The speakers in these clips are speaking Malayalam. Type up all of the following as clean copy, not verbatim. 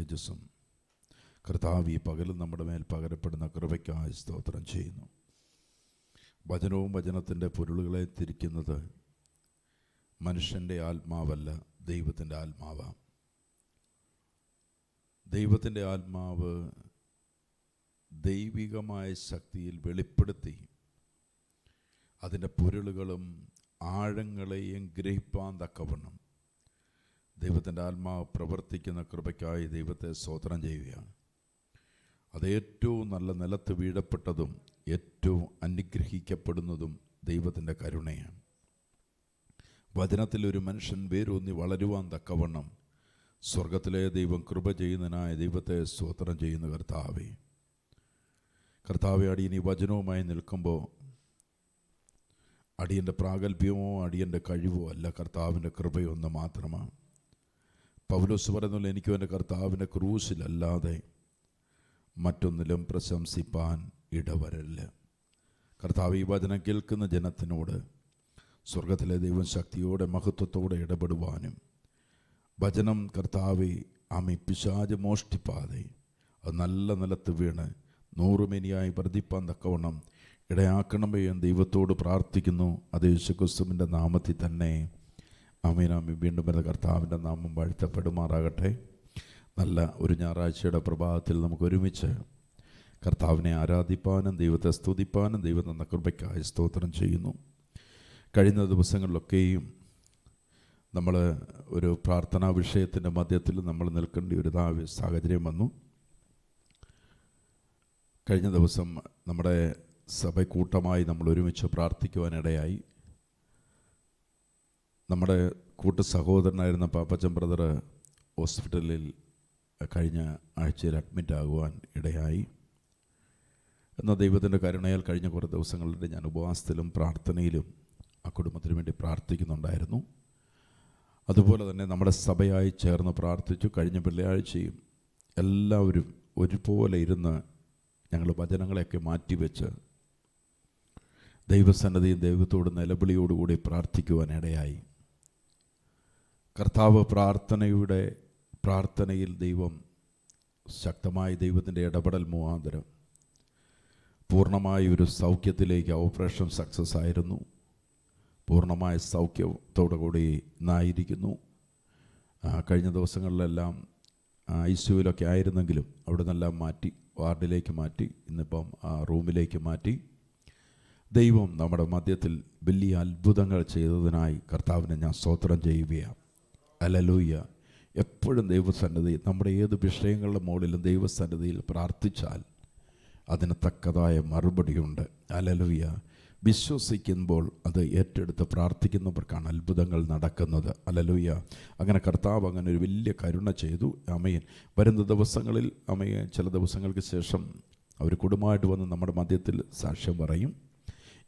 തേജസ്സും കർത്താവ് ഈ പകലും നമ്മുടെ മേൽ പകരപ്പെടുന്ന കൃപയ്ക്കായി സ്തോത്രം ചെയ്യുന്നു. വചനവും വചനത്തിൻ്റെ പൊരുളുകളെ തിരിക്കുന്നത് മനുഷ്യൻ്റെ ആത്മാവല്ല, ദൈവത്തിൻ്റെ ആത്മാവാണ്. ദൈവത്തിൻ്റെ ആത്മാവ് ദൈവികമായ ശക്തിയിൽ വെളിപ്പെടുത്തി അതിൻ്റെ പൊരുളുകളും ആഴങ്ങളെയും ഗ്രഹിപ്പാൻ തക്കവണ്ണം ദൈവത്തിൻ്റെ ആത്മാവ് പ്രവർത്തിക്കുന്ന കൃപയ്ക്കായി ദൈവത്തെ സ്തോത്രം ചെയ്യുകയാണ്. അത് ഏറ്റവും നല്ല നിലത്ത് വീഴപ്പെട്ടതും ഏറ്റവും അനുഗ്രഹിക്കപ്പെടുന്നതും ദൈവത്തിൻ്റെ കരുണയാണ്. വചനത്തിൽ ഒരു മനുഷ്യൻ വേരൂന്നി വളരുവാൻ തക്കവണ്ണം സ്വർഗത്തിലെ ദൈവം കൃപ ചെയ്യുന്നതിനായ ദൈവത്തെ സ്തോത്രം ചെയ്യുന്ന കർത്താവെ അടിയൻ ഈ വചനവുമായി നിൽക്കുമ്പോൾ അടിയൻ്റെ പ്രാഗൽഭ്യമോ അടിയൻ്റെ കഴിവോ അല്ല, കർത്താവിൻ്റെ കൃപയൊന്ന് മാത്രമാണ്. പൗലോസ് പറയുന്നുള്ള എനിക്കും എൻ്റെ കർത്താവിൻ്റെ ക്രൂശിലല്ലാതെ മറ്റൊന്നിലും പ്രശംസിപ്പാൻ ഇടവരല്ല. കർത്താവ് ഈ വചനം കേൾക്കുന്ന ജനത്തിനോട് സ്വർഗത്തിലെ ദൈവം ശക്തിയോടെ മഹത്വത്തോടെ ഇടപെടുവാനും വചനം കർത്താവെ പിശാച് മോഷ്ടിപ്പാതെ അത് നല്ല നിലത്ത് വീണ് നൂറുമേനിയായി വർദ്ധിപ്പാൻ തക്കവണ്ണം ഇടയാക്കണമേ എന്ന് ദൈവത്തോട് പ്രാർത്ഥിക്കുന്നു. അത് യേശുക്രിസ്തുവിൻ്റെ നാമത്തിൽ തന്നെ ആമേൻ. വീണ്ടും വരുന്ന കർത്താവിൻ്റെ നാമം വാഴ്ത്തപ്പെടുമാറാകട്ടെ. നല്ല ഒരു ഞായറാഴ്ചയുടെ പ്രഭാതത്തിൽ നമുക്ക് ഒരുമിച്ച് കർത്താവിനെ ആരാധിപ്പാനും ദൈവത്തെ സ്തുതിപ്പാനും ദൈവം തന്ന കൃപയ്ക്കായി സ്തോത്രം ചെയ്യുന്നു. കഴിഞ്ഞ ദിവസങ്ങളിലൊക്കെയും നമ്മൾ ഒരു പ്രാർത്ഥനാ വിഷയത്തിൻ്റെ മധ്യത്തിൽ നമ്മൾ നിൽക്കേണ്ട ഒരു സാഹചര്യം വന്നു. കഴിഞ്ഞ ദിവസം നമ്മുടെ സഭക്കൂട്ടമായി നമ്മൾ ഒരുമിച്ച് പ്രാർത്ഥിക്കുവാനിടയായി. നമ്മുടെ കൂട്ടു സഹോദരനായിരുന്ന പാപ്പച്ചൻ ബ്രദർ ഹോസ്പിറ്റലിൽ കഴിഞ്ഞ ആഴ്ചയിൽ അഡ്മിറ്റ് ആകുവാൻ ഇടയായി. എന്നാൽ ദൈവത്തിൻ്റെ കരുണയാൽ കഴിഞ്ഞ കുറേ ദിവസങ്ങളിലൂടെ ഞാൻ ഉപവാസത്തിലും പ്രാർത്ഥനയിലും ആ കുടുംബത്തിന് വേണ്ടി പ്രാർത്ഥിക്കുന്നുണ്ടായിരുന്നു. അതുപോലെ തന്നെ നമ്മുടെ സഭയായി ചേർന്ന് പ്രാർത്ഥിച്ചു. കഴിഞ്ഞ വെള്ളിയാഴ്ചയും എല്ലാവരും ഒരുപോലെ ഇരുന്ന് ഞങ്ങൾ വചനങ്ങളെയൊക്കെ മാറ്റിവെച്ച് ദൈവസന്നദ്ധിയും ദൈവത്തോട് നിലവിളിയോടുകൂടി പ്രാർത്ഥിക്കുവാനിടയായി. കർത്താവ് പ്രാർത്ഥനയിൽ ദൈവം ശക്തമായി ദൈവത്തിൻ്റെ ഇടപെടൽ മുഖാന്തരം പൂർണ്ണമായ ഒരു സൗഖ്യത്തിലേക്ക് ഓപ്പറേഷൻ സക്സസ് ആയിരുന്നു. പൂർണ്ണമായ സൗഖ്യത്തോടു കൂടി ഇന്നായിരിക്കുന്നു. കഴിഞ്ഞ ദിവസങ്ങളിലെല്ലാം ICUവിലൊക്കെ ആയിരുന്നെങ്കിലും അവിടെ നിന്നെല്ലാം മാറ്റി വാർഡിലേക്ക് മാറ്റി, ഇന്നിപ്പം റൂമിലേക്ക് മാറ്റി. ദൈവം നമ്മുടെ മധ്യത്തിൽ വലിയ അത്ഭുതങ്ങൾ ചെയ്തതിനായി കർത്താവിനെ ഞാൻ സ്തോത്രം ചെയ്യുകയാണ്. ഹല്ലേലൂയ. എപ്പോഴും ദൈവസന്നിധി, നമ്മുടെ ഏത് വിഷയങ്ങളുടെ മുകളിലും ദൈവസന്നിധിയിൽ പ്രാർത്ഥിച്ചാൽ അതിന് തക്കതായ മറുപടിയുണ്ട്. ഹല്ലേലൂയ. വിശ്വസിക്കുമ്പോൾ അത് ഏറ്റെടുത്ത് പ്രാർത്ഥിക്കുന്നവർക്കാണ് അത്ഭുതങ്ങൾ നടക്കുന്നത്. ഹല്ലേലൂയ. അങ്ങനെ കർത്താവ് അങ്ങനെ ഒരു വലിയ കരുണ ചെയ്തു. ആമേൻ. വരുന്ന ദിവസങ്ങളിൽ ആമേൻ, ചില ദിവസങ്ങൾക്ക് ശേഷം അവർ കുടുംബമായിട്ട് വന്ന് നമ്മുടെ മധ്യത്തിൽ സാക്ഷ്യം പറയും.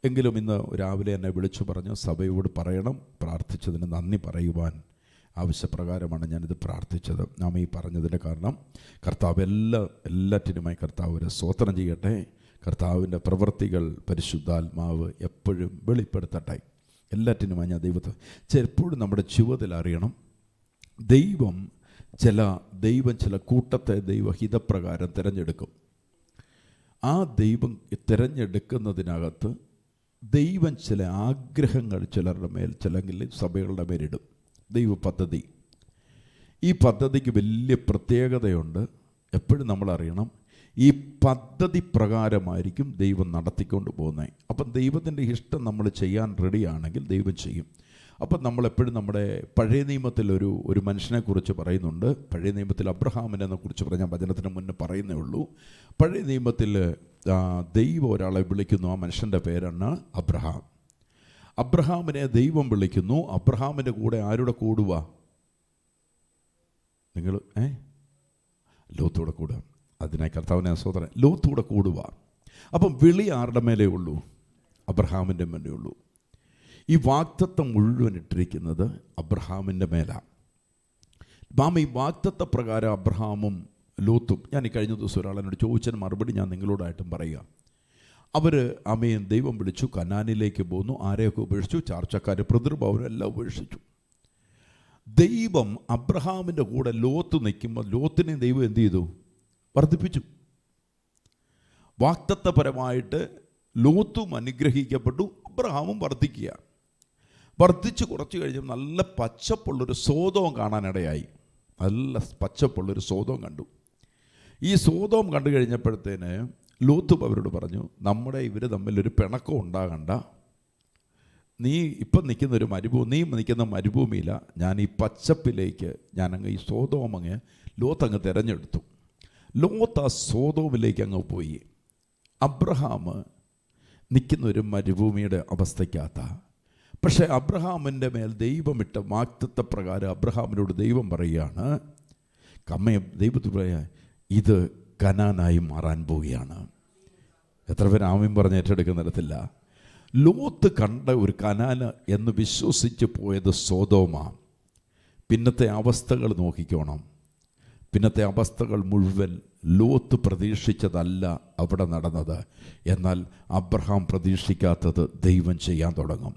എങ്കിലും ഇന്ന് രാവിലെ എന്നെ വിളിച്ചു പറഞ്ഞു, സഭയോട് പറയണം, പ്രാർത്ഥിച്ചതിന് നന്ദി പറയുവാൻ. ആവശ്യപ്രകാരമാണ് ഞാനിത് പ്രാർത്ഥിച്ചത്. നാം ഈ പറഞ്ഞതിൻ്റെ കാരണം കർത്താവ് എല്ലാറ്റിനുമായി കർത്താവ് ഒരു സ്തോത്രം ചെയ്യട്ടെ. കർത്താവിൻ്റെ പ്രവൃത്തികൾ പരിശുദ്ധാത്മാവ് എപ്പോഴും വെളിപ്പെടുത്തട്ടെ. എല്ലാറ്റിനുമായി ഞാൻ ദൈവത്തെ എപ്പോഴും നമ്മുടെ ജീവിതത്തിൽ അറിയണം. ദൈവം ചില കൂട്ടത്തെ ദൈവഹിതപ്രകാരം തിരഞ്ഞെടുക്കും. ആ ദൈവം തിരഞ്ഞെടുക്കുന്നതിനകത്ത് ദൈവം ചില ആഗ്രഹങ്ങൾ ചിലരുടെ മേൽ, ചിലെങ്കിൽ സഭകളുടെ മേലിടും. ദൈവ പദ്ധതി, ഈ പദ്ധതിക്ക് വലിയ പ്രത്യേകതയുണ്ട്. എപ്പോഴും നമ്മൾ അറിയണം, ഈ പദ്ധതി പ്രകാരമായിരിക്കും ദൈവം നടത്തിക്കൊണ്ട് പോകുന്നത്. അപ്പം ദൈവത്തിൻ്റെ ഇഷ്ടം നമ്മൾ ചെയ്യാൻ റെഡിയാണെങ്കിൽ ദൈവം ചെയ്യും. അപ്പം നമ്മളെപ്പോഴും നമ്മുടെ പഴയ നിയമത്തിൽ ഒരു മനുഷ്യനെക്കുറിച്ച് പറയുന്നുണ്ട്. പഴയ നിയമത്തിൽ അബ്രഹാമിനെ കുറിച്ച് പറഞ്ഞാൽ വചനത്തിന് മുന്നേ പറയുന്നേ ഉള്ളൂ. പഴയ നിയമത്തിൽ ദൈവം ഒരാളെ വിളിക്കുന്നു. ആ മനുഷ്യൻ്റെ പേരാണ് അബ്രഹാം. അബ്രഹാമിനെ ദൈവം വിളിക്കുന്നു. അബ്രഹാമിൻ്റെ കൂടെ ആരുടെ കൂടുക? നിങ്ങൾ ലോത്തൂടെ കൂടുക. അതിനായി കർത്താവിനെ സഹോദരൻ ലോത്തൂടെ കൂടുക. അപ്പം വിളി ആരുടെ മേലേ ഉള്ളൂ? അബ്രഹാമിൻ്റെ മേലേ ഉള്ളൂ. ഈ വാഗ്ദത്തം മുഴുവൻ ഇട്ടിരിക്കുന്നത് അബ്രഹാമിൻ്റെ മേലാണ്. ഈ വാഗ്ദത്ത പ്രകാരം അബ്രഹാമും ലോത്തും, ഞാൻ ഈ കഴിഞ്ഞ ദിവസം ഒരാളെന്നോട് ചോദിച്ചതിന് മറുപടി ഞാൻ നിങ്ങളോടായിട്ടും പറയുക. അവർ ആമേൻ ദൈവം വിളിച്ചു, കനാനിലേക്ക് പോന്നു. ആരെയൊക്കെ ഉപേക്ഷിച്ചു? ചാർച്ചക്കാർ, പിതൃഭവനം എല്ലാം ഉപേക്ഷിച്ചു. ദൈവം അബ്രഹാമിൻ്റെ കൂടെ ലോത്ത് നിൽക്കുമ്പോൾ ലോത്തിനെ ദൈവം എന്ത് ചെയ്തു? വർദ്ധിപ്പിച്ചു. വാഗ്ദത്തപരമായിട്ട് ലോത്തും അനുഗ്രഹിക്കപ്പെട്ടു, അബ്രഹാമും വർദ്ധിക്കുക. വർദ്ധിച്ച് കുറച്ച് കഴിഞ്ഞപ്പോൾ നല്ല പച്ചപ്പുള്ളൊരു സോദോം കാണാനിടയായി. നല്ല പച്ചപ്പുള്ളൊരു സോദോം കണ്ടു. ഈ സോദോം കണ്ടു കഴിഞ്ഞപ്പോഴത്തേന് ലോത്ത് അവരോട് പറഞ്ഞു, നമ്മുടെ ഇവർ തമ്മിലൊരു പിണക്കം ഉണ്ടാകണ്ട. നീ ഇപ്പം നിൽക്കുന്നൊരു നീ നിൽക്കുന്ന മരുഭൂമിയില്ല, ഞാൻ ഈ പച്ചപ്പിലേക്ക് ഞാനങ്ങ് ഈ സോദോം ലോത്ത് അങ്ങ് തിരഞ്ഞെടുത്തു. ലോത്ത് ആ സോദോമിലേക്ക് അങ്ങ് പോയി. അബ്രഹാം നിൽക്കുന്നൊരു മരുഭൂമിയുടെ അവസ്ഥയ്ക്കകത്ത. പക്ഷേ അബ്രഹാമിൻ്റെ മേൽ ദൈവമിട്ട വാഗ്ദത്തപ്രകാരം അബ്രഹാമിനോട് ദൈവം പറയുകയാണ്, ദൈവത്തിൽ പറയാ, ഇത് കനാനായി മാറാൻ പോവുകയാണ്. എത്ര പേര് ആമീൻ പറഞ്ഞ് ഏറ്റെടുക്കുന്നിടത്തില്ല. ലോത്ത് കണ്ട ഒരു കനാന് എന്ന് വിശ്വസിച്ച് പോയത് സോദോമാ. പിന്നത്തെ അവസ്ഥകൾ നോക്കിക്കോണം. പിന്നത്തെ അവസ്ഥകൾ മുഴുവൻ ലോത്ത് പ്രതീക്ഷിച്ചതല്ല അവിടെ നടന്നത്. എന്നാൽ അബ്രഹാം പ്രതീക്ഷിക്കാത്തത് ദൈവം ചെയ്യാൻ തുടങ്ങും.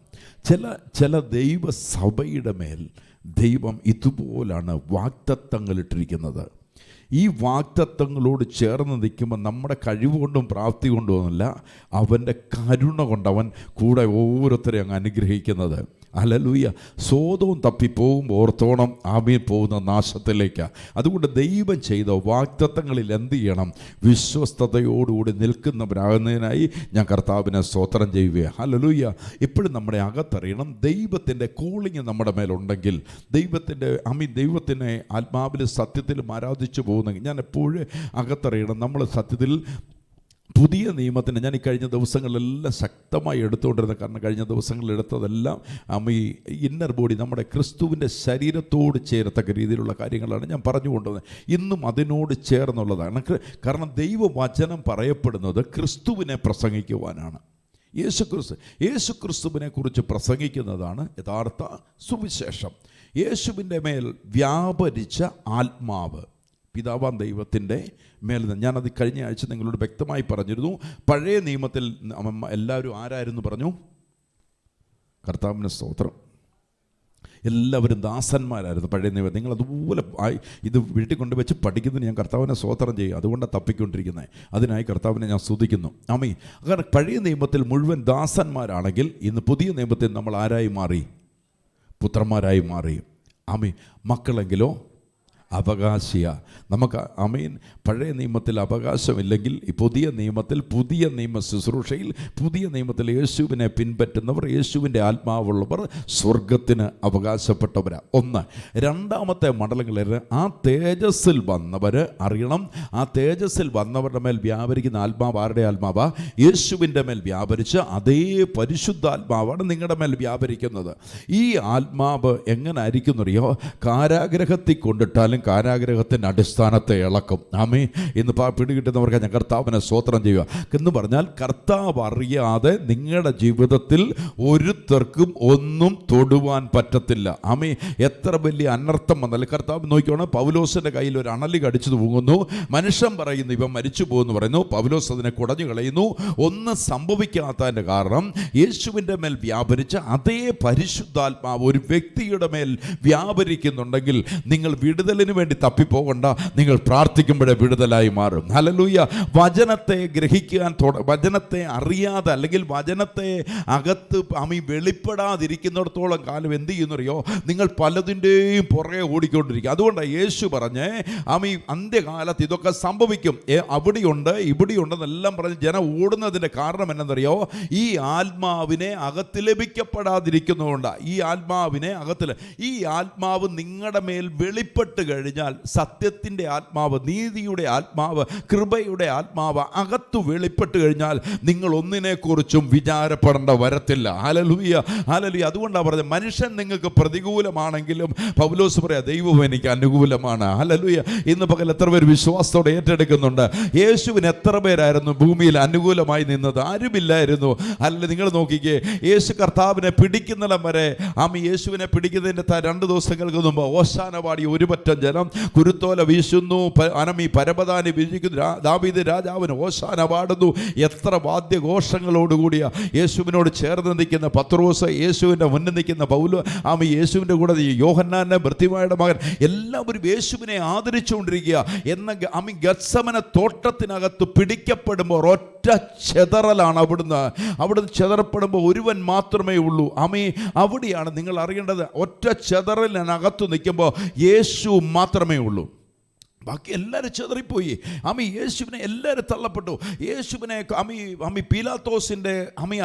ചില ദൈവസഭയുടെ മേൽ ദൈവം ഇതുപോലാണ് വാഗ്ദത്തങ്ങളിട്ടിരിക്കുന്നത്. ഈ വാഗ്ദത്തങ്ങളോട് ചേർന്ന് നിൽക്കുമ്പോൾ നമ്മുടെ കഴിവുകൊണ്ടും പ്രാപ്തി കൊണ്ടുമല്ല, അവൻ്റെ കരുണ കൊണ്ടവൻ കൂടെ ഓരോരുത്തരെയും അങ്ങ് അനുഗ്രഹിക്കുന്നത്. ഹല്ലേലൂയ. സോദോം തപ്പിപ്പോകുമ്പോൾ ഓർത്തോണം, ആമീൻ പോകുന്ന നാശത്തിലേക്കാണ്. അതുകൊണ്ട് ദൈവം ചെയ്ത വാഗ്ദത്തങ്ങളിൽ എന്ത് ചെയ്യണം? വിശ്വസ്തയോടുകൂടി നിൽക്കുന്നവരാകുന്നതിനായി ഞാൻ കർത്താവിനെ സ്തോത്രം ചെയ്യുകയാണ്. ഹല്ലേലൂയ. എപ്പോഴും നമ്മുടെ അകത്തറിയണം, ദൈവത്തിൻ്റെ കോളിങ് നമ്മുടെ മേലുണ്ടെങ്കിൽ, ദൈവത്തിനെ ആത്മാവിലും സത്യത്തിലും ആരാധിച്ചു പോകുന്നെങ്കിൽ, ഞാൻ എപ്പോഴും അകത്തറിയണം, നമ്മൾ സത്യത്തിൽ പുതിയ നിയമത്തിന് ഞാൻ ഈ കഴിഞ്ഞ ദിവസങ്ങളിലെല്ലാം ശക്തമായി എടുത്തുകൊണ്ടിരുന്നത്. കാരണം കഴിഞ്ഞ ദിവസങ്ങളിൽ എടുത്തതെല്ലാം ഈ ഇന്നർ ബോഡി, നമ്മുടെ ക്രിസ്തുവിൻ്റെ ശരീരത്തോട് ചേരത്തക്ക രീതിയിലുള്ള കാര്യങ്ങളാണ് ഞാൻ പറഞ്ഞുകൊണ്ടുവന്നത്. ഇന്നും അതിനോട് ചേർന്നുള്ളതാണ്. കാരണം ദൈവവചനം പറയപ്പെടുന്നത് ക്രിസ്തുവിനെ പ്രസംഗിക്കുവാനാണ്. യേശുക്രിസ്തുവിനെ കുറിച്ച് പ്രസംഗിക്കുന്നതാണ് യഥാർത്ഥ സുവിശേഷം. യേശുവിൻ്റെ മേൽ വ്യാപരിച്ച ആത്മാവ് പിതാവാം ദൈവത്തിൻ്റെ മേൽ. ഞാനത് കഴിഞ്ഞ ആഴ്ച നിങ്ങളോട് വ്യക്തമായി പറഞ്ഞിരുന്നു. പഴയ നിയമത്തിൽ എല്ലാവരും ആരായിരുന്നു പറഞ്ഞു? കർത്താവിൻ്റെ സ്തോത്രം. എല്ലാവരും ദാസന്മാരായിരുന്നു പഴയ നിയമം. നിങ്ങൾ അതുപോലെ ഇത് വീട്ടിൽ കൊണ്ടുവച്ച് പഠിക്കുന്നതിന് ഞാൻ കർത്താവിനെ സ്തോത്രം ചെയ്യും. അതുകൊണ്ടാണ് തപ്പിക്കൊണ്ടിരിക്കുന്നത്. അതിനായി കർത്താവിനെ ഞാൻ സ്തുതിക്കുന്നു. ആമേൻ. കാരണം പഴയ നിയമത്തിൽ മുഴുവൻ ദാസന്മാരാണെങ്കിൽ ഇന്ന് പുതിയ നിയമത്തിൽ നമ്മൾ ആരായി മാറി? പുത്രന്മാരായി മാറി. ആമേൻ. മക്കളെങ്കിലോ അവകാശിയ. നമുക്ക് ആമേൻ. പഴയ നിയമത്തിൽ അവകാശമില്ലെങ്കിൽ ഈ പുതിയ നിയമത്തിൽ, പുതിയ നിയമ ശുശ്രൂഷയിൽ, പുതിയ നിയമത്തിൽ യേശുവിനെ പിൻപറ്റുന്നവർ, യേശുവിൻ്റെ ആത്മാവുള്ളവർ സ്വർഗത്തിന് അവകാശപ്പെട്ടവരാണ്. ഒന്ന്. രണ്ടാമത്തെ മണ്ഡലങ്ങളിൽ ആ തേജസ്സിൽ വന്നവർ അറിയണം, ആ തേജസ്സിൽ വന്നവരുടെ മേൽ വ്യാപരിക്കുന്ന ആത്മാവ് ആരുടെ ആത്മാവാ? യേശുവിൻ്റെ മേൽ വ്യാപരിച്ച് അതേ പരിശുദ്ധാത്മാവാണ് നിങ്ങളുടെ മേൽ വ്യാപരിക്കുന്നത്. ഈ ആത്മാവ് എങ്ങനെ ആയിരിക്കുന്നറിയോ? കാരാഗ്രഹത്തിൽ കൊണ്ടിട്ടാലും കാരാഗ്രഹത്തിൻ്റെ അടിസ്ഥാനത്തെ ഇളക്കും. ആമേൻ. ഇന്ന് പിടികിട്ടുന്നവർക്ക് ഞാൻ കർത്താവിനെ സ്തോത്രം ചെയ്യുക എന്ന് പറഞ്ഞാൽ, കർത്താവ് അറിയാതെ നിങ്ങളുടെ ജീവിതത്തിൽ ഒരുത്തർക്കും ഒന്നും തൊടുവാൻ പറ്റത്തില്ല. ആമേൻ. എത്ര വലിയ അനർത്ഥം വന്നാലും കർത്താവ് നോക്കിയാണ്. പൗലോസിൻ്റെ കയ്യിൽ ഒരു അണലി കടിച്ചു തൂങ്ങുന്നു. മനുഷ്യൻ പറയുന്നു ഇവൻ മരിച്ചു പോകുന്നു പറയുന്നു. പൗലോസ് അതിനെ കുടഞ്ഞു കളയുന്നു. ഒന്നും സംഭവിക്കാത്തതിൻ്റെ കാരണം യേശുവിൻ്റെ മേൽ വ്യാപരിച്ച അതേ പരിശുദ്ധാത്മാവ് ഒരു വ്യക്തിയുടെ മേൽ വ്യാപരിക്കുന്നുണ്ടെങ്കിൽ നിങ്ങൾ വിടുതലിന് വേണ്ടി തപ്പിപ്പോകണ്ട. നിങ്ങൾ പ്രാർത്ഥിക്കുമ്പോഴേ വിടുതലായി മാറും. ഹല്ലേലൂയ. വചനത്തെ ഗ്രഹിക്കാൻ, വചനത്തെ അറിയാതെ അല്ലെങ്കിൽ വചനത്തെ അകത്ത് വെളിപ്പെടാതിരിക്കുന്നിടത്തോളം കാലം എന്ത് ചെയ്യുന്നറിയോ? നിങ്ങൾ പലതിൻ്റെയും പുറകെ ഓടിക്കൊണ്ടിരിക്കും. അതുകൊണ്ടാണ് യേശു പറഞ്ഞ് അന്ത്യകാലത്ത് ഇതൊക്കെ സംഭവിക്കും, അവിടെയുണ്ട് ഇവിടെയുണ്ടെന്നെല്ലാം പറഞ്ഞ് ജനം ഓടുന്നതിൻ്റെ കാരണം എന്നറിയോ? ഈ ആത്മാവിനെ അകത്ത് ലഭിക്കപ്പെടാതിരിക്കുന്നതുകൊണ്ടാണ്. ഈ ആത്മാവിനെ അകത്തിൽ, ഈ ആത്മാവ് നിങ്ങളുടെ മേൽ വെളിപ്പെട്ട് കഴിഞ്ഞാൽ സത്യത്തിൻ്റെ ആത്മാവ്, നീതിയുടെ ആത്മാവ്, കൃപയുടെ ആത്മാവ് അകത്തു വെളിപ്പെട്ട് കഴിഞ്ഞാൽ നിങ്ങൾ ഒന്നിനെക്കുറിച്ചും വിചാരപ്പെടേണ്ട വരത്തില്ല. ഹല്ലേലൂയ. ഹല്ലേലൂയ. അതുകൊണ്ടാണ് പറഞ്ഞത്, മനുഷ്യൻ നിങ്ങൾക്ക് പ്രതികൂലമാണെങ്കിലും പൗലോസ് പറയാ ദൈവം എനിക്ക് അനുകൂലമാണ്. ഹല്ലേലൂയ. ഇന്ന് പകൽ എത്ര പേര് വിശ്വാസത്തോടെ ഏറ്റെടുക്കുന്നുണ്ട്? യേശുവിന് എത്ര പേരായിരുന്നു ഭൂമിയിൽ അനുകൂലമായി നിന്നത്? ആരുമില്ലായിരുന്നു. അല്ല, നിങ്ങൾ നോക്കിക്കേ, യേശു കർത്താവിനെ പിടിക്കുന്നിടം വരെ യേശുവിനെ പിടിക്കുന്നതിൻ്റെ 2 ദിവസങ്ങൾക്ക് മുമ്പ് ഓശാന പാടി ഒരു പറ്റം ജനം കുരുത്തോല വീശുന്നു, അനമി പരപതാനി വീശിക്കുന്നു, ദാവീദ് രാജാവിന് ഓശാന പാടുന്നു. എത്ര വാദ്യഘോഷങ്ങളോടുകൂടിയ യേശുവിനോട് ചേർന്ന് നിൽക്കുന്ന പത്രോസ്, യേശുവിൻ്റെ മുന്നിൽ നിൽക്കുന്ന പൗലോ, യേശുവിൻ്റെ കൂടെ യോഹന്നാൻ്റെ ബർത്തിമായുടെ മകൻ, എല്ലാവരും യേശുവിനെ ആദരിച്ചുകൊണ്ടിരിക്കുക. എന്ന ഗത്സമന തോട്ടത്തിനകത്ത് പിടിക്കപ്പെടുമ്പോൾ ഒറ്റ ചെതറലാണ്. അവിടുന്ന് ചെതറപ്പെടുമ്പോൾ ഒരുവൻ മാത്രമേ ഉള്ളൂ. അവിടെയാണ് നിങ്ങൾ അറിയേണ്ടത്. ഒറ്റ ചെതറലിനകത്ത് നിൽക്കുമ്പോൾ യേശു മാത്രമേ ഉള്ളൂ. ബാക്കി എല്ലാവരും ചെതറിപ്പോയി. യേശുവിനെ എല്ലാവരും തള്ളപ്പെട്ടു. യേശുവിനെ പീലാത്തോസിൻ്റെ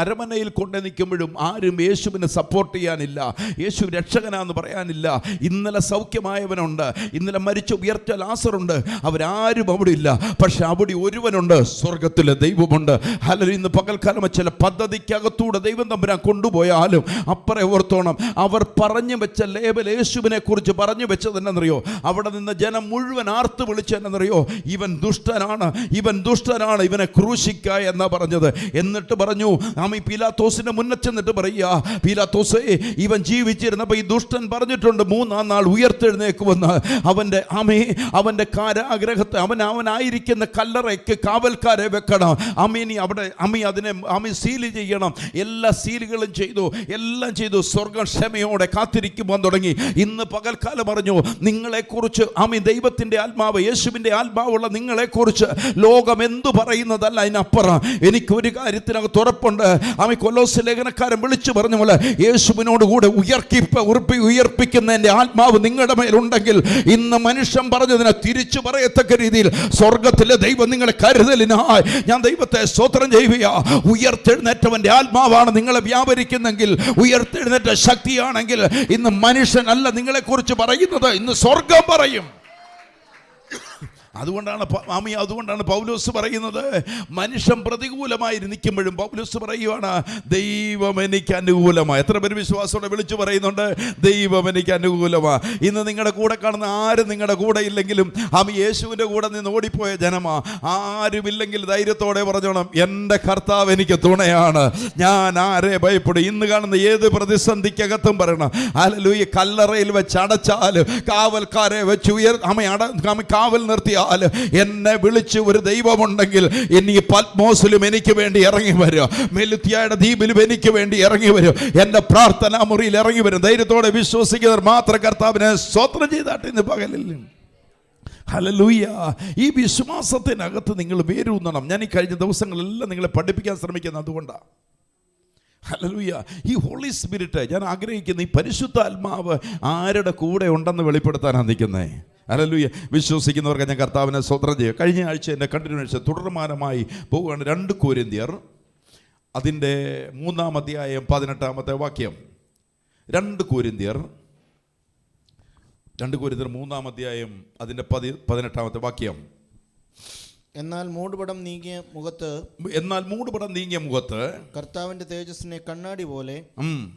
അരമനയിൽ കൊണ്ടു നിൽക്കുമ്പോഴും ആരും യേശുവിനെ സപ്പോർട്ട് ചെയ്യാനില്ല, യേശു രക്ഷകനാന്ന് പറയാനില്ല. ഇന്നലെ സൗഖ്യമായവനുണ്ട്, ഇന്നലെ മരിച്ചു ഉയർച്ച ലാസറുണ്ട്, അവരാരും അവിടെ ഇല്ല. പക്ഷെ അവിടെ ഒരുവനുണ്ട്, സ്വർഗത്തിലെ ദൈവമുണ്ട്. അല്ലെങ്കിൽ ഇന്ന് പകൽക്കാലം ചില പദ്ധതിക്കകത്തൂടെ ദൈവം തമ്പുരാൻ കൊണ്ടുപോയാലും അപ്പറെ ഓർത്തോണം, അവർ പറഞ്ഞു വെച്ച ലേബൽ യേശുവിനെ കുറിച്ച് പറഞ്ഞു വെച്ചത് എന്നറിയോ? അവിടെ നിന്ന് ജനം മുഴുവൻ വിളിച്ചെന്നറിയോ? ഇവൻ ദുഷ്ടനാണ്, ഇവനെ ക്രൂശിക്ക എന്നാ പറഞ്ഞത്. എന്നിട്ട് പറഞ്ഞു, പീലാത്തോസിന്റെ മുന്നിൽ ചെന്നിട്ട് പറയുക, പീലാത്തോസേ, ഇവൻ ജീവിച്ചിരുന്നപ്പോൾ ഈ ദുഷ്ടൻ പറഞ്ഞിട്ടുണ്ട് 3-ാം നാൾ ഉയർത്തെഴുന്നേക്കുമെന്ന്. അവന്റെ കാരാഗ്രഹത്തെ അവനായിരിക്കുന്ന കല്ലറയ്ക്ക് കാവൽക്കാരെ വെക്കണം. അവിടെ അതിനെ സീല് ചെയ്യണം. എല്ലാ സീലുകളും എല്ലാം ചെയ്തു. സ്വർഗം ക്ഷമയോടെ കാത്തിരിക്കുവാൻ തുടങ്ങി. ഇന്ന് പകൽക്കാലം പറഞ്ഞു, നിങ്ങളെക്കുറിച്ച് ദൈവത്തിന്റെ ആത്മാവ്, യേശുവിൻ്റെ ആത്മാവുള്ള നിങ്ങളെക്കുറിച്ച് ലോകം എന്തു പറയുന്നതല്ല, അതിനപ്പുറം എനിക്കൊരു കാര്യത്തിനകത്ത് ഉറപ്പുണ്ട്. കൊലോസ്യ ലേഖനക്കാരൻ വിളിച്ചു പറഞ്ഞ പോലെ, യേശുവിനോട് കൂടെ ഉയർപ്പിക്കുന്ന എൻ്റെ ആത്മാവ് നിങ്ങളുടെ മേലുണ്ടെങ്കിൽ ഇന്ന് മനുഷ്യൻ പറഞ്ഞതിനെ തിരിച്ചു പറയത്തക്ക രീതിയിൽ സ്വർഗത്തിലെ ദൈവം നിങ്ങളെ കരുതലിനായി ഞാൻ ദൈവത്തെ സ്തോത്രം ചെയ്യുക. ഉയർത്തെഴുന്നേറ്റവൻ്റെ ആത്മാവാണ് നിങ്ങളെ വ്യാപരിക്കുന്നെങ്കിൽ, ഉയർത്തെഴുന്നേറ്റ ശക്തിയാണെങ്കിൽ ഇന്ന് മനുഷ്യനല്ല നിങ്ങളെക്കുറിച്ച് പറയുന്നത്, ഇന്ന് സ്വർഗം പറയും. അതുകൊണ്ടാണ് പൗലോസ് പറയുന്നത്, മനുഷ്യൻ പ്രതികൂലമായി നിൽക്കുമ്പോഴും പൗലോസ് പറയുവാണ്, ദൈവം എനിക്ക് അനുകൂലമാണ്. എത്ര പേര് വിശ്വാസത്തോടെ വിളിച്ചു പറയുന്നുണ്ട്, ദൈവം എനിക്ക് അനുകൂലമാണ്. ഇന്ന് നിങ്ങളുടെ കൂടെ കാണുന്ന ആരും നിങ്ങളുടെ കൂടെ ഇല്ലെങ്കിലും യേശുവിൻ്റെ കൂടെ നിന്ന് ഓടിപ്പോയ ജനമാ. ആരുമില്ലെങ്കിൽ ധൈര്യത്തോടെ പറഞ്ഞോണം, എൻ്റെ കർത്താവ് എനിക്ക് തുണയാണ്, ഞാൻ ആരെ ഭയപ്പെടും. ഇന്ന് കാണുന്ന ഏത് പ്രതിസന്ധിക്കകത്തും പറയണം, ഹല്ലേലൂയ. കല്ലറയിൽ വെച്ച് അടച്ചാലും കാവൽക്കാരെ വെച്ച് കാവൽ നിർത്തിയ എന്നെ വിളിച്ച് ഒരു ദൈവമുണ്ടെങ്കിൽ ഇനി പത്മോസിലും എനിക്ക് വേണ്ടി ഇറങ്ങി വരും, മെലുത്തിയായുടെ ദ്വീപിലും എനിക്ക് വേണ്ടി ഇറങ്ങി വരും, എന്റെ പ്രാർത്ഥനാ മുറിയിൽ ഇറങ്ങി വരും. ധൈര്യത്തോടെ വിശ്വസിക്കുന്നവർ മാത്രം കർത്താവിനെ സ്തോത്രം ചെയ്താട്ടെ ഇന്ന് പകലിൽ. ഹല്ലേലൂയ. ഈ വിശ്വാസത്തിനകത്ത് നിങ്ങൾ വേരൂന്നണം. ഞാൻ ഈ കഴിഞ്ഞ ദിവസങ്ങളെല്ലാം നിങ്ങളെ പഠിപ്പിക്കാൻ ശ്രമിക്കുന്നത് അതുകൊണ്ടാണ്. ഹല്ലേലൂയ. ഈ ഹോളി സ്പിരിറ്റ് ഞാൻ ആഗ്രഹിക്കുന്ന ഈ പരിശുദ്ധാത്മാവ് ആരുടെ കൂടെ ഉണ്ടെന്ന് വെളിപ്പെടുത്താനാണ് നിൽക്കുന്നത്. ഹല്ലേലൂയ. വിശ്വസിക്കുന്നവർക്ക് ഞാൻ കർത്താവിനെ സ്തോത്രം ചെയ്യുക. കഴിഞ്ഞ ആഴ്ച എൻ്റെ കണ്ടിന്യൂഷൻ തുടർമാനമായി പോവുകയാണ്. 2 കൊരിന്ത്യർ അതിൻ്റെ 3-ാം അധ്യായം 18-ാമത്തെ വാക്യം. 2 കൊരിന്ത്യർ 3-ാം അധ്യായം അതിൻ്റെ 18-ാമത്തെ വാക്യം. എന്നാൽ മൂടുപടം നീങ്ങിയ മുഖത്ത് കർത്താവിന്റെ തേജസ്സിനെ കണ്ണാടി പോലെ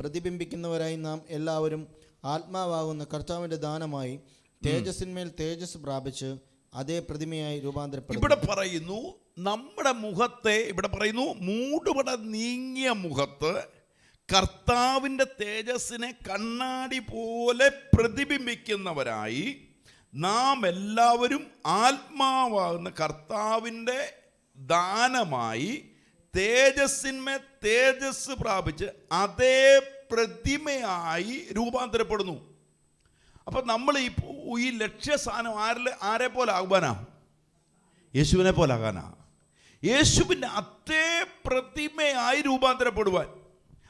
പ്രതിബിംബിക്കുന്നവരായി നാം എല്ലാവരും ആത്മാവാകുന്ന കർത്താവിന്റെ ദാനമായി തേജസ്സിന്മേൽ തേജസ് പ്രാപിച്ച് അതേ പ്രതിമയായി രൂപാന്തരപ്പെടും. ഇവിടെ പറയുന്നു, നമ്മുടെ മുഖത്തെ, ഇവിടെ പറയുന്നു, മൂടുപടം നീങ്ങിയ മുഖത്ത് കർത്താവിൻ്റെ തേജസ്സിനെ കണ്ണാടി പോലെ പ്രതിബിംബിക്കുന്നവരായി നാം എല്ലാവരും ആത്മാവാകുന്ന കർത്താവിൻ്റെ ദാനമായി തേജസ്സിന്മേൽ തേജസ് പ്രാപിച്ച് അതേ പ്രതിമയായി രൂപാന്തരപ്പെടുന്നു. അപ്പം നമ്മൾ ഈ ലക്ഷ്യസ്ഥാനം ആരെ പോലെ ആകുവാനാ? യേശുവിനെ പോലെ ആകാനാ. യേശുവിൻ്റെ അതേ പ്രതിമയായി രൂപാന്തരപ്പെടുവാൻ.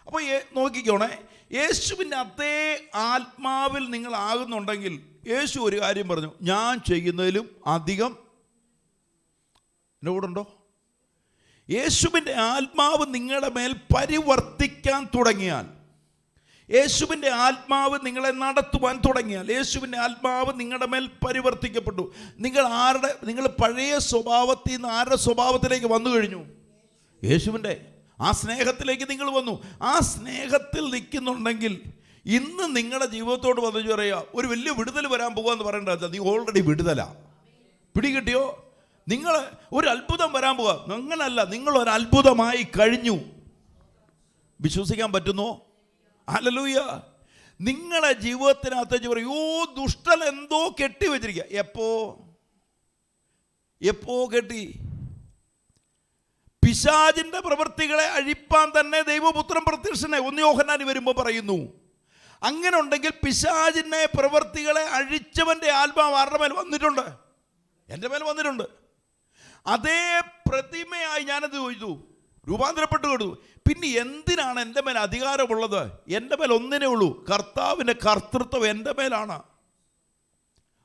അപ്പോൾ നോക്കിക്കോണേ, യേശുവിൻ്റെ അതേ ആത്മാവിൽ നിങ്ങൾ ആകുന്നുണ്ടെങ്കിൽ യേശു ഒരു കാര്യം പറഞ്ഞു, ഞാൻ ചെയ്യുന്നതിലും അധികം എൻ്റെ കൂടെ ഉണ്ടോ? യേശുവിൻ്റെ ആത്മാവ് നിങ്ങളുടെ മേൽ പരിവർത്തിക്കാൻ തുടങ്ങിയാൽ, യേശുവിൻ്റെ ആത്മാവ് നിങ്ങളെ നടത്തുവാൻ തുടങ്ങിയാൽ, യേശുവിൻ്റെ ആത്മാവ് നിങ്ങളുടെ മേൽ പരിവർത്തിക്കപ്പെട്ടു. നിങ്ങൾ പഴയ സ്വഭാവത്തിൽ നിന്ന് ആരുടെ സ്വഭാവത്തിലേക്ക് വന്നു കഴിഞ്ഞു? യേശുവിൻ്റെ ആ സ്നേഹത്തിലേക്ക് നിങ്ങൾ വന്നു. ആ സ്നേഹത്തിൽ നിൽക്കുന്നുണ്ടെങ്കിൽ ഇന്ന് നിങ്ങളുടെ ജീവിതത്തോട് വന്നു പറയുക, ഒരു വലിയ വിടുതൽ വരാൻ പോകുകയെന്ന് പറയേണ്ടത്, നീ ഓൾറെഡി വിടുതലാ. പിടികിട്ടിയോ? നിങ്ങൾ ഒരു അത്ഭുതം വരാൻ പോവുക. അങ്ങനല്ല, നിങ്ങളൊരു അത്ഭുതമായി കഴിഞ്ഞു. വിശ്വസിക്കാൻ പറ്റുന്നോ? ഹല്ലേലൂയ. നിങ്ങളെ ജീവിതത്തിനകത്ത് പറയും, ഓ ദുഷ്ടൻ എന്തോ കെട്ടി വെച്ചിരിക്കുക. എപ്പോ കെട്ടി? പിശാചിന്റെ പ്രവൃത്തികളെ അഴിപ്പാൻ തന്നെ ദൈവപുത്രൻ പ്രത്യക്ഷനെ 1 യോഹന്നാൻ വരുമ്പോൾ പറയുന്നു. അങ്ങനെ ഉണ്ടെങ്കിൽ പിശാചിന്റെ പ്രവൃത്തികളെ അഴിച്ചവന്റെ ആത്മാവ് ആരുടെ മേൽ വന്നിട്ടുണ്ട്? എൻ്റെ മേൽ വന്നിട്ടുണ്ട്. അതേ പ്രതിമയായി ഞാനത് ചെയ്തു, രൂപാന്തരപ്പെട്ടു കൊടുത്തു. പിന്നെ എന്തിനാണ് എൻ്റെ മേൽ അധികാരമുള്ളത്? എൻ്റെ മേൽ ഒന്നിനേ ഉള്ളൂ, കർത്താവിൻ്റെ കർത്തൃത്വം എൻ്റെ മേലാണ്.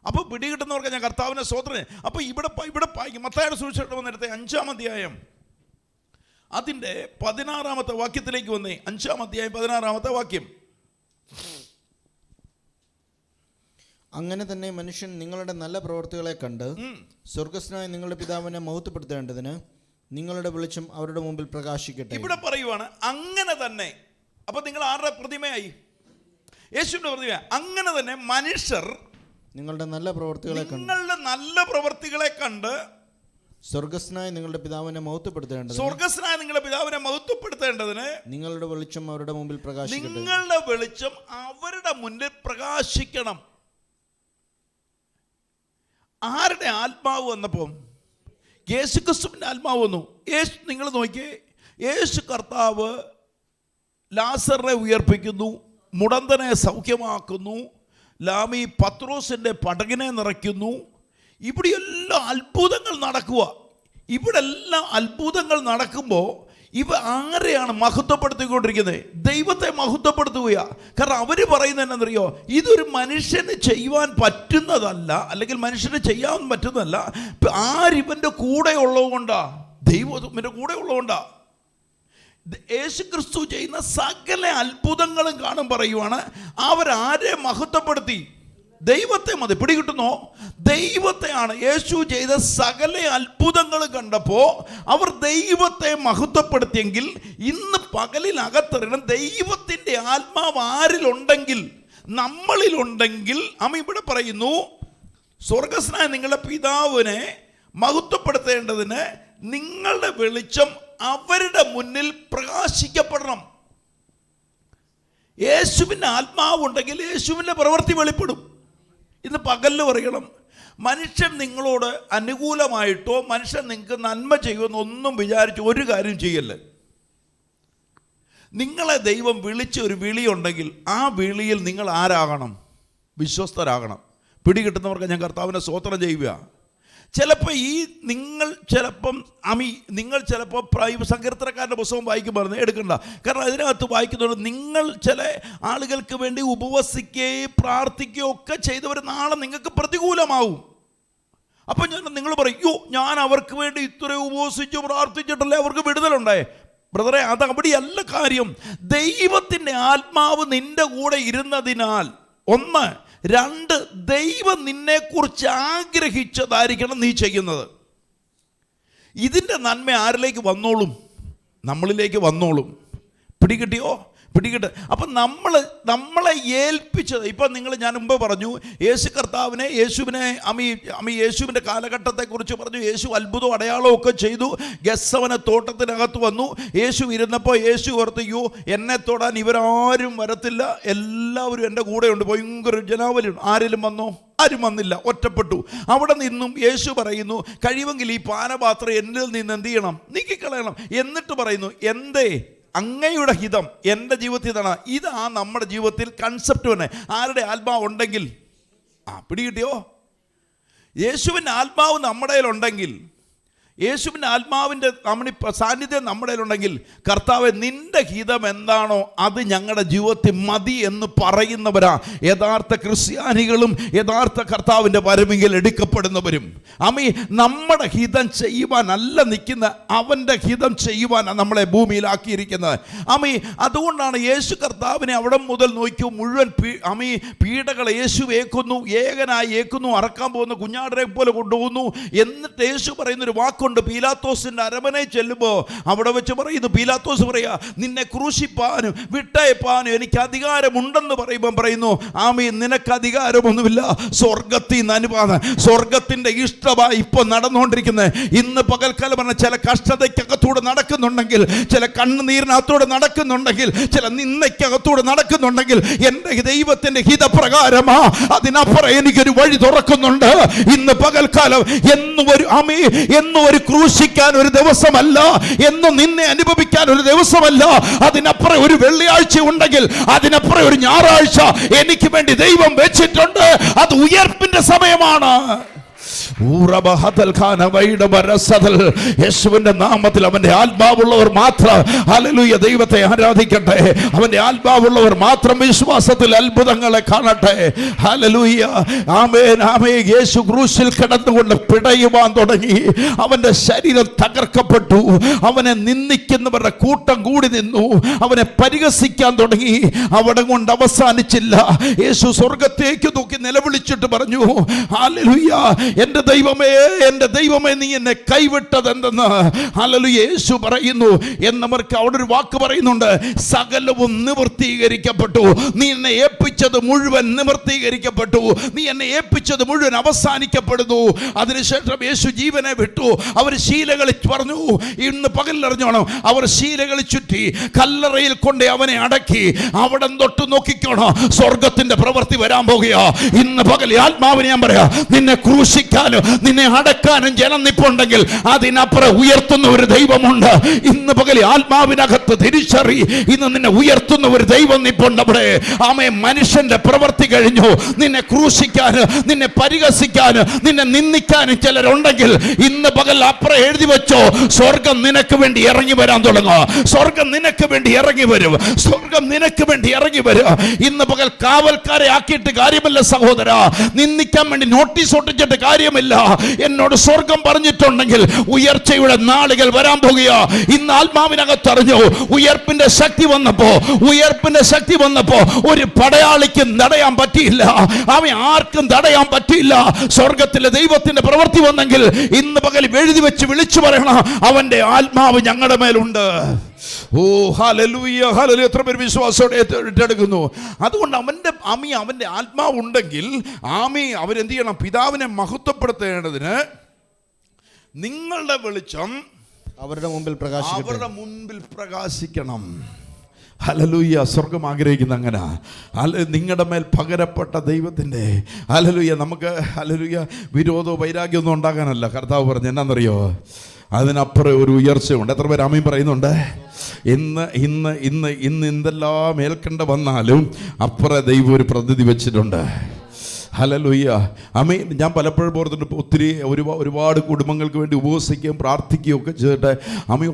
അപ്പോൾ പിടികിട്ടുന്നവർക്ക് ഞാൻ കർത്താവിനെ സ്തോത്രം. അപ്പോൾ ഇവിടെ മത്തായിയുടെ സുവിശേഷം വന്നിടത്തെ 5-ാം അധ്യായം അതിൻ്റെ 16-ാമത്തെ വാക്യത്തിലേക്ക് വന്നേ. 5-ാം അധ്യായം 16-ാമത്തെ വാക്യം. അങ്ങനെ തന്നെ മനുഷ്യൻ നിങ്ങളുടെ നല്ല പ്രവൃത്തികളെ കണ്ട് സ്വർഗസ്ഥനായ നിങ്ങളുടെ പിതാവിനെ മഹത്വപ്പെടുത്തേണ്ടതിന് നിങ്ങളുടെ വെളിച്ചം അവരുടെ മുമ്പിൽ പ്രകാശിക്കട്ടെ. ഇവിടെ പറയുവാണ് അങ്ങനെ തന്നെ. അപ്പൊ നിങ്ങൾ ആരുടെ പ്രതിമയായി? യേശുവിന്റെ പ്രതിമ. അങ്ങനെ തന്നെ മനുഷ്യർ നിങ്ങളുടെ നല്ല പ്രവൃത്തികളെ കണ്ട് സ്വർഗസ്ഥനായ നിങ്ങളുടെ പിതാവിനെ മഹത്വപ്പെടുത്തേണ്ടതിന് നിങ്ങളുടെ വെളിച്ചം അവരുടെ മുമ്പിൽ പ്രകാശിക്കട്ടെ. നിങ്ങളുടെ വെളിച്ചം അവരുടെ മുന്നിൽ പ്രകാശിക്കണം. ആരുടെ ആത്മാവ് വന്നപ്പോൾ? യേശുക്രിസ്തുവിൻ്റെ ആത്മാവ് വന്നു. നിങ്ങൾ നോക്കിയേ, യേശു കർത്താവ് ലാസറിനെ ഉയർപ്പിക്കുന്നു, മുടന്തനെ സൗഖ്യമാക്കുന്നു, ലാമി പത്രോസിൻ്റെ പടകിനെ നിറയ്ക്കുന്നു. ഇവിടെയെല്ലാം അത്ഭുതങ്ങൾ നടക്കുക. ഇവിടെ എല്ലാം അത്ഭുതങ്ങൾ നടക്കുമ്പോൾ ഇവ ആരെയാണ് മഹത്വപ്പെടുത്തിക്കൊണ്ടിരിക്കുന്നത്? ദൈവത്തെ മഹത്വപ്പെടുത്തുകയാണ്. കാരണം അവർ പറയുന്നത് എന്നാണെന്നറിയോ? ഇതൊരു മനുഷ്യന് ചെയ്യുവാൻ പറ്റുന്നതല്ല, അല്ലെങ്കിൽ മനുഷ്യന് ചെയ്യാൻ പറ്റുന്നതല്ല. ആരിവൻ്റെ കൂടെ ഉള്ളതുകൊണ്ടാ, ദൈവത്തിൻ്റെ കൂടെ ഉള്ളതുകൊണ്ടാ. യേശുക്രിസ്തു ചെയ്യുന്ന സകല അത്ഭുതങ്ങളും കാണും പറയുവാണ്, അവരാരെ മഹത്വപ്പെടുത്തി? ദൈവത്തെ മതി. പിടികിട്ടുന്നോ? ദൈവത്തെയാണ്. യേശു ചെയ്ത സകല അത്ഭുതങ്ങൾ കണ്ടപ്പോൾ അവർ ദൈവത്തെ മഹത്വപ്പെടുത്തിയെങ്കിൽ ഇന്ന് പകലിനകത്തെറിയണം. ദൈവത്തിൻ്റെ ആത്മാവ് ആരിലുണ്ടെങ്കിൽ, നമ്മളിലുണ്ടെങ്കിൽ, ഇവിടെ പറയുന്നു, സ്വർഗസ്ഥനായ നിങ്ങളുടെ പിതാവിനെ മഹത്വപ്പെടുത്തേണ്ടതിന് നിങ്ങളുടെ വെളിച്ചം അവരുടെ മുന്നിൽ പ്രകാശിക്കപ്പെടണം. യേശുവിൻ്റെ ആത്മാവുണ്ടെങ്കിൽ യേശുവിൻ്റെ പ്രവൃത്തി വെളിപ്പെടും. ഇന്ന് പകലിൽ പറയണം, മനുഷ്യൻ നിങ്ങളോട് അനുകൂലമായിട്ടോ മനുഷ്യൻ നിങ്ങൾക്ക് നന്മ ചെയ്യുമെന്ന് ഒന്നും വിചാരിച്ച് ഒരു കാര്യം ചെയ്യല്ലേ. നിങ്ങളെ ദൈവം വിളിച്ച ഒരു വിളിയുണ്ടെങ്കിൽ ആ വിളിയിൽ നിങ്ങൾ ആരാകണം? വിശ്വസ്തരാകണം. പിടികിട്ടുന്നവർക്ക് ഞാൻ കർത്താവിനെ സ്തോത്രം ചെയ്യുക. ചിലപ്പോൾ നിങ്ങൾ ചിലപ്പോൾ സങ്കീർത്തനക്കാരൻ്റെ പുസ്തകം വായിക്കുമ്പോൾ എടുക്കണ്ട. കാരണം അതിനകത്ത് വായിക്കുന്നുണ്ട്, നിങ്ങൾ ചില ആളുകൾക്ക് വേണ്ടി ഉപവസിക്കുകയും പ്രാർത്ഥിക്കുകയും ഒക്കെ ചെയ്തവർ നാളെ നിങ്ങൾക്ക് പ്രതികൂലമാവും. അപ്പം നിങ്ങൾ പറയും, ഞാൻ അവർക്ക് വേണ്ടി ഇത്രയും ഉപവസിച്ചു പ്രാർത്ഥിച്ചിട്ടല്ലേ അവർക്ക് വിടുതലുണ്ടായേ. ബ്രദറെ, അത് അവിടെയല്ല കാര്യം. ദൈവത്തിൻ്റെ ആത്മാവ് നിന്റെ കൂടെ ഇരുന്നതിനാൽ, 1, 2, ദൈവം നിന്നെക്കുറിച്ച് ആഗ്രഹിച്ചതായിരിക്കണം നീ ചെയ്യുന്നത്. ഇതിൻ്റെ നന്മ ആരിലേക്ക് വന്നോളും? നമ്മളിലേക്ക് വന്നോളും. പിടികിട്ടിയോ? പിടികിട്ട്. അപ്പം നമ്മളെ ഏൽപ്പിച്ചത്, ഇപ്പം ഞാൻ മുമ്പ് പറഞ്ഞു, യേശുവിൻ്റെ കാലഘട്ടത്തെക്കുറിച്ച് പറഞ്ഞു. യേശു അത്ഭുതവും അടയാളവും ഒക്കെ ചെയ്തു. ഗെത്സമനെ തോട്ടത്തിനകത്ത് വന്നു. യേശു ഇരുന്നപ്പോൾ യേശു ഓർത്തിയോ, എന്നെ തൊടാൻ ഇവരാരും വരത്തില്ല, എല്ലാവരും എൻ്റെ കൂടെയുണ്ട്, ഭയങ്കര ജനാവലിയുണ്ട്. ആരെങ്കിലും വന്നോ? ആരും വന്നില്ല, ഒറ്റപ്പെട്ടു. അവിടെ നിന്നും യേശു പറയുന്നു, കഴിവെങ്കിൽ ഈ പാനപാത്രം എന്നിൽ നിന്ന് എന്ത് ചെയ്യണം? നീക്കിക്കളയണം. എന്നിട്ട് പറയുന്നു, എന്തേ അങ്ങയുടെ ഹിതം എൻ്റെ ജീവിതത്തിൽ ഇതാണ്. ഇതാ നമ്മുടെ ജീവിതത്തിൽ കൺസെപ്റ്റ് തന്നെ. ആരുടെ ആത്മാവ് ഉണ്ടെങ്കിൽ, പിടികിട്ടിയോ? യേശുവിൻ്റെ ആത്മാവ് നമ്മുടെ കയ്യിലുണ്ടെങ്കിൽ, യേശുവിൻ്റെ ആത്മാവിൻ്റെ സാന്നിധ്യം നമ്മുടെ കയ്യിലുണ്ടെങ്കിൽ, കർത്താവെ നിൻ്റെ ഹിതം എന്താണോ അത് ഞങ്ങളുടെ ജീവിതത്തിൽ മതി എന്ന് പറയുന്നവരാ യഥാർത്ഥ ക്രിസ്ത്യാനികളും യഥാർത്ഥ കർത്താവിൻ്റെ വരവിങ്കിൽ എടുക്കപ്പെടുന്നവരും. നമ്മുടെ ഹിതം ചെയ്യുവാനല്ല നിൽക്കുന്ന, അവൻ്റെ ഹിതം ചെയ്യുവാനാണ് നമ്മളെ ഭൂമിയിലാക്കിയിരിക്കുന്നത്. അതുകൊണ്ടാണ് യേശു കർത്താവിനെ അവിടെ മുതൽ നോക്കൂ, മുഴുവൻ പീഡകൾ യേശു ഏക്കുന്നു, ഏകനായി ഏക്കുന്നു, അറക്കാൻ പോകുന്ന കുഞ്ഞാടിനെ പോലെ കൊണ്ടുപോകുന്നു. എന്നിട്ട് യേശു പറയുന്നൊരു വാക്ക് വാക്കുണ്ട്. പീലാത്തോസിൻ്റെ അരമനയിൽ ചെല്ലുമ്പോൾ അവിടെ വെച്ച് പറയുന്നു, പീലാത്തോസ് പറയാ, നിന്നെ ക്രൂശിപ്പാനും വിട്ടയപ്പാനും എനിക്ക് അധികാരമുണ്ടെന്ന് പറയുമ്പം പറയുന്നു, ആമീൻ, നിനക്ക് അധികാരമൊന്നുമില്ല, സ്വർഗത്തിൽ നിന്ന് അനുവാദം, സ്വർഗത്തിൻ്റെ ഇഷ്ടമായി ഇപ്പോൾ നടന്നുകൊണ്ടിരിക്കുന്നത്. ഇന്ന് പകൽക്കാലം പറഞ്ഞ ചില കഷ്ടതയ്ക്കകത്തൂടെ നടക്കുന്നുണ്ടെങ്കിൽ, ചില കണ്ണുനീരിനകത്തൂടെ നടക്കുന്നുണ്ടെങ്കിൽ, ചില നിന്ദയ്ക്കകത്തൂടെ നടക്കുന്നുണ്ടെങ്കിൽ, എൻ്റെ ദൈവത്തിൻ്റെ ഹിതപ്രകാരമാ, അതിനപ്പുറം എനിക്കൊരു വഴി തുറക്കുന്നുണ്ട്. ഇന്ന് പകൽക്കാലം എന്നും ഒരു ക്രൂശിക്കാൻ ഒരു ദിവസമല്ല, എന്നും നിന്നെ അനുഭവിക്കാൻ ഒരു ദിവസമല്ല. അതിനപ്പുറം ഒരു വെള്ളിയാഴ്ച ഉണ്ടെങ്കിൽ, അതിനപ്പുറം ഒരു ഞായറാഴ്ച എനിക്ക് വേണ്ടി ദൈവം വെച്ചിട്ടുണ്ട്. അത് ഉയർപ്പിന്റെ സമയമാണ്. യേശുവിന്റെ നാമത്തിൽ അവന്റെ ആത്മാവുള്ളവർ മാത്രം ഹല്ലേലൂയ ദൈവത്തെ ആരാധിക്കട്ടെ. അവന്റെ ആത്മാവുള്ളവർ മാത്രം വിശ്വാസത്തിൽ അത്ഭുതങ്ങളെ കാണട്ടെ. ഹല്ലേലൂയ, ആമേൻ, ആമേൻ. യേശു ക്രൂശിൽ കിടന്നുകൊണ്ട് പിടയുവാൻ തുടങ്ങി. അവന്റെ ശരീരം തകർക്കപ്പെട്ടു. അവനെ നിന്ദിക്കുന്നവരുടെ കൂട്ടം കൂടി നിന്നു. അവനെ പരിഹസിക്കാൻ തുടങ്ങി. അവിടെ കൊണ്ട് അവസാനിച്ചില്ല. യേശു സ്വർഗത്തേക്ക് നോക്കി നിലവിളിച്ചിട്ട് പറഞ്ഞു, ഹല്ലേലൂയ, എൻ്റെ ദൈവമേ നീ എന്നെ കൈവിട്ടത് എന്തെന്ന്. ഹല്ലേലൂയ, യേശു പറയുന്നു. എന്നവർക്ക് അവിടെ ഒരു വാക്ക് പറയുന്നുണ്ട്, സകലവും നിവൃത്തീകരിക്കപ്പെട്ടു. നീ എന്നെ ഏൽപ്പിച്ചത് മുഴുവൻ നിവൃത്തീകരിക്കപ്പെട്ടു. നീ എന്നെ ഏൽപ്പിച്ചത് മുഴുവൻ അവസാനിക്കപ്പെടുന്നു. അതിനുശേഷം യേശു ജീവനെ വിട്ടു. അവർ ശീലകളിൽ പറഞ്ഞു, ഇന്ന് പകലറിഞ്ഞോണം, അവർ ശീലകളിൽ ചുറ്റി കല്ലറയിൽ കൊണ്ട് അവനെ അടക്കി. അവിടെ തൊട്ട് നോക്കിക്കോണം, സ്വർഗത്തിന്റെ പ്രവൃത്തി വരാൻ പോകുക. ഇന്ന് പകൽ ആത്മാവിനെ ഞാൻ പറയാ, നിന്നെ ക്രൂശിക്കാനും നിന്നെ അടക്കാനും ജനം നിപ്പുണ്ടെങ്കിൽ, അതിനപ്പുറം ഉയർത്തുന്ന ഒരു ദൈവമുണ്ട്. ഇന്ന് പകൽ ആത്മാവിനകത്ത് തിരിച്ചറി, ഇന്ന് നിന്നെ ഉയർത്തുന്ന ഒരു ദൈവം നിപ്പുണ്ട് അവിടെ. ആമേ, മനുഷ്യന്റെ പ്രവൃത്തി കഴിഞ്ഞു. നിന്നെ ക്രൂശിക്കാനും നിന്നെ പരിഹസിക്കാനും നിന്നെ നിന്ദിക്കാനും ചിലരുണ്ടെങ്കിൽ, ഇന്ന് പകൽ അപ്പുറം എഴുതി വെച്ചോ, സ്വർഗം നിനക്ക് വേണ്ടി ഇറങ്ങി വരാൻ തുടങ്ങുക. സ്വർഗം നിനക്ക് വേണ്ടി ഇറങ്ങി വരും. സ്വർഗം നിനക്ക് വേണ്ടി ഇറങ്ങി വരും. ഇന്ന് പകൽ കാവൽക്കാരെ ആക്കിയിട്ട് കാര്യമില്ല സഹോദര, നിന്ദിക്കാൻ വേണ്ടി നോട്ടീസ് ഒട്ടിച്ചിട്ട് കാര്യമില്ല. എന്നോട് സ്വർഗം പറഞ്ഞിട്ടുണ്ടെങ്കിൽ ഉയർച്ചയുടെ നാളുകൾ വരാൻ പോകുക. ഇന്ന് ആത്മാവിനകത്ത് അറിഞ്ഞു, ഉയർപ്പിന്റെ ശക്തി വന്നപ്പോ ഒരു പടയാളിക്കും തടയാൻ പറ്റിയില്ല. ആർക്കും തടയാൻ പറ്റിയില്ല. സ്വർഗത്തിലെ ദൈവത്തിന്റെ പ്രവൃത്തി വന്നെങ്കിൽ, ഇന്ന് പകൽ എഴുതി വെച്ച് വിളിച്ചു പറയണം, അവന്റെ ആത്മാവ് ഞങ്ങളുടെ മേലുണ്ട്. ഓ ഹല്ലേലൂയ, ഹല്ലേലൂയ. എത്ര പേര് വിശ്വാസത്തോടെ ഏറ്റെടുക്കുന്നു? അതുകൊണ്ട് അവന്റെ ആത്മാവ് ഉണ്ടെങ്കിൽ അവരെന്ത് ചെയ്യണം? പിതാവിനെ മഹത്വപ്പെടുത്തേണ്ടതിന് നിങ്ങളുടെ വെളിച്ചം അവരുടെ മുമ്പിൽ പ്രകാശിക്കണം. ഹല്ലേലൂയ. സ്വർഗം ആഗ്രഹിക്കുന്ന അങ്ങനെ നിങ്ങളുടെ മേൽ പകരപ്പെട്ട ദൈവത്തിൻ്റെ ഹല്ലേലൂയ. നമുക്ക് ഹല്ലേലൂയ വിരോധവും വൈരാഗ്യമൊന്നും ഉണ്ടാകാനല്ല കർത്താവ് പറഞ്ഞു. എന്നാന്നറിയോ? അതിനപ്പുറം ഒരു ഉയർച്ചയുണ്ട്. എത്ര പേര് ആമീൻ പറയുന്നുണ്ട്? ഇന്ന് എന്തെല്ലാം ഏൽക്കേണ്ട വന്നാലും അപ്പുറം ദൈവം ഒരു പദ്ധതി വെച്ചിട്ടുണ്ട്. ഹല്ലേലൂയ, ആമേൻ. ഞാൻ പലപ്പോഴും ഓർത്തിട്ട് ഒത്തിരി ഒരുപാട് കുടുംബങ്ങൾക്ക് വേണ്ടി ഉപവസിക്കുകയും പ്രാർത്ഥിക്കുകയും ഒക്കെ ചെയ്തിട്ട്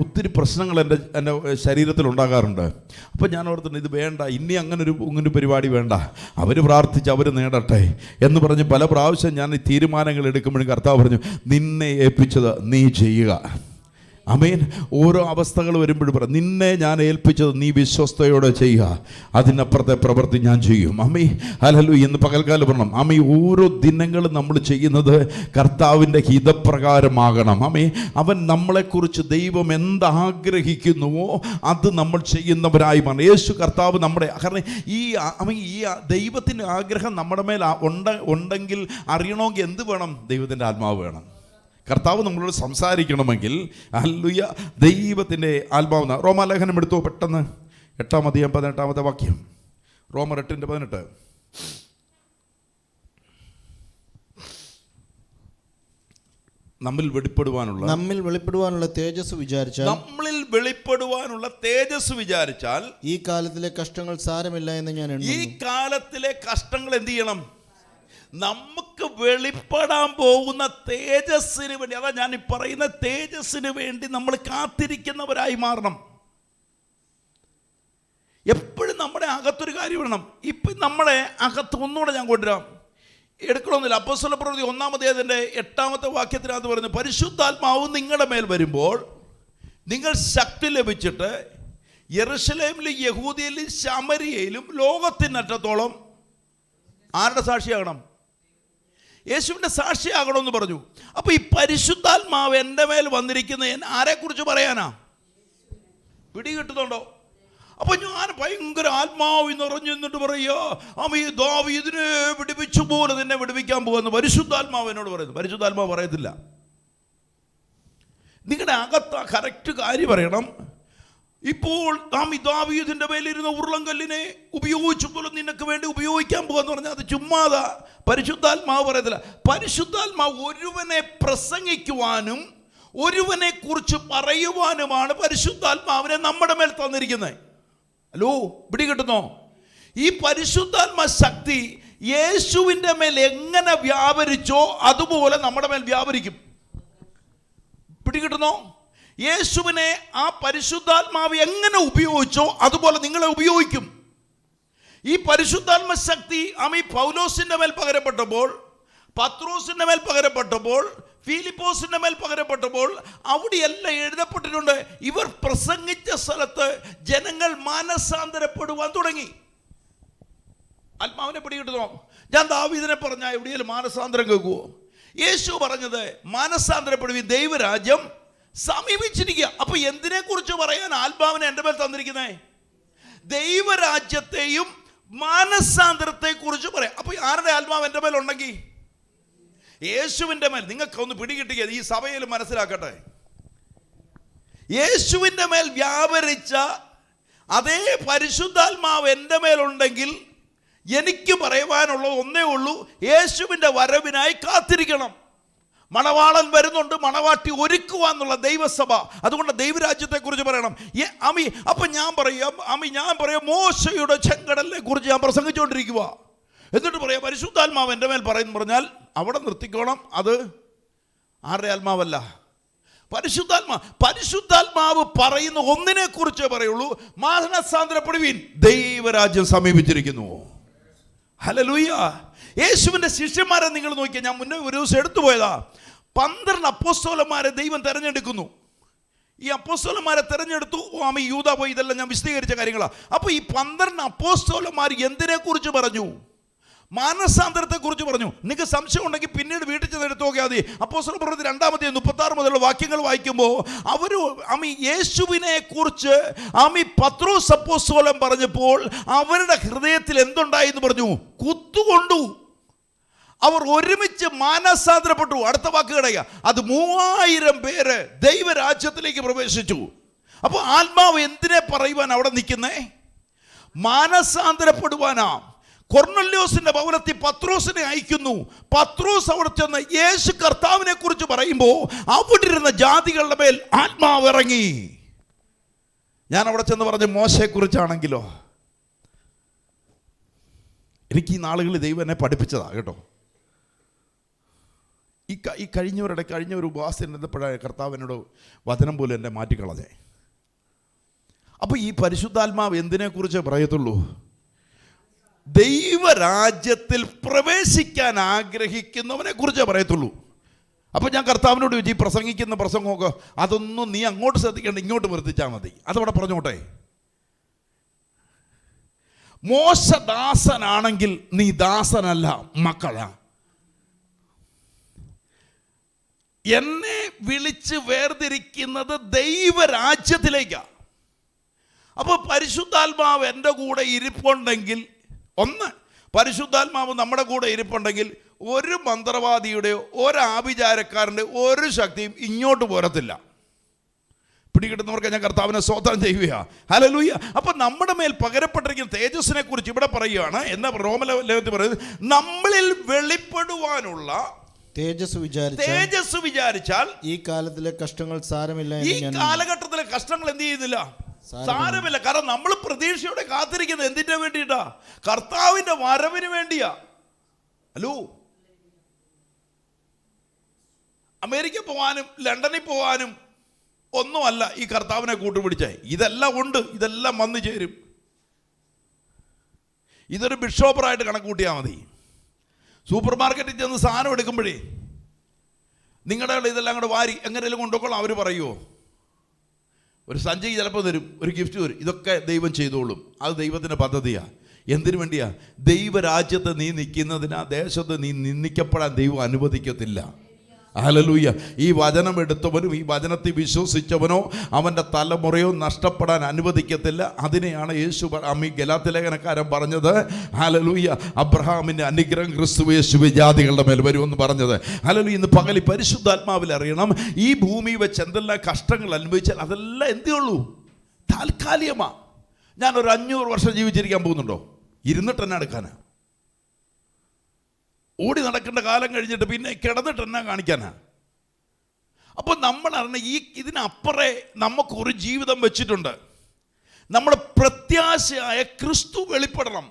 ഒത്തിരി പ്രശ്നങ്ങൾ എൻ്റെ ശരീരത്തിൽ ഉണ്ടാകാറുണ്ട്. അപ്പോൾ ഞാൻ ഓർത്തിട്ടുണ്ട്, ഇത് വേണ്ട, ഇനി അങ്ങനെ പരിപാടി വേണ്ട, അവർ പ്രാർത്ഥിച്ച് അവർ നേടട്ടെ എന്ന് പറഞ്ഞ് പല പ്രാവശ്യം ഞാൻ ഈ തീരുമാനങ്ങൾ എടുക്കുമ്പോഴും കർത്താവ് പറഞ്ഞു, നിന്നെ ഏൽപ്പിച്ചത് നീ ചെയ്യുക. ആമേൻ. ഓരോ അവസ്ഥകൾ വരുമ്പോഴും പറ, നിന്നെ ഞാൻ ഏൽപ്പിച്ചത് നീ വിശ്വസ്തയോടെ ചെയ്യുക, അതിനപ്പുറത്തെ പ്രവൃത്തി ഞാൻ ചെയ്യും. അമ്മേ ഹല്ലേലൂയ. ഇന്ന് പകൽക്കാലം പറയണം, അമ്മേ, ഓരോ ദിനങ്ങളും നമ്മൾ ചെയ്യുന്നത് കർത്താവിൻ്റെ ഹിതപ്രകാരമാകണം. അമ്മേ, അവൻ നമ്മളെക്കുറിച്ച് ദൈവം എന്താഗ്രഹിക്കുന്നുവോ അത് നമ്മൾ ചെയ്യുന്നവരായി മാറണം. യേശു കർത്താവ് നമ്മുടെ, കാരണം ഈ ദൈവത്തിൻ്റെ ആഗ്രഹം നമ്മുടെ മേൽ ഉണ്ടെങ്കിൽ അറിയണമെങ്കിൽ എന്ത് വേണം? ദൈവത്തിൻ്റെ ആത്മാവ് വേണം. കർത്താവ് നമ്മളോട് സംസാരിക്കണമെങ്കിൽ ഹല്ലേലൂയ ദൈവത്തിൻ്റെ ആത്മാവ്. റോമാലേഖനം എടുത്തോ പെട്ടെന്ന്, 8-ാം അധ്യായം 18-ാമത്തെ വാക്യം. റോമർ 8:18. നമ്മളിൽ വെളിപ്പെടുവാനുള്ള തേജസ് വിചാരിച്ചാൽ ഈ കാലത്തിലെ കഷ്ടങ്ങൾ സാരമില്ല എന്ന് ഞാൻ എണ്ണുന്നു. ഈ കാലത്തിലെ കഷ്ടങ്ങൾ എന്ത് ചെയ്യണം? നമുക്ക് വെളിപ്പെടാൻ പോകുന്ന തേജസ്സിന് വേണ്ടി, അതാ ഞാൻ ഈ പറയുന്ന തേജസ്സിന് വേണ്ടി നമ്മൾ കാത്തിരിക്കുന്നവരായി മാറണം. എപ്പോഴും നമ്മുടെ അകത്തൊരു കാര്യം വേണം. ഇപ്പം നമ്മളെ അകത്ത് ഒന്നുകൂടെ ഞാൻ കൊണ്ടുവരാം, എടുക്കണമെന്നില്ല. അപ്പോസ്തലപ്രവൃത്തി 1-ാം അധ്യായത്തിൻ്റെ 8-ാമത്തെ വാക്യത്തിനകത്ത് പറയുന്നത്, പരിശുദ്ധാത്മാവ് നിങ്ങളുടെ മേൽ വരുമ്പോൾ നിങ്ങൾ ശക്തി ലഭിച്ചിട്ട് യെരൂശലേമിലും യഹൂദയിലും ശമരിയയിലും ലോകത്തിനറ്റത്തോളം ആരുടെ സാക്ഷിയാകണം? യേശുവിൻ്റെ സാക്ഷിയാകണമെന്ന് പറഞ്ഞു. അപ്പോൾ ഈ പരിശുദ്ധാത്മാവ് എൻ്റെ മേൽ വന്നിരിക്കുന്ന ആരെക്കുറിച്ച് പറയാനാ? പിടി കിട്ടുന്നുണ്ടോ? അപ്പോൾ ഞാൻ ഭയങ്കര ആത്മാവ് നിറഞ്ഞു നിന്നിട്ട് പറയുക, ഈ ദാവീദിനെ വിടുവിച്ചു പോലെ നിന്നെ വിടുവിക്കാൻ പോകുമെന്ന് പരിശുദ്ധാത്മാവ് എന്നോട് പറയുന്നു. പരിശുദ്ധാത്മാവ് പറയത്തില്ല. നിങ്ങളുടെ അകത്ത് കറക്റ്റ് കാര്യം പറയണം. ഇപ്പോൾ ദാവീദിന്റെ മേലിരുന്ന ഉരുളങ്കല്ലിനെ ഉപയോഗിച്ചപ്പോൾ നിനക്ക് വേണ്ടി ഉപയോഗിക്കാൻ പോകാന്ന് പറഞ്ഞാൽ അത് ചുമ്മാതാ. പരിശുദ്ധാത്മാവ് പറയത്തില്ല. പരിശുദ്ധാത്മാവ് ഒരുവനെ പ്രസംഗിക്കുവാനും ഒരുവനെ കുറിച്ച് പറയുവാനുമാണ് പരിശുദ്ധാത്മാവിനെ നമ്മുടെ മേൽ തന്നിരിക്കുന്നത്. ഹലോ, പിടികിട്ടുന്നോ? ഈ പരിശുദ്ധാത്മ ശക്തി യേശുവിൻ്റെ മേൽ എങ്ങനെ വ്യാപരിച്ചോ അതുപോലെ നമ്മുടെ മേൽ വ്യാപരിക്കും. പിടികിട്ടുന്നോ? യേശുവിനെ ആ പരിശുദ്ധാത്മാവ് എങ്ങനെ ഉപയോഗിച്ചോ അതുപോലെ നിങ്ങളെ ഉപയോഗിക്കും. ഈ പരിശുദ്ധാത്മ ശക്തി പൗലോസിന്റെ മേൽ പകരപ്പെട്ടപ്പോൾ, പത്രോസിന്റെ മേൽ പകരപ്പെട്ടപ്പോൾ, ഫിലിപ്പോസിന്റെ മേൽ പകരപ്പെട്ടപ്പോൾ അവിടെയെല്ലാം എഴുതപ്പെട്ടിട്ടുണ്ട്, ഇവർ പ്രസംഗിച്ച സ്ഥലത്ത് ജനങ്ങൾ മാനസാന്തരപ്പെടുവാൻ തുടങ്ങി. ആത്മാവിനെ പിടികിട്ടുന്നോ? ഞാൻ ദാവീദിനെ പറഞ്ഞാൽ എവിടെയെങ്കിലും മാനസാന്തരം കേൾക്കുമോ? യേശു പറഞ്ഞത് മാനസാന്തരപ്പെടുവീൻ, ദൈവരാജ്യം സമീപിച്ചിരിക്കുക. അപ്പൊ എന്തിനെ കുറിച്ച് പറയാൻ ആത്മാവിനെ എൻ്റെ മേൽ തന്നിരിക്കുന്നേ? ദൈവരാജ്യത്തെയും മാനസാന്തരത്തെ കുറിച്ച് പറയാം. അപ്പൊ ആരുടെ ആത്മാവ് എൻ്റെ മേൽ ഉണ്ടെങ്കിൽ? യേശുവിൻ്റെ മേൽ. നിങ്ങൾക്കൊന്ന് പിടികിട്ടിയ ഈ സഭയിൽ മനസ്സിലാക്കട്ടെ, യേശുവിൻ്റെ മേൽ വ്യാപരിച്ച അതേ പരിശുദ്ധാത്മാവ് എൻ്റെ മേലുണ്ടെങ്കിൽ എനിക്ക് പറയുവാനുള്ളത് ഒന്നേ ഉള്ളൂ, യേശുവിൻ്റെ വരവിനായി കാത്തിരിക്കണം. മണവാളൻ വരുന്നുണ്ട്, മണവാട്ടി ഒരുക്കുവാന്നുള്ള ദൈവസഭ. അതുകൊണ്ട് ദൈവരാജ്യത്തെക്കുറിച്ച് പറയണം. അപ്പം ഞാൻ പറയാം മോശയുടെ ചെങ്കടലിനെ കുറിച്ച് ഞാൻ പ്രസംഗിച്ചുകൊണ്ടിരിക്കുക. എന്നിട്ട് പറയാം പരിശുദ്ധാത്മാവ് എൻ്റെ മേൽ പറഞ്ഞാൽ അവിടെ നിർത്തിക്കോണം. അത് ആരുടെ ആത്മാവല്ല, പരിശുദ്ധാത്മാവ് പറയുന്ന ഒന്നിനെ കുറിച്ചേ പറയുള്ളൂ, മാനസാന്തരപ്പെടുവീൻ, ദൈവരാജ്യം സമീപിച്ചിരിക്കുന്നു. ഹല്ലേലൂയ. യേശുവിൻ്റെ ശിഷ്യന്മാരെ നിങ്ങൾ നോക്കിയാൽ, ഞാൻ മുന്നേ ഒരു ദിവസം എടുത്തു പോയതാ, 12 അപ്പോസ്തലന്മാരെ ദൈവം തിരഞ്ഞെടുക്കുന്നു. ഈ അപ്പോസ്തലന്മാരെ തിരഞ്ഞെടുത്തു. യൂദാ പോയി, ഇതെല്ലാം ഞാൻ വിശദീകരിച്ച കാര്യങ്ങളാണ്. അപ്പോൾ ഈ 12 അപ്പോസ്തലന്മാർ എന്തിനെ കുറിച്ച് പറഞ്ഞു? മാനസാന്തരത്തെ കുറിച്ച് പറഞ്ഞു. നിങ്ങൾക്ക് സംശയം ഉണ്ടെങ്കിൽ പിന്നീട് വീട്ടിൽ ചെന്ന് എടുത്തു നോക്കിയാൽ മതി. അപ്പോസ്തല പ്രവൃത്തി 2-36 മുതലുള്ള വാക്യങ്ങൾ വായിക്കുമ്പോൾ അവർ യേശുവിനെ കുറിച്ച് പത്രോസ് അപ്പോസ്തലൻ പറഞ്ഞപ്പോൾ അവരുടെ ഹൃദയത്തിൽ എന്തുണ്ടായി എന്ന് പറഞ്ഞു? കുത്തുകൊണ്ടു. അവർ ഒരുമിച്ച് മാനസാന്തരപ്പെട്ടു. അടുത്ത വാക്ക് കിടക്കുക, അത് 3000 പേര് ദൈവരാജ്യത്തിലേക്ക് പ്രവേശിച്ചു. അപ്പോൾ ആത്മാവ് എന്തിനെ പറയുവാൻ അവിടെ നിൽക്കുന്നേ? മാനസാന്തരപ്പെടുവാനാ. കൊർന്നല്യോസിന്റെ ഭവനത്തിൽ പത്രോസിനെ അയക്കുന്നു. പത്രോസ് അവിടെ ചെന്ന് യേശു കർത്താവിനെ കുറിച്ച് പറയുമ്പോൾ അവിടെ ഇരുന്ന ജാതികളുടെ മേൽ ആത്മാവ് ഇറങ്ങി. ഞാൻ അവിടെ ചെന്ന് പറഞ്ഞ മോശയെക്കുറിച്ചാണെങ്കിലോ, എനിക്ക് ഈ നാളുകളിൽ ദൈവം എന്നെ പഠിപ്പിച്ചതാ കേട്ടോ. ഈ കഴിഞ്ഞ ഒരു ഉപവാസം ഇരുന്നപ്പോഴാണ് കർത്താവിനോട് വചനം പോലും എന്നെ മാറ്റിക്കളഞ്ഞേ. അപ്പോൾ ഈ പരിശുദ്ധാത്മാവ് എന്തിനെക്കുറിച്ച് പറയത്തുള്ളൂ? ദൈവരാജ്യത്തിൽ പ്രവേശിക്കാൻ ആഗ്രഹിക്കുന്നവനെ കുറിച്ചേ പറയത്തുള്ളൂ. അപ്പോൾ ഞാൻ കർത്താവിനോട് ചോദിച്ചു, ഈ പ്രസംഗിക്കുന്ന പ്രസംഗമൊക്കെ അതൊന്നും നീ അങ്ങോട്ട് ശ്രദ്ധിക്കേണ്ട, ഇങ്ങോട്ട് വർദ്ധിച്ചാൽ മതി, അതവിടെ പറഞ്ഞോട്ടെ. മോശദാസനാണെങ്കിൽ നീ ദാസനല്ല, മക്കളാ. എന്നെ വിളിച്ച് വേർതിരിക്കുന്നത് ദൈവരാജ്യത്തിലേക്കാണ്. അപ്പോൾ പരിശുദ്ധാത്മാവ് എൻ്റെ കൂടെ ഇരിപ്പുണ്ടെങ്കിൽ, പരിശുദ്ധാത്മാവ് നമ്മുടെ കൂടെ ഇരിപ്പുണ്ടെങ്കിൽ ഒരു മന്ത്രവാദിയുടെയോ ഒരാഭിചാരക്കാരൻ്റെ ഒരു ശക്തിയും ഇങ്ങോട്ട് പോരത്തില്ല. പിടികിട്ടുന്നവർക്ക് ഞാൻ കർത്താവിനെ സ്തോത്രം ചെയ്യുക. ഹല്ലേലൂയ. അപ്പം നമ്മുടെ മേൽ പകരപ്പെട്ടിരിക്കുന്ന തേജസ്സിനെ കുറിച്ച് ഇവിടെ പറയുകയാണ്. എന്നാ റോമലേഖനത്തിൽ പറയുന്നത്, നമ്മളിൽ വെളിപ്പെടുവാനുള്ള തേജസ് വിചാരിച്ചാൽ ഈ കാലത്തിലെ കഷ്ടങ്ങൾ സാരമില്ല. ഈ കാലഘട്ടത്തിലെ കഷ്ടങ്ങൾ എന്ത് ചെയ്യുന്നില്ല? സാരമില്ല. കാരണം നമ്മൾ പ്രതീക്ഷയോടെ കാത്തിരിക്കുന്നത് എന്തിനു വേണ്ടിയിട്ടാ? കർത്താവിന്റെ വരവിന് വേണ്ടിയാ. ഹലോ, അമേരിക്ക പോവാനും ലണ്ടനിൽ പോവാനും ഒന്നുമല്ല ഈ കർത്താവിനെ കൂട്ടുപിടിച്ചേ. ഇതെല്ലാം ഉണ്ട്, ഇതെല്ലാം വന്നു ചേരും. ഇതൊരു ബിഷോപ്പറായിട്ട് കണക്കൂട്ടിയാൽ മതി. സൂപ്പർ മാർക്കറ്റിൽ ചെന്ന് സാധനം എടുക്കുമ്പോഴേ നിങ്ങളുടെ ഇതെല്ലാം കൂടെ വാരി എങ്ങനെയെങ്കിലും കൊണ്ടുപോകണം അവർ പറയുമോ? ഒരു സഞ്ചി ചിലപ്പോൾ തരും, ഒരു ഗിഫ്റ്റ് തരും, ഇതൊക്കെ ദൈവം ചെയ്തോളും, അത് ദൈവത്തിൻ്റെ പദ്ധതിയാണ്. എന്തിനു വേണ്ടിയാ? ദൈവരാജ്യത്ത് നീ നിൽക്കുന്നതിന് ആ ദേശത്ത് നീ നിന്ദിക്കപ്പെടാൻ ദൈവം അനുവദിക്കത്തില്ല. ഹല്ലേലൂയ. ഈ വചനം എടുത്തവനും ഈ വചനത്തിൽ വിശ്വസിച്ചവനോ അവൻ്റെ തലമുറയോ നഷ്ടപ്പെടാൻ അനുവദിക്കത്തില്ല. അതിനെയാണ് യേശു ഗലാത്യ ലേഖനക്കാരൻ പറഞ്ഞത്, ഹല്ലേലൂയ, അബ്രഹാമിൻ്റെ അനുഗ്രഹം ക്രിസ്തു യേശുവേ ജാതികളുടെ മേൽ വരുമെന്ന് പറഞ്ഞത്. ഹല്ലേലൂയ. ഇന്ന് പകൽ പരിശുദ്ധാത്മാവിൽ അറിയണം, ഈ ഭൂമി വെച്ച് എന്തെല്ലാം കഷ്ടങ്ങൾ അനുഭവിച്ചാൽ അതെല്ലാം എന്തേ ഉള്ളൂ? താൽക്കാലികമാണ്. ഞാനൊരു 500 വർഷം ജീവിച്ചിരിക്കാൻ പോകുന്നുണ്ടോ? ഇരുന്നിട്ട് തന്നെ എടുക്കാനാ? ഓടി നടക്കേണ്ട കാലം കഴിഞ്ഞിട്ട് പിന്നെ കിടന്നിട്ട് എന്നാ കാണിക്കാനാ? അപ്പോൾ നമ്മൾ അറിഞ്ഞ ഇതിനപ്പുറേ നമുക്കൊരു ജീവിതം വെച്ചിട്ടുണ്ട്. നമ്മുടെ പ്രത്യാശയായ ക്രിസ്തു വെളിപ്പെടണം.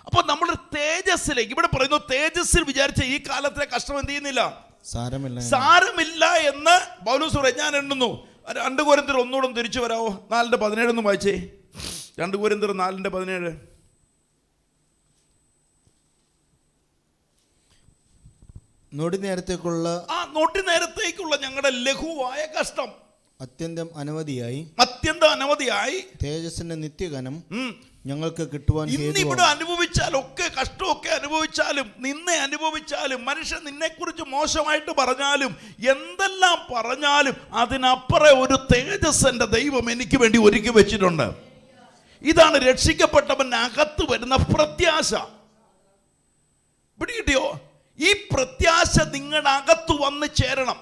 അപ്പോൾ നമ്മൾ തേജസ്സിലേക്ക്, ഇവിടെ പറയുന്നു തേജസ്സിൽ വിചാരിച്ച ഈ കാലത്തിലെ കഷ്ടം എന്ത് ചെയ്യുന്നില്ല? സാരമില്ല എന്ന് പൗലോസ് പറയും. ഞാൻ എണ്ണുന്നു. 2 കൊരിന്ത്യർ ഒന്നുകൂടെ തിരിച്ചു വരാവോ? 4:17 വായിച്ചേ. 2 കൊരിന്ത്യർ 4:17. നൊടി നേരത്തേക്കുള്ള ഞങ്ങളുടെ ലഘുവായ കഷ്ടം അത്യന്തം അനവധിയായി തേജസ്സിന്റെ നിത്യഗനം ഞങ്ങൾക്ക് കിട്ടുവാൻ ഇന്നിവിടെ അനുഭവിച്ചാലൊക്കെ, കഷ്ടമൊക്കെ അനുഭവിച്ചാലും, നിന്നെ അനുഭവിച്ചാലും, മനുഷ്യൻ നിന്നെക്കുറിച്ച് മോശമായിട്ട് പറഞ്ഞാലും, എന്തെല്ലാം പറഞ്ഞാലും അതിനപ്പുറം ഒരു തേജസ് എൻ്റെ ദൈവം എനിക്ക് വേണ്ടി ഒരുക്കി വെച്ചിട്ടുണ്ട്. ഇതാണ് രക്ഷിക്കപ്പെട്ടവൻ അകത്ത് വരുന്ന പ്രത്യാശ. പിടികിട്ടിയോ? ഈ പ്രത്യാശ നിങ്ങളുടെ അകത്ത് വന്ന് ചേരണം.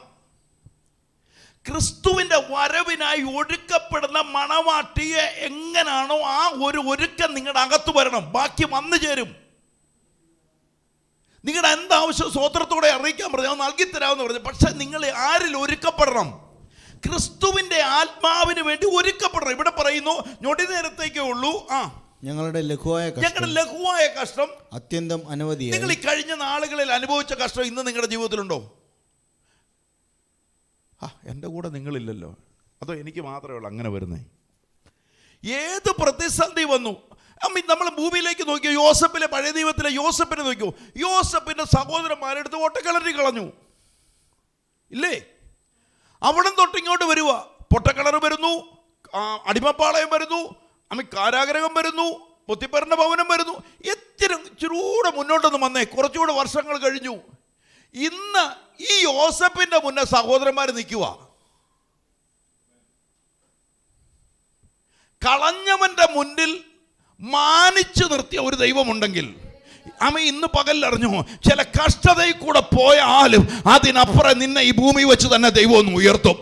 ക്രിസ്തുവിൻ്റെ വരവിനായി ഒരുക്കപ്പെടുന്ന മണവാട്ടിയെ എങ്ങനാണോ ആ ഒരു ഒരുക്കം നിങ്ങളുടെ അകത്ത് വരണം. ബാക്കി വന്നു ചേരും. നിങ്ങളുടെ എന്താവശ്യം സ്വോത്രത്തോടെ അറിയിക്കാൻ പറഞ്ഞു, നൽകി തരാമെന്ന് പറഞ്ഞു. പക്ഷെ നിങ്ങൾ ആരിൽ ഒരുക്കപ്പെടണം? ക്രിസ്തുവിൻ്റെ ആത്മാവിന് വേണ്ടി ഒരുക്കപ്പെടണം. ഇവിടെ പറയുന്നു ഞൊടി നേരത്തേക്കേ ഉള്ളൂ ഞങ്ങളുടെ ലഘുവായ കഷ്ടം അത്യന്തം അനവധിയായി. നിങ്ങൾ ഈ കഴിഞ്ഞ നാളുകളിൽ അനുഭവിച്ച കഷ്ടം ഇന്ന് നിങ്ങളുടെ ജീവിതത്തിലുണ്ടോ? എൻ്റെ കൂടെ നിങ്ങളില്ലല്ലോ. അതോ എനിക്ക് മാത്രമേ ഉള്ളൂ അങ്ങനെ വരുന്നേ? ഏത് പ്രതിസന്ധി വന്നു, നമ്മൾ ഭൂമിയിലേക്ക് നോക്കിയോ, യോസെപ്പിലെ, പഴയ നിയമത്തിലെ യോസെപ്പിനെ നോക്കിയോ. യോസെപ്പിന്റെ സഹോദരന്മാരെടുത്ത് ഒട്ടക്കിണറി കളഞ്ഞു, ഇല്ലേ? അവിടെ തൊട്ട് ഇങ്ങോട്ട് വരുക. പൊട്ടക്കിണർ വരുന്നു, അടിമപ്പാളയം വരുന്നു, കാരാഗ്രഹം വരുന്നു, പൊത്തിപ്പറിന്റെ ഭവനം വരുന്നു. ഇച്ചിരൂടെ മുന്നോട്ടൊന്ന് വന്നേ, കുറച്ചുകൂടെ വർഷങ്ങൾ കഴിഞ്ഞു. ഇന്ന് ഈ യോസെപ്പിന്റെ മുന്നേ സഹോദരന്മാർ നിൽക്കുക. കളഞ്ഞവന്റെ മുന്നിൽ മാനിച്ചു നിർത്തിയ ഒരു ദൈവമുണ്ടെങ്കിൽ ഇന്ന് പകലറിഞ്ഞു, ചില കഷ്ടതയിൽ കൂടെ പോയാലും അതിനപ്പുറം നിന്നെ ഈ ഭൂമി വെച്ച് തന്നെ ദൈവം ഒന്ന് ഉയർത്തും.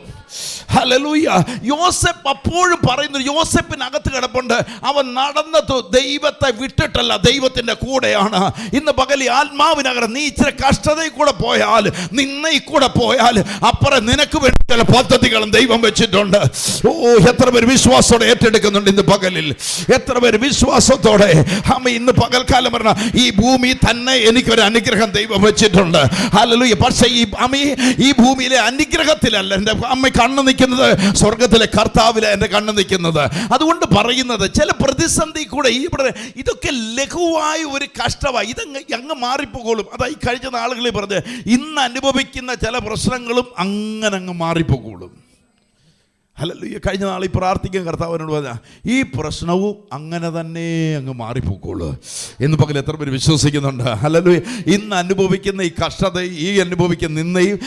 ഹല്ലേലൂയ. യോസെപ്പ് അപ്പോഴും പറയുന്നു, യോസെപ്പിനകത്ത് കിടപ്പുണ്ട്, അവൻ നടന്നത് ദൈവത്തെ വിട്ടിട്ടല്ല, ദൈവത്തിൻ്റെ കൂടെയാണ്. ഇന്ന് പകൽ ആത്മാവിനകരം നീ ഇച്ചിരി കഷ്ടതയിൽ കൂടെ പോയാൽ, നിന്നെ കൂടെ പോയാൽ അപ്പുറം നിനക്ക് വേണ്ടി ചില പദ്ധതികളും ദൈവം വെച്ചിട്ടുണ്ട്. എത്ര പേര് വിശ്വാസത്തോടെ ഏറ്റെടുക്കുന്നുണ്ട് ഇന്ന് പകലിൽ? എത്ര പേര് വിശ്വാസത്തോടെ ഇന്ന് പകൽക്കാലം പറഞ്ഞ ഈ ഭൂമി തന്നെ എനിക്കൊരു അനുഗ്രഹം ദൈവം വെച്ചിട്ടുണ്ട്. ഹല്ലേലൂയ. പക്ഷേ ഈ ഭൂമിയിലെ അനുഗ്രഹത്തിലല്ല എൻ്റെ അമ്മ കണ്ണു നിൽക്കുന്നത്, സ്വർഗത്തിലെ കർത്താവിലെ എൻ്റെ കണ്ണ് നിൽക്കുന്നത്. അതുകൊണ്ട് പറയുന്നത്, ചില പ്രതിസന്ധി കൂടെ ഇതൊക്കെ ലഘുവായ ഒരു കഷ്ടമായി, അങ്ങ് മാറിപ്പോകോളും. അതായി കഴിഞ്ഞ നാളുകളിൽ പറഞ്ഞ് ഇന്ന് അനുഭവിക്കുന്ന ചില പ്രശ്നങ്ങളും അങ്ങ് മാറിപ്പോകോളും. ഹല്ലേലൂയ. കഴിഞ്ഞ നാൾ ഈ പ്രാർത്ഥിക്കാൻ കർത്താവിനോട് പറഞ്ഞാൽ ഈ പ്രശ്നവും അങ്ങനെ തന്നെ അങ്ങ് മാറിപ്പോക്കോളൂ എന്ന് പകൽ എത്ര പേര് വിശ്വസിക്കുന്നുണ്ട്? ഹല്ലേലൂയ. ഇന്ന് അനുഭവിക്കുന്ന ഈ കഷ്ടത, ഈ അനുഭവിക്കുന്ന നിന്നയും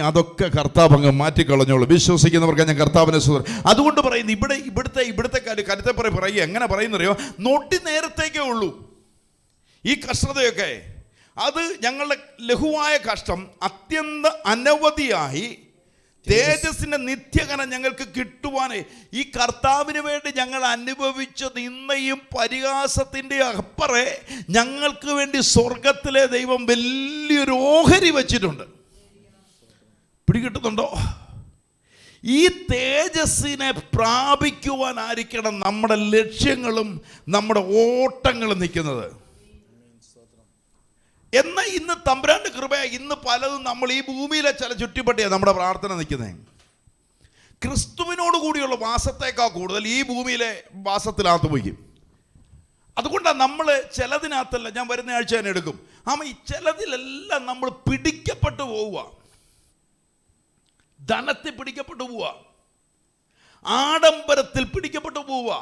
അതൊക്കെ കർത്താവ് അങ്ങ് മാറ്റിക്കളഞ്ഞോളൂ. വിശ്വസിക്കുന്നവർക്ക് ഞാൻ കർത്താവിനെ അതുകൊണ്ട് പറയുന്നു, ഇവിടുത്തെ കരുത്തെ പറയുക എങ്ങനെ പറയുന്നറിയോ? നൊടി നേരത്തേക്കേ ഉള്ളൂ ഈ കഷ്ടതയൊക്കെ. അത് ഞങ്ങളുടെ ലഘുവായ കഷ്ടം അത്യന്ത അനവധിയായി തേജസ്സിന്റെ നിത്യകനം ഞങ്ങൾക്ക് കിട്ടുവാനേ. ഈ കർത്താവിന് വേണ്ടി ഞങ്ങൾ അനുഭവിച്ച നിന്നയും പരിഹാസത്തിൻ്റെ അപ്പുറേ ഞങ്ങൾക്ക് വേണ്ടി സ്വർഗത്തിലെ ദൈവം വലിയൊരു ഓഹരി വച്ചിട്ടുണ്ട്. പിടികിട്ടുന്നുണ്ടോ? ഈ തേജസ്സിനെ പ്രാപിക്കുവാനായിരിക്കണം നമ്മുടെ ലക്ഷ്യങ്ങളും നമ്മുടെ ഓട്ടങ്ങളും നിൽക്കുന്നത്. എന്നാൽ ഇന്ന് തമ്പുരാന്റെ കൃപ, ഇന്ന് പലതും നമ്മൾ ഈ ഭൂമിയിലെ ചില ചുറ്റിപ്പട്ടിയാണ് നമ്മുടെ പ്രാർത്ഥന നിൽക്കുന്നത്. ക്രിസ്തുവിനോട് കൂടിയുള്ള വാസത്തേക്കാൾ കൂടുതൽ ഈ ഭൂമിയിലെ വാസത്തിനകത്ത് പോയിക്കും. അതുകൊണ്ടാണ് നമ്മൾ ചിലതിനകത്തല്ല, ഞാൻ വരുന്ന ആഴ്ച തന്നെ എടുക്കും, ഈ ചിലതിലെല്ലാം നമ്മൾ പിടിക്കപ്പെട്ടു പോവുക. ധനത്തിൽ പിടിക്കപ്പെട്ടു പോവുക, ആഡംബരത്തിൽ പിടിക്കപ്പെട്ടു പോവുക,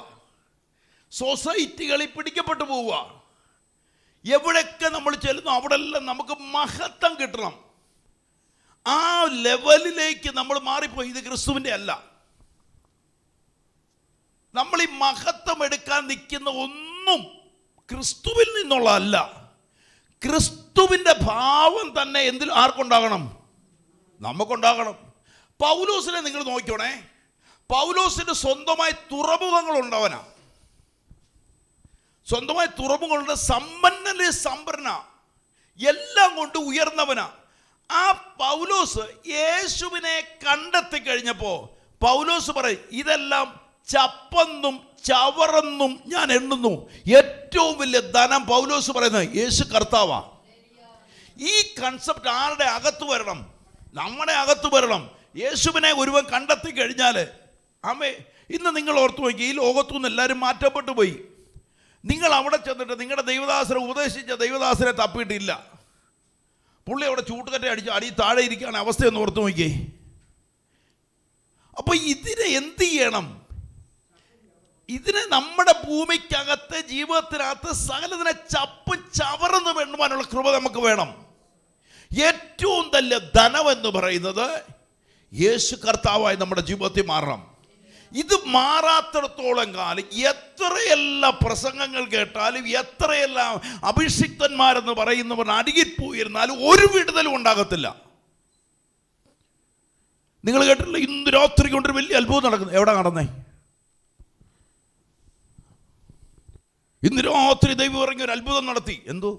സൊസൈറ്റികളിൽ പിടിക്കപ്പെട്ടു പോവുക. എവിടെയൊക്കെ നമ്മൾ ചെല്ലുന്നു അവിടെല്ലാം നമുക്ക് മഹത്വം കിട്ടണം. ആ ലെവലിലേക്ക് നമ്മൾ മാറിപ്പോയി. ഇത് ക്രിസ്തുവിൻ്റെ അല്ല. നമ്മൾ ഈ മഹത്വം എടുക്കാൻ നിൽക്കുന്ന ഒന്നും ക്രിസ്തുവിൽ നിന്നുള്ളതല്ല. ക്രിസ്തുവിൻ്റെ ഭാവം തന്നെ എന്തിൽ ആർക്കുണ്ടാകണം? നമുക്കുണ്ടാകണം. പൗലോസിനെ നിങ്ങൾ നോക്കിയോണേ. പൗലോസിന് സ്വന്തമായി തുറമുഖങ്ങളുണ്ടവനാ. സ്വന്തമായി തുറമുഖങ്ങളുണ്ട്. സമ്പന്നനെ സമ്പന്ന, എല്ലാം കൊണ്ട് ഉയർന്നവനാ. ആ പൗലോസ് യേശുവിനെ കണ്ടെത്തി കഴിഞ്ഞപ്പോൾ പൗലോസ് പറയും, ഇതെല്ലാം ചപ്പെന്നും ചവറെന്നും ഞാൻ എണ്ണുന്നു. ഏറ്റവും വലിയ ധനം പൗലോസ് പറയുന്നത് യേശു കർത്താവാ. ഈ കൺസെപ്റ്റ് ആരുടെ അകത്ത് വരണം? നമ്മുടെ അകത്ത് വരണം. യേശുവിനെ ഒരുവൻ കണ്ടെത്തി കഴിഞ്ഞാൽ ആമേ. ഇന്ന് നിങ്ങൾ ഓർത്തു നോക്കി, ഈ ലോകത്തുനിന്ന് എല്ലാവരും മാറ്റപ്പെട്ടു പോയി. നിങ്ങൾ അവിടെ ചെന്നിട്ട് നിങ്ങളുടെ ദൈവദാസനെ ഉപദേശിച്ച ദൈവദാസനെ തപ്പിയിട്ടില്ല. പുള്ളി അവിടെ ചൂട്ടുകറ്റ അടിച്ച് അടി താഴെ ഇരിക്കുകയാണ് അവസ്ഥയെന്ന് ഓർത്തു നോക്കിയേ. അപ്പോൾ ഇതിനെ എന്ത് ചെയ്യണം? ഇതിനെ നമ്മുടെ ഭൂമിക്കകത്ത് ജീവിതത്തിനകത്ത് സകലതിനെ ചപ്പും ചവറന്ന് വേണ്ടുവാനുള്ള കൃപ നമുക്ക് വേണം. ഏറ്റവും വലിയ ധനം എന്ന് പറയുന്നത് യേശു കർത്താവായി നമ്മുടെ ജീവിതത്തിൽ മാറണം. ഇത് മാറാത്തിടത്തോളം കാലം എത്രയെല്ലാം പ്രസംഗങ്ങൾ കേട്ടാലും എത്രയെല്ലാം അഭിഷിക്തന്മാരെന്ന് പറയുന്നവർ അടിയിൽ പോയിരുന്നാലും ഒരു വിടുതലും ഉണ്ടാകത്തില്ല. നിങ്ങൾ കേട്ടില്ല, ഇന്ന് രാത്രി കൊണ്ടൊരു വലിയ അത്ഭുതം നടക്കുന്നു. എവിടെ നടന്നേ? ഇന്ന് രാത്രി ദൈവം ഇറങ്ങി ഒരു അത്ഭുതം നടത്തി. എന്തോ?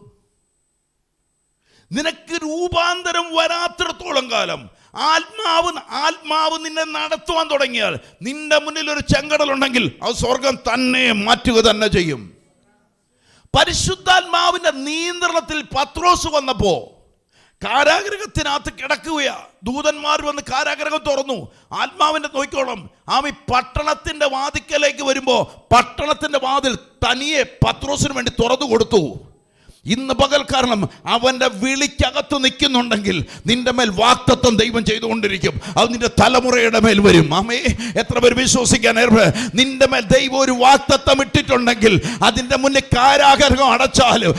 നിനക്ക് രൂപാന്തരം വരാത്തിടത്തോളം കാലം ആത്മാവ് നിന്നെ നടത്തുവാൻ തുടങ്ങിയാൽ നിന്റെ മുന്നിൽ ഒരു ചെങ്കടലുണ്ടെങ്കിൽ അത് സ്വർഗം തന്നെ മാറ്റുക തന്നെ ചെയ്യും. പരിശുദ്ധാത്മാവിന്റെ നിയന്ത്രണത്തിൽ പത്രോസ് വന്നപ്പോ കാരാഗ്രഹത്തിനകത്ത് കിടക്കുകയാ. ദൂതന്മാർ വന്ന് കാരാഗ്രഹം തുറന്നു. ആത്മാവിന്റെ നോക്കിക്കോളം ആമി പട്ടണത്തിന്റെ വാതിക്കലേക്ക് വരുമ്പോ പട്ടണത്തിന്റെ വാതിൽ തനിയെ പത്രോസിന് വേണ്ടി തുറന്നു കൊടുത്തു. ഇന്ന് പകൽ കാരണം അവൻ്റെ വിളിക്കകത്ത് നിൽക്കുന്നുണ്ടെങ്കിൽ നിന്റെ മേൽ വാഗ്ദത്തം ദൈവം ചെയ്തുകൊണ്ടിരിക്കും. അത് നിന്റെ തലമുറയുടെ മേൽ വരും. ആമേ, എത്ര പേര് വിശ്വസിക്കാൻ? നിന്റെ മേൽ ദൈവം ഒരു വാഗ്ദത്തം ഇട്ടിട്ടുണ്ടെങ്കിൽ അതിൻ്റെ മുന്നിൽ കാരാഗ്രഹം അടച്ചാലും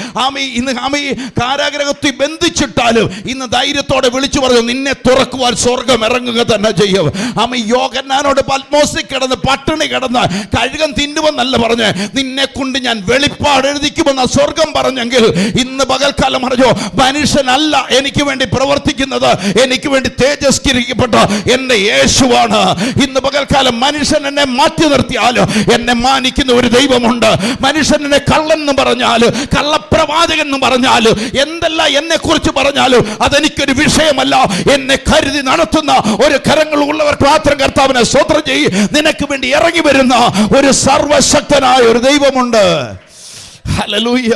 ആമി കാരാഗ്രഹത്തിൽ ബന്ധിച്ചിട്ടാലും ഇന്ന് ധൈര്യത്തോടെ വിളിച്ചു പറഞ്ഞു, നിന്നെ തുറക്കുവാൻ സ്വർഗം ഇറങ്ങുക തന്നെ ചെയ്യും. ആമി യോഹന്നാനോട് പത്മോസിൽ കിടന്ന് പട്ടിണി കിടന്ന് കഴുകൻ തിന്നുവെന്നല്ല പറഞ്ഞ്, നിന്നെ കൊണ്ട് ഞാൻ വെളിപ്പാട് എഴുതിക്കുമെന്ന സ്വർഗം പറഞ്ഞെങ്കിൽ ഇന്ന് പകൽക്കാലം അറിഞ്ഞോ, മനുഷ്യനല്ല എനിക്ക് വേണ്ടി പ്രവർത്തിക്കുന്നത്, എനിക്ക് വേണ്ടി തേജസ്കരിക്കപ്പെട്ട എന്റെ യേശുവാണ്. ഇന്ന് പകൽക്കാലം മനുഷ്യൻ എന്നെ മാറ്റി നിർത്തിയാലും എന്നെ മാനിക്കുന്ന ഒരു ദൈവമുണ്ട്. മനുഷ്യൻ എന്നെ കള്ളെന്ന് പറഞ്ഞാലും കള്ളപ്രവാചകൻ എന്ന് പറഞ്ഞാലും എന്തെല്ലാം എന്നെ കുറിച്ച് പറഞ്ഞാലും അതെനിക്കൊരു വിഷയമല്ല. എന്നെ കരുതി നടത്തുന്ന ഒരു കരങ്ങൾ ഉള്ളവർക്ക് മാത്രം കർത്താവിനെ സ്തോത്രം ചെയ്യും. നിനക്ക് വേണ്ടി ഇറങ്ങി വരുന്ന ഒരു സർവശക്തനായ ഒരു ദൈവമുണ്ട്. ഹല്ലേലൂയ.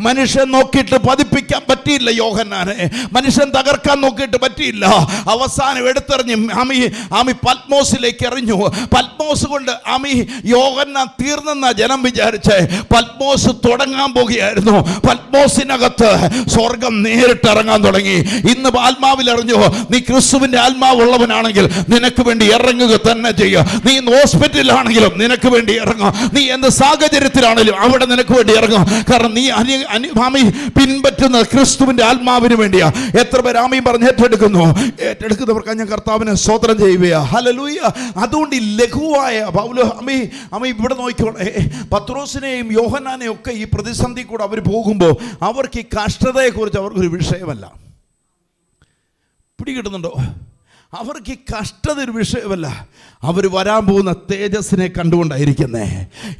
മനുഷ്യൻ നോക്കിയിട്ട് പതിപ്പിക്കാൻ പറ്റിയില്ല യോഹന്നാനെ. മനുഷ്യൻ തകർക്കാൻ നോക്കിയിട്ട് പറ്റിയില്ല. അവസാനം എടുത്തെറിഞ്ഞ് ആമി പത്മോസിലേക്ക് എറിഞ്ഞു. പത്മോസ് കൊണ്ട് യോഹന്നാൻ തീർന്നെന്ന ജനം വിചാരിച്ച് പത്മോസ് തുടങ്ങാൻ പോകുകയായിരുന്നു. പത്മോസിനകത്ത് സ്വർഗം നേരിട്ട് ഇറങ്ങാൻ തുടങ്ങി. ഇന്ന് ആത്മാവിൽ എറിഞ്ഞു, നീ ക്രിസ്തുവിന്റെ ആത്മാവുള്ളവനാണെങ്കിൽ നിനക്ക് വേണ്ടി ഇറങ്ങുക തന്നെ ചെയ്യുക. നീ ഇന്ന് ഹോസ്പിറ്റലിലാണെങ്കിലും നിനക്ക് വേണ്ടി ഇറങ്ങുക. നീ എന്ത് സാഹചര്യത്തിലാണെങ്കിലും അവിടെ നിനക്ക് വേണ്ടി ഇറങ്ങുക. കാരണം നീ പിൻപറ്റുന്ന ക്രിസ്തുവിന്റെ ആത്മാവിന് വേണ്ടിയാ. എത്ര പേര് ആമീൻ പറഞ്ഞ് ഏറ്റെടുക്കുന്നവർക്ക് ഞാൻ കർത്താവിനെ സ്തോത്രം ചെയ്യുകയാ. ഹല്ലേലൂയ. അതുകൊണ്ട് ഈ ലഘുവായ ഇവിടെ നോക്കിക്കോളെ, പത്രോസിനെയും യോഹന്നാനെയും ഒക്കെ ഈ പ്രതിസന്ധി കൂടെ അവർ പോകുമ്പോൾ അവർക്ക് ഈ കഷ്ടതയെക്കുറിച്ച് അവർക്കൊരു വിഷയമല്ല. പിടികിട്ടുന്നുണ്ടോ? അവർക്ക് ഈ കഷ്ടത ഒരു വിഷയമല്ല. അവർ വരാൻ പോകുന്ന തേജസ്സിനെ കണ്ടുകൊണ്ടായിരിക്കുന്നേ.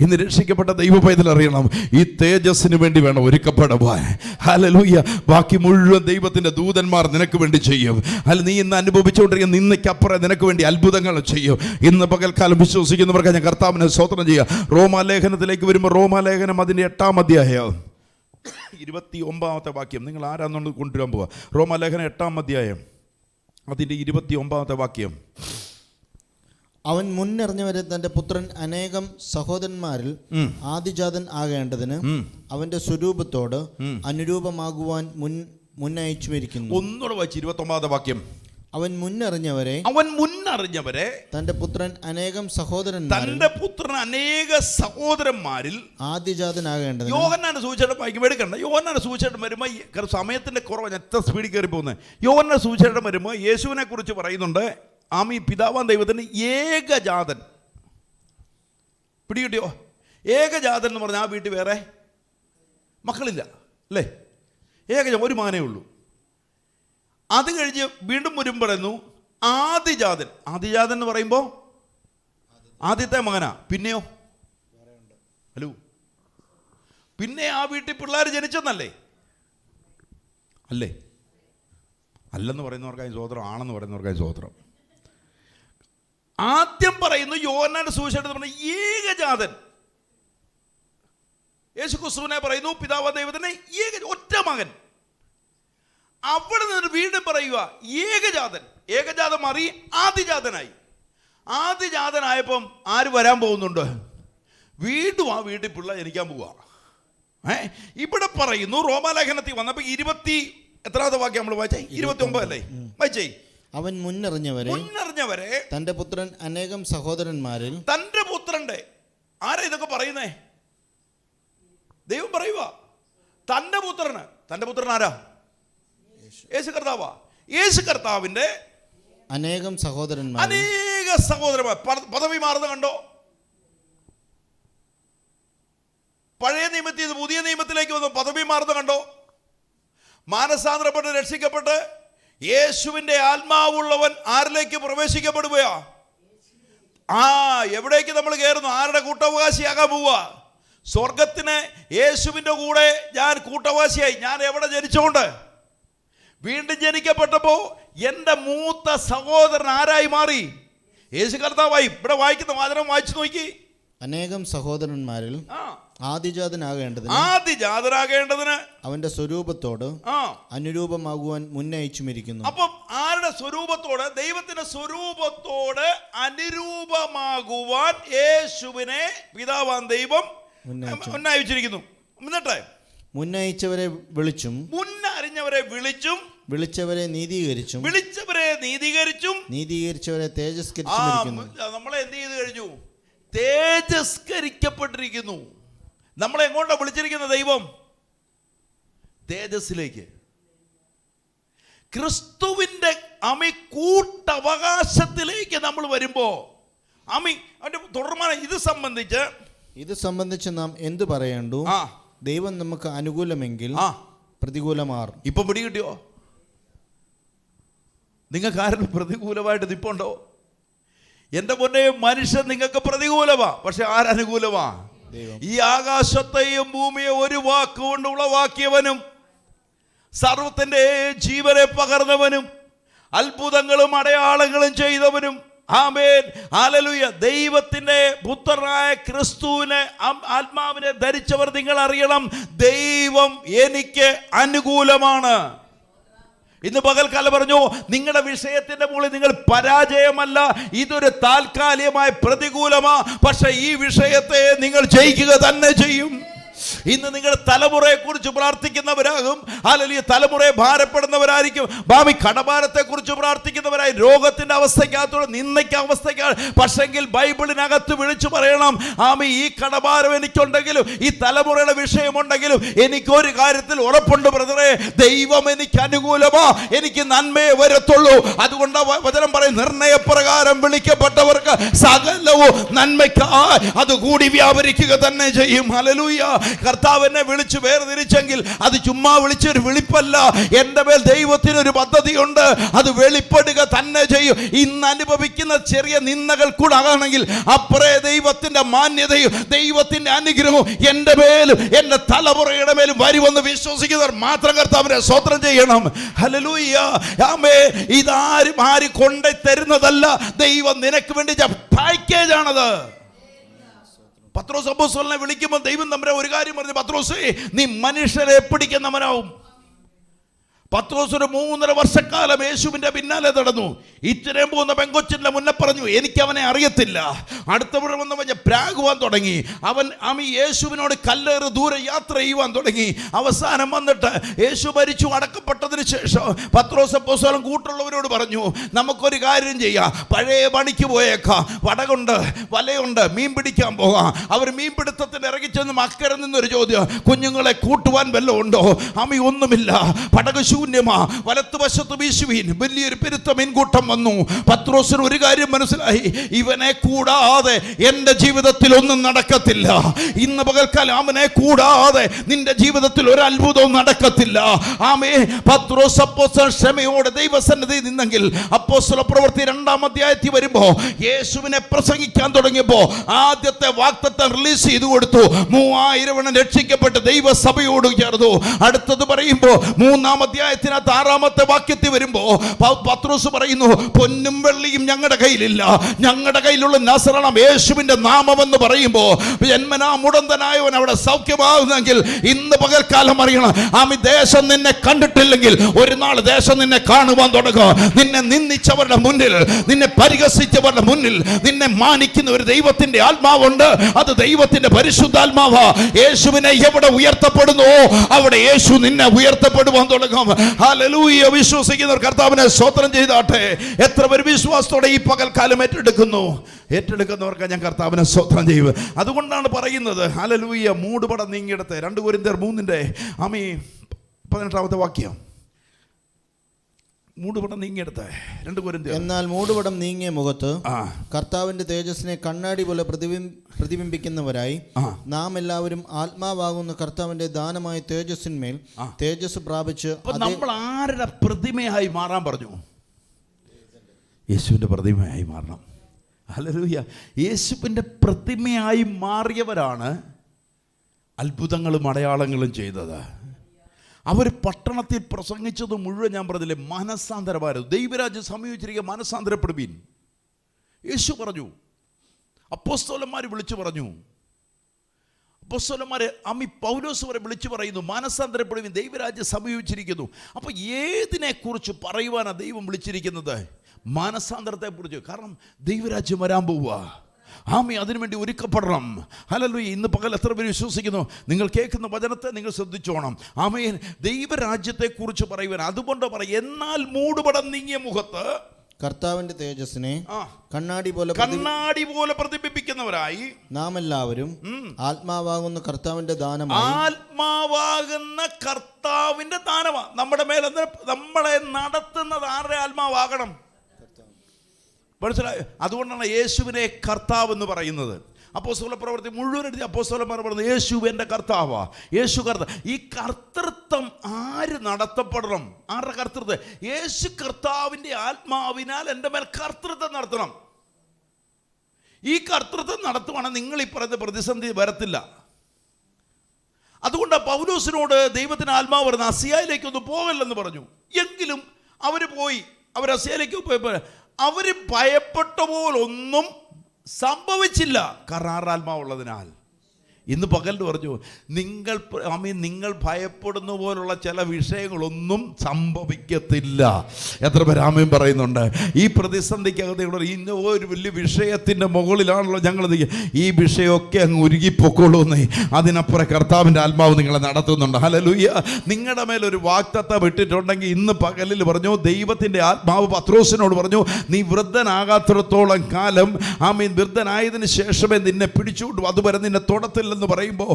ഇന്ന് രക്ഷിക്കപ്പെട്ട ദൈവ പൈതൽ അറിയണം, ഈ തേജസ്സിന് വേണ്ടി വേണം ഒരുക്കപ്പെടുവാൻ. ഹല്ലേലൂയ. ബാക്കി മുഴുവൻ ദൈവത്തിൻ്റെ ദൂതന്മാർ നിനക്ക് വേണ്ടി ചെയ്യും. അല്ല, നീ ഇന്ന് അനുഭവിച്ചുകൊണ്ടിരിക്കുന്ന നിന്നയ്ക്കപ്പുറം നിനക്ക് വേണ്ടി അത്ഭുതങ്ങൾ ചെയ്യും. ഇന്ന് പകൽക്കാലം വിശ്വസിക്കുന്നവർക്ക് ഞാൻ കർത്താവിനെ സ്തോത്രം ചെയ്യുക. റോമാലേഖനത്തിലേക്ക് വരുമ്പോൾ റോമാലേഖനം അതിൻ്റെ 8-ാം അധ്യായം 29-ാമത്തെ വാക്യം നിങ്ങൾ ആരാന്നുകൊണ്ട് കൊണ്ടുവരാൻ പോവുക. റോമാലേഖനം 8-ാം അധ്യായം അതിൻ്റെ 29-ാമത്തെ വാക്യം. അവൻ മുന്നറിഞ്ഞവരെ തന്റെ പുത്രൻ അനേകം സഹോദരന്മാരിൽ ആദിജാതൻ ആകേണ്ടതിന് അവന്റെ സ്വരൂപത്തോട് അനുരൂപമാകുവാൻ മുന്നയച്ചുമിരിക്കുന്നു. ഒന്നുകൂടെ വായിച്ച് 29-ാമത്തെ വാക്യം. അവൻ മുന്നറിഞ്ഞവരെ മുന്നറിഞ്ഞവരെ തന്റെ പുത്രൻ അനേകം സഹോദരന്മാരിൽ തന്റെ പുത്രൻ അനേക സഹോദരന്മാരിൽ ആദ്യജാതനാകേണ്ടത്. യോഹന്നാന്റെ സുവിശേഷം വായിക്കുമ്പോൾ എടുക്കണ്ട. യോഹന്നാന്റെ സുവിശേഷം വരുമ്പോൾ സമയത്തിന്റെ കുറവ് എത്ര സ്പീഡിൽ കയറി പോകുന്നത്. യോഹന്നാന്റെ സുവിശേഷം വരുമ്പോൾ യേശുവിനെ കുറിച്ച് പറയുന്നുണ്ട്. ആമി പിതാവാൻ ദൈവത്തിന് ഏകജാതൻ. പിടികിട്ടിയോ? ഏകജാതൻ എന്ന് പറഞ്ഞാൽ ആ വീട്ടിൽ വേറെ മക്കളില്ല അല്ലേ? ഏകജാതൻ, ഒരു മകനേ ഉള്ളൂ. അത് കഴിഞ്ഞ് വീണ്ടും വരും പറയുന്നു ആദിജാതൻ. ആദിജാതൻ എന്ന് പറയുമ്പോൾ ആദ്യത്തെ മകനാ. പിന്നെയോ ഹലോ, പിന്നെ ആ വീട്ടിൽ പിള്ളേർ ജനിച്ചെന്നല്ലേ? അല്ലേ? അല്ലെന്ന് പറയുന്നവർക്കായി സ്വോത്രം, ആണെന്ന് പറയുന്നവർക്കായി സ്വോത്രം. ആദ്യം പറയുന്നു യോഹന്നാന്റെ സുവിശേഷത്തിൽ പറഞ്ഞ ഏകജാതൻ. യേശു ക്രിസ്തുവിനെ പറയുന്നു പിതാവായ ദൈവത്തിന് ഒറ്റ മകൻ. അവിടെ നിന്ന് വീണ്ടും പറയുക ഏകജാതൻ. ഏകജാതൻ മാറി ആദിജാതനായി. ആദിജാതനായപ്പം ആര് വരാൻ പോകുന്നുണ്ട്? വീണ്ടും ആ വീട്ടിൽ പിള്ള ജനിക്കാൻ പോവുക. ഇവിടെ പറയുന്നു റോമാലേഖനത്തിൽ വന്നപ്പോൾ 20 എത്രാമത്തെ വാക്യം നമ്മൾ വായിച്ചേ? 29 അല്ലേ? വായിച്ചേ. അവൻ മുന്നറിഞ്ഞവരെ തന്റെ പുത്രൻ അനേകം സഹോദരന്മാരിൽ. തന്റെ പുത്രന്റെ ആരാ ഇതൊക്കെ പറയുന്നേ? ദൈവം പറയുക തന്റെ പുത്രന്. തന്റെ പുത്രൻ ആരാ? യേശു കർത്താവാ. യേശു കർത്താവിന്റെ അനേകം സഹോദരന്മാർ. പദവി മാറുന്നത് കണ്ടോ? പഴയ നിയമത്തിൽ ഇത് പുതിയ നിയമത്തിലേക്ക് വന്നു. പദവി മാറുന്നത് കണ്ടോ? മാനസാന്തരപ്പെട്ട് രക്ഷിക്കപ്പെട്ട് യേശുവിന്റെ ആത്മാവുള്ളവൻ ആരിലേക്ക് പ്രവേശിക്കപ്പെടുകയാ? എവിടേക്ക് നമ്മൾ കയറുന്നു? ആരുടെ കൂട്ടവകാശിയാകാൻ പോവുക? സ്വർഗത്തിന് യേശുവിന്റെ കൂടെ ഞാൻ കൂട്ടവാസിയായി. ഞാൻ എവിടെ ജനിച്ചോണ്ട്? വീണ്ടും ജനിക്കപ്പെട്ടപ്പോൾ എൻ്റെ മൂത്ത സഹോദരൻ ആരായി മാറി? യേശു കർത്താവായി. ഇവിടെ വായിക്കുന്ന വാചനം വായിച്ചു നോക്കി. അനേകം സഹോദരന്മാരിൽ ആദിജാതനാകേണ്ടതിന് അവന്റെ സ്വരൂപത്തോട് അനുരൂപമാകുവാൻ മുന്നയിച്ചുമിരിക്കുന്നു. അപ്പം ആരുടെ സ്വരൂപത്തോട്? ദൈവത്തിന്റെ സ്വരൂപത്തോട് അനുരൂപമാകുവാൻ യേശുവിനെ പിതാവാൻ ദൈവം മുന്നയിച്ചിരിക്കുന്നു. എന്നിട്ട് മുന്നയിച്ചവരെ വിളിച്ചും മുന്നറിഞ്ഞവരെ വിളിച്ചും വിളിച്ചവരെ നീതീകരിച്ചും നീതീകരിച്ചവരെ തേജസ്കരിച്ചും. നമ്മളെ എന്ത് ചെയ്ത് കഴിഞ്ഞു? തേജസ്കരിക്കപ്പെട്ടിരിക്കുന്നു. നമ്മളെ എങ്ങോട്ടാണ് വിളിച്ചിരിക്കുന്ന ദൈവം? തേജസ്സിലേക്ക്. ക്രിസ്തുവിന്റെ കൂട്ടവകാശത്തിലേക്ക് നമ്മൾ വരുമ്പോ അവന്റെ തുടർമാനം ഇത് സംബന്ധിച്ച് നാം എന്തു പറയേണ്ടു? ദൈവം നമുക്ക് അനുകൂലമെങ്കിൽ പ്രതികൂലമാർ. ഇപ്പൊ പിടികിട്ടിയോ? നിങ്ങൾക്ക് ആരും പ്രതികൂലമായിട്ട് നിപ്പുണ്ടോ? എന്റെ പൊന്നെ, മനുഷ്യൻ നിങ്ങൾക്ക് പ്രതികൂലമാ. പക്ഷെ ആരനുകൂലമാ? ഈ ആകാശത്തെയും ഭൂമിയെ ഒരു വാക്കുകൊണ്ട് ഉളവാക്കിയവനും സർവത്തിന്റെ ജീവനെ പകർന്നവനും അത്ഭുതങ്ങളും അടയാളങ്ങളും ചെയ്തവനും, ആമേൻ, ഹല്ലേലൂയ, ദൈവത്തിന്റെ പുത്രനായ ക്രിസ്തുവിനെ ആത്മാവിനെ ധരിച്ചവർ നിങ്ങൾ അറിയണം, ദൈവം എനിക്ക് അനുകൂലമാണ്. ഇന്ന് പകൽക്കാലം പറഞ്ഞു, നിങ്ങളുടെ വിഷയത്തിന്റെ മുകളിൽ നിങ്ങൾ പരാജയമല്ല, ഇതൊരു താൽക്കാലികമായ പ്രതികൂലമാ. പക്ഷെ ഈ വിഷയത്തെ നിങ്ങൾ ജയിക്കുക തന്നെ ചെയ്യും. ഇന്ന് നിങ്ങളുടെ തലമുറയെ കുറിച്ച് പ്രാർത്ഥിക്കുന്നവരാകും, അല്ലെങ്കിൽ തലമുറയെ ഭാരപ്പെടുന്നവരായിരിക്കും. ഭാവി കടഭാരത്തെ കുറിച്ച് പ്രാർത്ഥിക്കുന്നവരായി, രോഗത്തിന്റെ അവസ്ഥയ്ക്കകത്തോടെ നിന്ദയ്ക്ക് അവസ്ഥയ്ക്കാണ്. പക്ഷെങ്കിൽ ബൈബിളിനകത്ത് വിളിച്ചു പറയണം, ആമി, ഈ കടഭാരം എനിക്കുണ്ടെങ്കിലും ഈ തലമുറയുടെ വിഷയമുണ്ടെങ്കിലും എനിക്കൊരു കാര്യത്തിൽ ഉറപ്പുണ്ട് ബ്രദറെ, ദൈവം എനിക്ക് അനുകൂലമാ, എനിക്ക് നന്മയെ വരത്തുള്ളൂ. അതുകൊണ്ട് വചനം പറയും, നിർണയപ്രകാരം വിളിക്കപ്പെട്ടവർക്ക് സകലവും നന്മയ്ക്കായി അത് കൂടി വ്യാപരിക്കുക തന്നെ ചെയ്യും. ഹല്ലേലൂയ. കർത്താവിനെ വിളിച്ചു വേർതിരിച്ചെങ്കിൽ അത് ചുമ്മാ വിളിച്ചൊരു വിളിപ്പല്ല. എൻ്റെ മേൽ ദൈവത്തിനൊരു പദ്ധതിയുണ്ട്, അത് വെളിപ്പെടുക തന്നെ ചെയ്യും. ഇന്ന് അനുഭവിക്കുന്ന ചെറിയ നിന്ദകൾ കൂടെ ആണെങ്കിൽ അപ്പറേ ദൈവത്തിന്റെ മാന്യതയും ദൈവത്തിന്റെ അനുഗ്രഹവും എൻ്റെ മേലും എൻ്റെ തലമുറയുടെ മേലും വരുമെന്ന് വിശ്വസിക്കുന്നവർ മാത്രം കർത്താവിനെ സ്തോത്രം ചെയ്യണം. ഹല്ലേലൂയ. ആമേൻ. ഇതാരും ആരും കൊണ്ടു തരുന്നതല്ല, ദൈവം നിനക്ക് വേണ്ടി പാക്കേജ് ആണത്. പത്രോസ് അപ്പോസ്തലനെ വിളിക്കുമ്പോൾ ദൈവം തമ്പുരാൻ ഒരു കാര്യം പറഞ്ഞു, പത്രോസേ, നീ മനുഷ്യരെ പിടിക്കുന്നവനാവും. പത്രോസ് ഒരു 3.5 വർഷക്കാലം യേശുവിൻ്റെ പിന്നാലെ നടന്നു. ഇത്രയും പോകുന്ന പെങ്കൊച്ചിൻ്റെ മുന്നേ പറഞ്ഞു, എനിക്ക് അവനെ അറിയത്തില്ല. അടുത്തവിടെ വന്ന് പറഞ്ഞ പ്രാഗുവാൻ തുടങ്ങി. അവൻ യേശുവിനോട് കല്ലേറ് ദൂരെ യാത്ര ചെയ്യുവാൻ തുടങ്ങി. അവസാനം വന്നിട്ട് യേശു മരിച്ചു അടക്കപ്പെട്ടതിന് ശേഷം പത്രോസ് അപ്പോസ്തലൻ കൂട്ടുള്ളവരോട് പറഞ്ഞു, നമുക്കൊരു കാര്യം ചെയ്യാം, പഴയ പണിക്ക് പോയേക്കാം, വടകുണ്ട്, വലയുണ്ട്, മീൻ പിടിക്കാൻ പോകാം. അവർ മീൻപിടുത്തത്തിന് ഇറങ്ങിച്ചെന്ന് അക്കരെ നിന്നൊരു ചോദ്യം, കുഞ്ഞുങ്ങളെ കൂട്ടുവാൻ വല്ലതും ഉണ്ടോ? ഒന്നുമില്ല, പടക് ശൂന്യമാ, വലത്തുവശത്ത് വീശുവീൻ. വലിയൊരു പെരുത്ത മീൻകൂട്ടം വന്നു. പത്രോസിന് ഒരു കാര്യം മനസ്സിലായി, ഇവനെ കൂടാതെ എൻ്റെ ജീവിതത്തിൽ ഒന്നും നടക്കത്തില്ല. ഇന്ന് പകൽക്കാലം അവനെ കൂടാതെ നിന്റെ ജീവിതത്തിൽ ഒരു അത്ഭുതവും നടക്കത്തില്ല. പത്രോസ് അപ്പോസ്തലൻ ക്ഷമയോടെ ദൈവസന്നിധി നിന്നെങ്കിൽ അപ്പോസ്തല പ്രവൃത്തി 2-ാം അധ്യായത്തിൽ വരുമ്പോ യേശുവിനെ പ്രസംഗിക്കാൻ തുടങ്ങിയപ്പോ ആദ്യത്തെ വാഗ്ദത്തം റിലീസ് ചെയ്തു കൊടുത്തു. 3000 രക്ഷിക്കപ്പെട്ട് ദൈവസഭയോട് ചേർന്നു. അടുത്തത് പറയുമ്പോ 3-ാം അധ്യായത്തിനകത്ത് 6-ാമത്തെ വാക്യത്തിൽ വരുമ്പോ പത്രോസ് പറയുന്നു, പൊന്നും വെള്ളിയും ഞങ്ങളുടെ കയ്യിലില്ല, ഞങ്ങളുടെ കയ്യിലുള്ള നസറണം യേശുവിന്റെ നാമമെന്ന് പറയുമ്പോ ജന്മനാ മുടന്തനായവൻ അവിടെ സൗഖ്യമാകുന്നെങ്കിൽ ഇന്ന് പകൽക്കാലം അറിയണം, ദേശം നിന്നെ കണ്ടിട്ടില്ലെങ്കിൽ ഒരു നാൾ ദേശം നിന്നെ കാണുവാൻ തുടങ്ങും. നിന്നെ നിന്ദിച്ചവരുടെ മുന്നിൽ, നിന്നെ പരിഹസിച്ചവരുടെ മുന്നിൽ നിന്നെ മാനിക്കുന്ന ഒരു ദൈവത്തിന്റെ ആത്മാവുണ്ട്. അത് ദൈവത്തിന്റെ പരിശുദ്ധാത്മാവാ. യേശുവിനെ എവിടെ ഉയർത്തപ്പെടുന്നു അവിടെ യേശു നിന്നെ ഉയർത്തപ്പെടുവാൻ തുടങ്ങും. ഹല്ലേലൂയ. വിശ്വസിക്കുന്നവർ കർത്താവിനെ സ്തോത്രം ചെയ്താട്ടെ. എത്ര പേര് വിശ്വാസത്തോടെ ഈ പകൽക്കാലം ഏറ്റെടുക്കുന്നവർക്ക് ഞാൻ കർത്താവിനെ സ്തോത്രം ചെയ്യും. അതുകൊണ്ടാണ് പറയുന്നത്, ഹല്ലേലൂയ, മൂടുപടം നീങ്ങിയിടത്തെ 2 കൊരിന്ത്യർ 3:18 വാക്യം. മൂടുപടം നീങ്ങിയെടുത്ത് 2 കൊരിന്ത്യർ. എന്നാൽ മൂടുപടം നീങ്ങിയ മുഖത്ത് കർത്താവിന്റെ തേജസ്സിനെ കണ്ണാടി പോലെ പ്രതിബിംബിക്കുന്നവരായി നാം എല്ലാവരും ആത്മാവാകുന്ന കർത്താവിന്റെ ദാനമായ തേജസ്സിന്മേൽ തേജസ് പ്രാപിച്ച്. നമ്മൾ ആരുടെ പ്രതിമയായി മാറാൻ പറഞ്ഞു? യേശുവിന്റെ പ്രതിമയായി മാറണം. ഹല്ലേലൂയ. യേശുവിന്റെ പ്രതിമയായി മാറിയവരാണ് അത്ഭുതങ്ങളും അടയാളങ്ങളും ചെയ്തത്. അവർ പട്ടണത്തിൽ പ്രസംഗിച്ചത് മുഴുവൻ ഞാൻ പറഞ്ഞില്ലേ, മനസ്സാന്തരമായിരുന്നു. ദൈവരാജ്യം സമീപിച്ചിരിക്കുക, മനസ്സാന്തരപ്പെടുവീൻ. യേശു പറഞ്ഞു, അപ്പോസ്തലന്മാർ വിളിച്ചു പറഞ്ഞു, അപ്പോസ്തലന്മാരെ പൗലോസ് വരെ വിളിച്ചു പറയുന്നു, മനസ്സാന്തരപ്പെടുവീൻ, ദൈവരാജ്യം സമീപിച്ചിരിക്കുന്നു. അപ്പോൾ ഏതിനെക്കുറിച്ച് പറയുവാനാണ് ദൈവം വിളിച്ചിരിക്കുന്നത്? മനസ്സാന്തരത്തെക്കുറിച്ച്. കാരണം ദൈവരാജ്യം വരാൻ പോവുക. അതിനുവേണ്ടി ഒരുക്കപ്പെടണം. ഹല്ലേലൂയ. ഇന്ന് പകൽ എത്ര പേര് വിശ്വസിക്കുന്നു? നിങ്ങൾ കേൾക്കുന്ന വചനത്തെ നിങ്ങൾ ശ്രദ്ധിച്ചോണം. ആമേൻ. ദൈവരാജ്യത്തെക്കുറിച്ച് പറയുവാൻ അതുകൊണ്ട് പറയും, എന്നാൽ മൂടുപടം നീങ്ങിയ മുഖത്ത് കർത്താവിന്റെ തേജസ്സിനെ കണ്ണാടി പോലെ പ്രതിബിംബിക്കുന്നവരായി നാം എല്ലാവരും ആത്മാവാകുന്ന കർത്താവിന്റെ ദാനമാണ്. നമ്മുടെ മേൽ നമ്മളെ നടത്തുന്നത് ആരുടെ ആത്മാവാകണം? മനസ്സിലായോ? അതുകൊണ്ടാണ് യേശുവിനെ കർത്താവ് എന്ന് പറയുന്നത്. അപ്പോസ്തല പ്രവൃത്തി മുഴുവൻ എഴുതി അപ്പോസ്തലന്മാർ പറയുന്നത് യേശു എൻ്റെ കർത്താവാ, യേശു കർത്താവ്. ഈ കർത്തൃത്വം ആര് നടത്തപ്പെടണം? ആരുടെ കർത്തൃത്വം? യേശു കർത്താവിൻ്റെ ആത്മാവിനാൽ എൻ്റെ മേൽ കർത്തൃത്വം നടത്തണം. ഈ കർത്തൃത്വം നടത്തുവാണെങ്കിൽ നിങ്ങൾ ഈ പറയുന്ന പ്രതിസന്ധി വരത്തില്ല. അതുകൊണ്ട് പൗലോസിനോട് ദൈവത്തിന് ആത്മാവ് പറയുന്നത് അസിയായിലേക്കൊന്നും പോകല്ലെന്ന് പറഞ്ഞു. എങ്കിലും അവർ പോയി. അവർ അസിയായിലേക്ക് പോയപ്പോൾ അവർ ഭയപ്പെട്ട പോലൊന്നും സംഭവിച്ചില്ല. കാരണം ആത്മാവുള്ളതിനാൽ. ഇന്ന് പകലിന് പറഞ്ഞു, നിങ്ങൾ ഭയപ്പെടുന്ന പോലുള്ള ചില വിഷയങ്ങളൊന്നും സംഭവിക്കത്തില്ല. എത്ര പേര് ആമേൻ പറയുന്നുണ്ട്? ഈ പ്രതിസന്ധിക്കകത്ത് ഇന്ന ഒരു വലിയ വിഷയത്തിൻ്റെ മുകളിലാണല്ലോ ഞങ്ങൾ. ഈ വിഷയമൊക്കെ അങ്ങ് ഉരുകിപ്പൊക്കോളൂന്നേ. അതിനപ്പുറം കർത്താവിൻ്റെ ആത്മാവ് നിങ്ങളെ നടത്തുന്നുണ്ട്. ഹല്ലേലൂയ. നിങ്ങളുടെ മേലൊരു വാഗ്ദത്തം ഇട്ടിട്ടുണ്ടെങ്കിൽ ഇന്ന് പകലിൽ പറഞ്ഞു, ദൈവത്തിൻ്റെ ആത്മാവ് പത്രോസിനോട് പറഞ്ഞു, നീ വൃദ്ധനാകാത്തിടത്തോളം കാലം വൃദ്ധനായതിനു ശേഷമേ നിന്നെ പിടിച്ചുകൊണ്ടു, അതുവരെ നിന്നെ തൊടത്തില്ല എന്ന് പറയുമ്പോൾ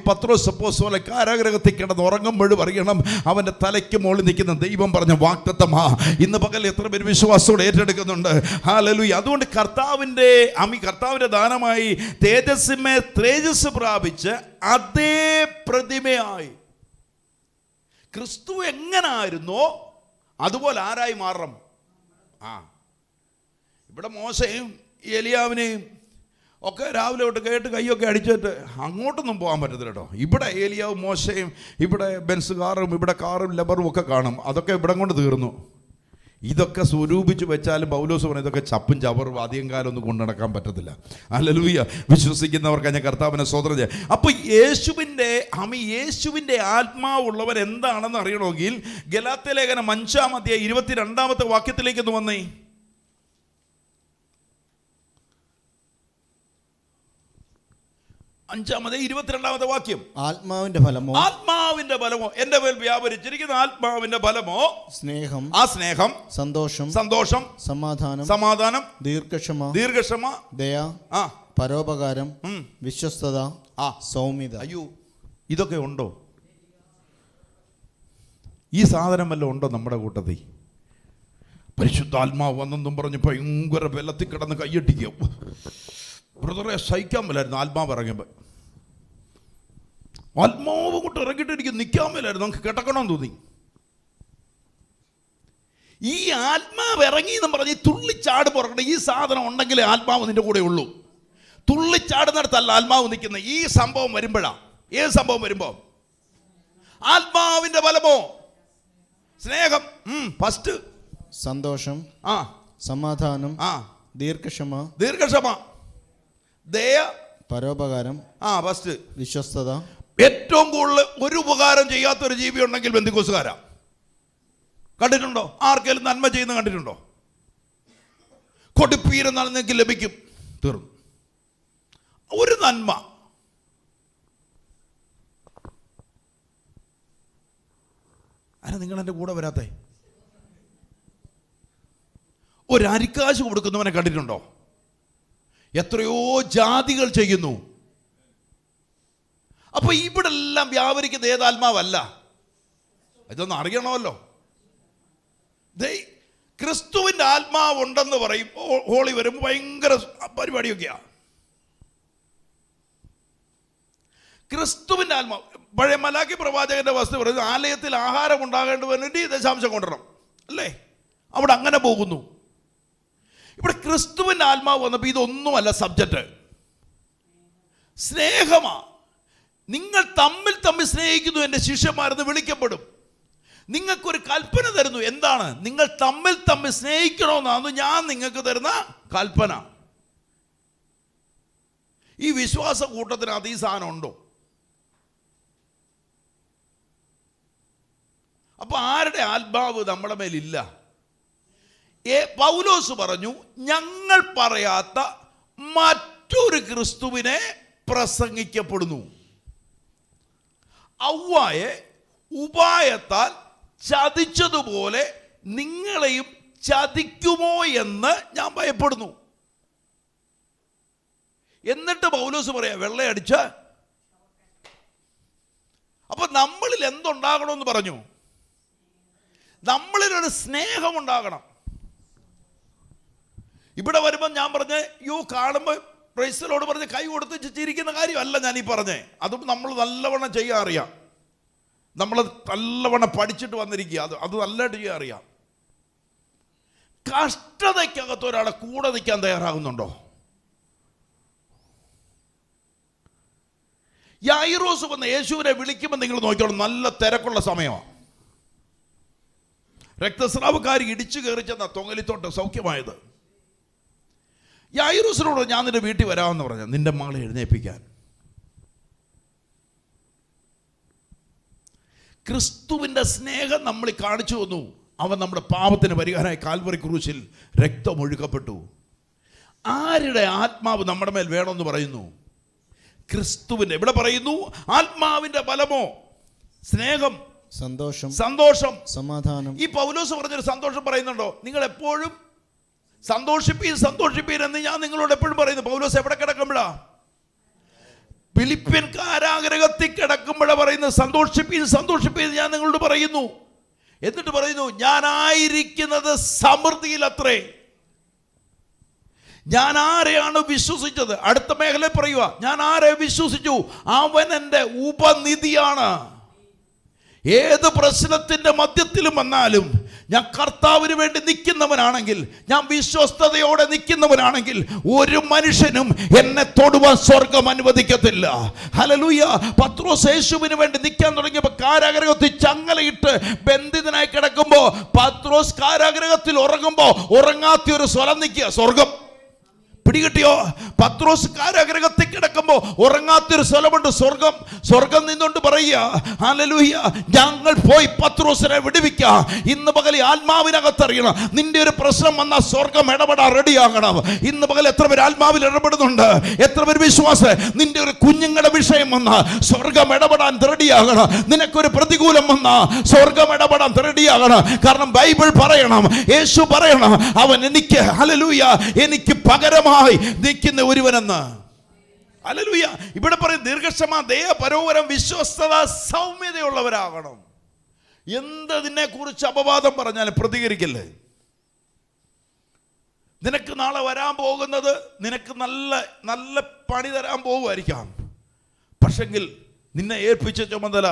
പത്രോസ് അപ്പോസ്തലൻ കാരാഗൃഹത്തിൽ കിടന്ന് ഉറങ്ങുമ്പോൾ പറയണം, അവൻ്റെ തലയ്ക്ക് മുകളിൽ നിൽക്കുന്ന ദൈവം പറഞ്ഞ വാഗ്ദത്തമാ. ഇന്ന് പകൽ എത്ര പേര് വിശ്വാസത്തോടെ ഏറ്റെടുക്കുന്നുണ്ട്? ഹല്ലേലൂയ. അതുകൊണ്ട് കർത്താവിൻ്റെ ദാനമായി തേജസ് പ്രാപിച്ച് അതേ പ്രതിമയായി ക്രിസ്തു എങ്ങനായിരുന്നോ അതുപോലെ ആരായി മാറണം? ഇവിടെ മോശയും ഏലിയാവിനെയും ഒക്കെ രാവിലെ തൊട്ട് കേട്ട് കൈയൊക്കെ അടിച്ചിട്ട് അങ്ങോട്ടൊന്നും പോകാൻ പറ്റത്തില്ല കേട്ടോ. ഇവിടെ ഏലിയാവും മോശയും, ഇവിടെ ബെൻസ് കാറും, ഇവിടെ കാറും ലബറും ഒക്കെ കാണും. അതൊക്കെ ഇവിടെ കൊണ്ട് തീർന്നു. ഇതൊക്കെ സ്വരൂപിച്ച് വെച്ചാലും പൗലോസ് പറഞ്ഞ ഇതൊക്കെ ചപ്പും ചവറും അധികം കാലം ഒന്നും കൊണ്ടു നടക്കാൻ പറ്റത്തില്ല. ഹല്ലേലൂയ. വിശ്വസിക്കുന്നവർക്ക് ഞാൻ കർത്താവിനെ സ്തോത്രം ചെയ്യാം. അപ്പോൾ യേശുവിൻ്റെ ആത്മാവുള്ളവൻ എന്താണെന്ന് അറിയണമെങ്കിൽ ഗലാത്യ ലേഖനം 5-ാം അധ്യായം 22-ാമത്തെ വാക്യത്തിലേക്ക് ഒന്ന് വന്നേ. 5-ാം അധ്യായം 22-ാമത്തെ വാക്യം. ആത്മാവിന്റെ ഫലമോ എന്റെ മേൽ വ്യാപരിച്ചിരിക്കുന്ന ആത്മാവിന്റെ ഫലമോ സ്നേഹം, സ്നേഹം, സന്തോഷം, സമാധാനം, ദീർഘക്ഷമ, ദയ, പരോപകാരം, വിശ്വസ്തത, സൗമ്യത. അയ്യോ, ഇതൊക്കെ ഉണ്ടോ? ഈ സാധനം വല്ലതും ഉണ്ടോ നമ്മുടെ കൂട്ടത്തിൽ? പരിശുദ്ധാത്മാവ് വന്നെന്നും പറഞ്ഞ് ഭയങ്കര വെള്ളത്തിൽ കിടന്ന് കൈയ്യട്ടിക്കും. ബ്രദറെ സഹിക്കാൻ മേലായിരുന്നു ആത്മാവ് ഇറങ്ങിയപ്പോൾ. ആത്മാവ് കൊണ്ട് ഇറങ്ങിയിട്ട് എനിക്ക് നിൽക്കാൻ മേലായിരുന്നു, നമുക്ക് കിടക്കണമെന്ന് തോന്നി. ഈ ആത്മാവ് ഇറങ്ങി എന്നും പറഞ്ഞ് തുള്ളിച്ചാട് പുറകെ ഈ സാധനം ഉണ്ടെങ്കിലേ ആത്മാവ് നിന്റെ കൂടെ ഉള്ളൂ. തുള്ളിച്ചാടുന്നിടത്തല്ല ആത്മാവ് നിൽക്കുന്നത്. ഈ സംഭവം വരുമ്പോഴാണ്. ഏത് സംഭവം വരുമ്പോൾ? ആത്മാവിന്റെ ഫലമോ സ്നേഹം, ഫസ്റ്റ് സന്തോഷം, സമാധാനം, ദീർഘക്ഷമ, ദയ, പരോപകാരം, ഫസ്റ്റ് വിശ്വസ്തത. ഏറ്റവും കൂടുതൽ ഒരു ഉപകാരം ചെയ്യാത്തൊരു ജീവി ഉണ്ടെങ്കിൽ ബന്ധുക്കോസുകാരാ. കണ്ടിട്ടുണ്ടോ? ആർക്കെങ്കിലും നന്മ ചെയ്യുന്ന കണ്ടിട്ടുണ്ടോ? കൊടുപ്പീരെന്നാണ് നിങ്ങൾക്ക് ലഭിക്കും, തീർന്നു. ഒരു നന്മ. ആരാ നിങ്ങൾ എൻ്റെ കൂടെ വരാത്തെ? ഒരു അരിക്കാശ് കൊടുക്കുന്നവനെ കണ്ടിട്ടുണ്ടോ? എത്രയോ ജാതികൾ ചെയ്യുന്നു. അപ്പൊ ഇവിടെ എല്ലാം വ്യാപരിക്കുന്ന ഏതാത്മാവല്ല. ഇതൊന്നും അറിയണമല്ലോ. ക്രിസ്തുവിൻ്റെ ആത്മാവുണ്ടെന്ന് പറയും. ഹോളി വരുമ്പോൾ ഭയങ്കര പരിപാടിയൊക്കെയാണ്. ക്രിസ്തുവിൻ്റെ ആത്മാവ്. പഴയ മലാക്കി പ്രവാചകന്റെ വസ്തു പറയുന്നത് ആലയത്തിൽ ആഹാരം ഉണ്ടാകേണ്ടതിന് വേണ്ടി ദശാംശം കൊണ്ടുവരണം അല്ലേ? അവിടെ അങ്ങനെ പോകുന്നു. ഇവിടെ ക്രിസ്തുവിൻ്റെ ആത്മാവ് വന്നപ്പോൾ ഇതൊന്നുമല്ല സബ്ജക്റ്റ്. സ്നേഹമാ. നിങ്ങൾ തമ്മിൽ സ്നേഹിക്കുന്നു എൻ്റെ ശിഷ്യന്മാരെന്ന് വിളിക്കപ്പെടും. നിങ്ങൾക്കൊരു കൽപ്പന തരുന്നു. എന്താണ്? നിങ്ങൾ തമ്മിൽ സ്നേഹിക്കണമെന്നാണ് ഞാൻ നിങ്ങൾക്ക് തരുന്ന കൽപ്പന. ഈ വിശ്വാസ കൂട്ടത്തിനകത്ത് ഈ സാധനം ഉണ്ടോ? അപ്പൊ ആരുടെ ആത്മാവ് നമ്മുടെ മേലില്ല? പൗലോസ് പറഞ്ഞു, ഞങ്ങൾ പറയാത്ത മറ്റൊരു ക്രിസ്തുവിനെ പ്രസംഗിക്കപ്പെടുന്നു. ഔവായെ ഉപായത്താൽ ചതിച്ചതുപോലെ നിങ്ങളെയും ചതിക്കുമോ എന്ന് ഞാൻ ഭയപ്പെടുന്നു. എന്നിട്ട് പൗലോസ് പറയാ, വെള്ളയടിച്ച. അപ്പൊ നമ്മളിൽ എന്തുണ്ടാകണമെന്ന് പറഞ്ഞു? നമ്മളിലൊരു സ്നേഹം ഉണ്ടാകണം. ഇവിടെ വരുമ്പോൾ ഞാൻ പറഞ്ഞ കാണുമ്പോൾ പ്രൈസലോട് പറഞ്ഞ് കൈ കൊടുത്ത് ചിരിക്കുന്ന കാര്യമല്ല ഞാനീ പറഞ്ഞേ. അതും നമ്മൾ നല്ലവണ്ണം ചെയ്യാൻ അറിയാം. നമ്മൾ നല്ലവണ്ണം പഠിച്ചിട്ട് വന്നിരിക്കുക. അത് നല്ലതായിട്ട് ചെയ്യാൻ അറിയാം. കഷ്ടതയ്ക്കകത്ത് ഒരാളെ കൂടെ നിൽക്കാൻ തയ്യാറാകുന്നുണ്ടോ? യായിറോസ് വന്ന് യേശുവിനെ വിളിക്കുമ്പോൾ നിങ്ങൾ നോക്കിയോളൂ, നല്ല തിരക്കുള്ള സമയമാണ്. രക്തസ്രാവക്കാരി ഇടിച്ചു കയറി ചെന്ന തൊങ്ങലിത്തോട്ട് സൗഖ്യമായത്. യായിറോസിനോട് ഞാൻ നിന്റെ വീട്ടിൽ വരാമെന്ന് പറഞ്ഞു, നിന്റെ മകളെ എഴുന്നേൽപ്പിക്കാൻ. ക്രിസ്തുവിൻ്റെ സ്നേഹം നമ്മൾ കാണിച്ചു വന്നു. അവൻ നമ്മുടെ പാപത്തിന് പരിഹാരമായി കാൽവറി ക്രൂശിൽ രക്തമൊഴുക്കപ്പെട്ടു. ആരുടെ ആത്മാവ് നമ്മുടെ മേൽ വേണമെന്ന് പറയുന്നു? ക്രിസ്തുവിൻ്റെ. ഇവിടെ പറയുന്നു ആത്മാവിൻ്റെ ഫലമോ സ്നേഹം, സന്തോഷം, സമാധാനം. ഈ പൗലോസ് പറഞ്ഞൊരു സന്തോഷം പറയുന്നുണ്ടോ? നിങ്ങൾ എപ്പോഴും സന്തോഷിപ്പീൻ എന്ന് ഞാൻ നിങ്ങളോട് എപ്പോഴും പറയുന്നു. പൗലോസ് എവിടെ കിടക്കുമ്പോഴാ? ഫിലിപ്പിയൻ കാരാഗ്രഹത്തിൽ കിടക്കുമ്പോഴാ പറയുന്നത് സന്തോഷിപ്പീൻ ഞാൻ നിങ്ങളോട് പറയുന്നു. എന്നിട്ട് പറയുന്നു, ഞാനായിരിക്കുന്നത് സമൃദ്ധിയിൽ അത്രേ. ഞാൻ ആരെയാണ് വിശ്വസിച്ചത്? അടുത്ത മേഖല പറയുക, ഞാൻ ആരെ വിശ്വസിച്ചു? അവൻ എൻ്റെ ഉപനിധിയാണ്. ഏത് പ്രശ്നത്തിൻ്റെ മധ്യത്തിലും വന്നാലും ഞാൻ കർത്താവിന് വേണ്ടി നിൽക്കുന്നവനാണെങ്കിൽ, ഞാൻ വിശ്വസ്തയോടെ നിൽക്കുന്നവനാണെങ്കിൽ, ഒരു മനുഷ്യനും എന്നെ തൊടുവാൻ സ്വർഗം അനുവദിക്കത്തില്ല. ഹല്ലേലൂയ. പത്രോസ് യേശുവിന് വേണ്ടി നിൽക്കാൻ തുടങ്ങിയപ്പോൾ കാരാഗൃഹത്തിൽ ചങ്ങലയിട്ട് ബന്ധിതനായി കിടക്കുമ്പോൾ, പത്രോസ് കാരാഗൃഹത്തിൽ ഉറങ്ങുമ്പോൾ ഉറങ്ങാത്ത ഒരു സ്വരം നിൽക്കുക, സ്വർഗം. പിടികിട്ടിയോ? പത്രോസ് കാരാഗൃഹത്തിൽ കിടക്കുമ്പോൾ ഉറങ്ങാത്തൊരു സ്ഥലമുണ്ട്, സ്വർഗം. സ്വർഗം നിന്നുകൊണ്ട് പറയുക, ഹല്ലേലൂയ, ഞങ്ങൾ പോയി പത്രോസിനെ വിടുവിക്കാം. ഇന്ന് പകൽ ആത്മാവിനകത്ത് അറിയണം, നിന്റെ ഒരു പ്രശ്നം വന്നാൽ സ്വർഗം ഇടപെടാൻ റെഡിയാകണം. ഇന്ന് പകൽ എത്ര പേര് ആത്മാവിൽ ഇടപെടുന്നുണ്ട്? എത്ര പേര് വിശ്വാസം? നിന്റെ ഒരു കുഞ്ഞുങ്ങളുടെ വിഷയം വന്നാൽ സ്വർഗം ഇടപെടാൻ റെഡിയാകണം. നിനക്കൊരു പ്രതികൂലം വന്നാൽ സ്വർഗം ഇടപെടാൻ റെഡിയാകണം. കാരണം ബൈബിൾ പറയണം, യേശു പറയണം, അവൻ എനിക്ക്, ഹല്ലേലൂയ, എനിക്ക് പകരമായി നിൽക്കുന്ന ഒരുവനെന്ന്. ഹല്ലേലൂയ. ഇവിടെ പറയും ദീർഘക്ഷമ, ദയ, പരോപരം, വിശ്വസ്തത, സൗമ്യതയുള്ളവരാകണം. എന്തതിനെ കുറിച്ച് അപവാദം പറഞ്ഞാലും പ്രതികരിക്കല്ലേ. നിനക്ക് നാളെ വരാൻ പോകുന്നത് നിനക്ക് നല്ല നല്ല പണി തരാൻ പോകുമായിരിക്കാം. പക്ഷെങ്കിൽ നിന്നെ ഏൽപ്പിച്ച ചുമതല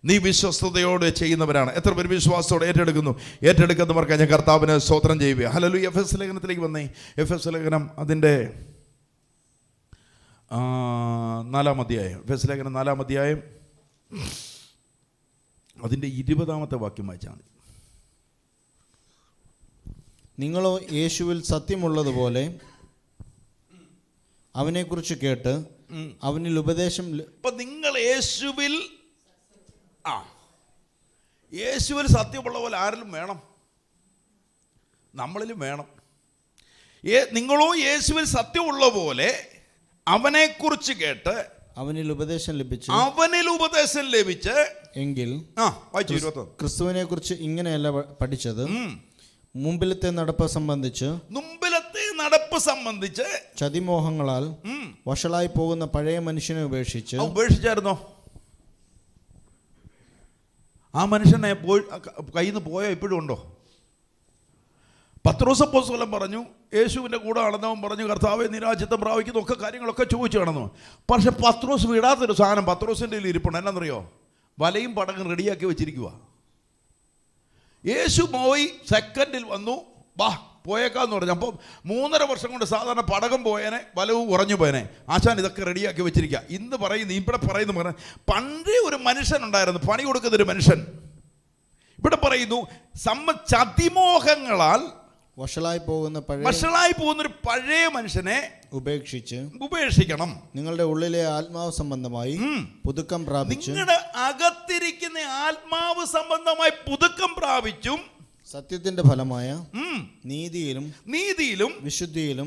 നീ വിശ്വസ്തയോടെ ചെയ്യുന്നവരാണ്. എത്ര പേര് വിശ്വാസത്തോടെ ഏറ്റെടുക്കുന്നു? ഏറ്റെടുക്കുന്നവർക്ക് ഞാൻ കർത്താവിന് സ്തോത്രം ചെയ്യുക. ഹല്ലേലൂയ. എഫെസ് ലേഖനത്തിലേക്ക് വന്നേ. എഫെസ് ലേഖനം അതിൻ്റെ 4-ാം അധ്യായം. എഫെസ് ലേഖനം 4-ാം അധ്യായം അതിൻ്റെ 20-ാമത്തെ വാക്യം വായിച്ചാൽ മതി. നിങ്ങളോ യേശുവിൽ സത്യമുള്ളതുപോലെ അവനെക്കുറിച്ച് കേട്ട് അവനിൽ ഉപദേശം. ഇപ്പം നിങ്ങൾ യേശുവിൽ യേശുവിൽ സത്യമുള്ള പോലെ ആരിലും വേണം, നമ്മളിലും വേണം. നിങ്ങളോ യേശുവിൽ സത്യമുള്ള പോലെ അവനെക്കുറിച്ച് കേട്ട് അവനിൽ ഉപദേശം ലഭിച്ച് എങ്കിൽ ക്രിസ്തുവിനെ കുറിച്ച് ഇങ്ങനെയല്ല പഠിച്ചത്. മുമ്പിലത്തെ നടപ്പ് സംബന്ധിച്ച് ചതിമോഹങ്ങളാൽ വഷളായി പോകുന്ന പഴയ മനുഷ്യനെ ഉപേക്ഷിച്ചായിരുന്നോ? ആ മനുഷ്യനെ കയ്യിൽ നിന്ന് പോയോ? ഇപ്പോഴും ഉണ്ടോ? പത്രോസ് അപ്പോസ്തലൻ പറഞ്ഞു, യേശുവിൻ്റെ കൂടെ നടന്നവൻ പറഞ്ഞു, കർത്താവേ നീ രാജ്യത്വം പ്രാപിക്കുന്നു, ഒക്കെ കാര്യങ്ങളൊക്കെ ചോദിച്ചു നടന്നു. പക്ഷെ പത്രോസ് വിടാത്തൊരു സാധനം പത്രോസിൻ്റെ കയ്യിൽ ഇരിപ്പുണ്ട്. എന്നാണെന്നറിയോ? വലയും പടകും റെഡിയാക്കി വെച്ചിരിക്കുക. യേശു പോയി സെക്കൻഡിൽ വന്നു, വാ പോയേക്കാന്ന് പറഞ്ഞു. അപ്പം 3.5 വർഷം കൊണ്ട് സാധാരണ പടകം പോയേനെ, വലവും ഉറഞ്ഞു പോയേനെ. ആശാൻ ഇതൊക്കെ റെഡിയാക്കി വെച്ചിരിക്കുക. ഇന്ന് പറയുന്നു, ഇവിടെ പറയുന്നു, പണ്ടേ ഒരു മനുഷ്യനുണ്ടായിരുന്നു, പണി കൊടുക്കുന്നൊരു മനുഷ്യൻ. ഇവിടെ പറയുന്നു, ചതിമോഹങ്ങളാൽ വഷളായി പോകുന്നൊരു പഴയ മനുഷ്യനെ ഉപേക്ഷിക്കണം. നിങ്ങളുടെ ഉള്ളിലെ ആത്മാവ് സംബന്ധമായി പുതുക്കം പ്രാപിച്ചു. നിങ്ങളുടെ അകത്തിരിക്കുന്ന ആത്മാവ് സംബന്ധമായി പുതുക്കം പ്രാപിച്ചും സത്യത്തിന്റെ ഫലമായ നീതിയിലും വിശുദ്ധിയിലും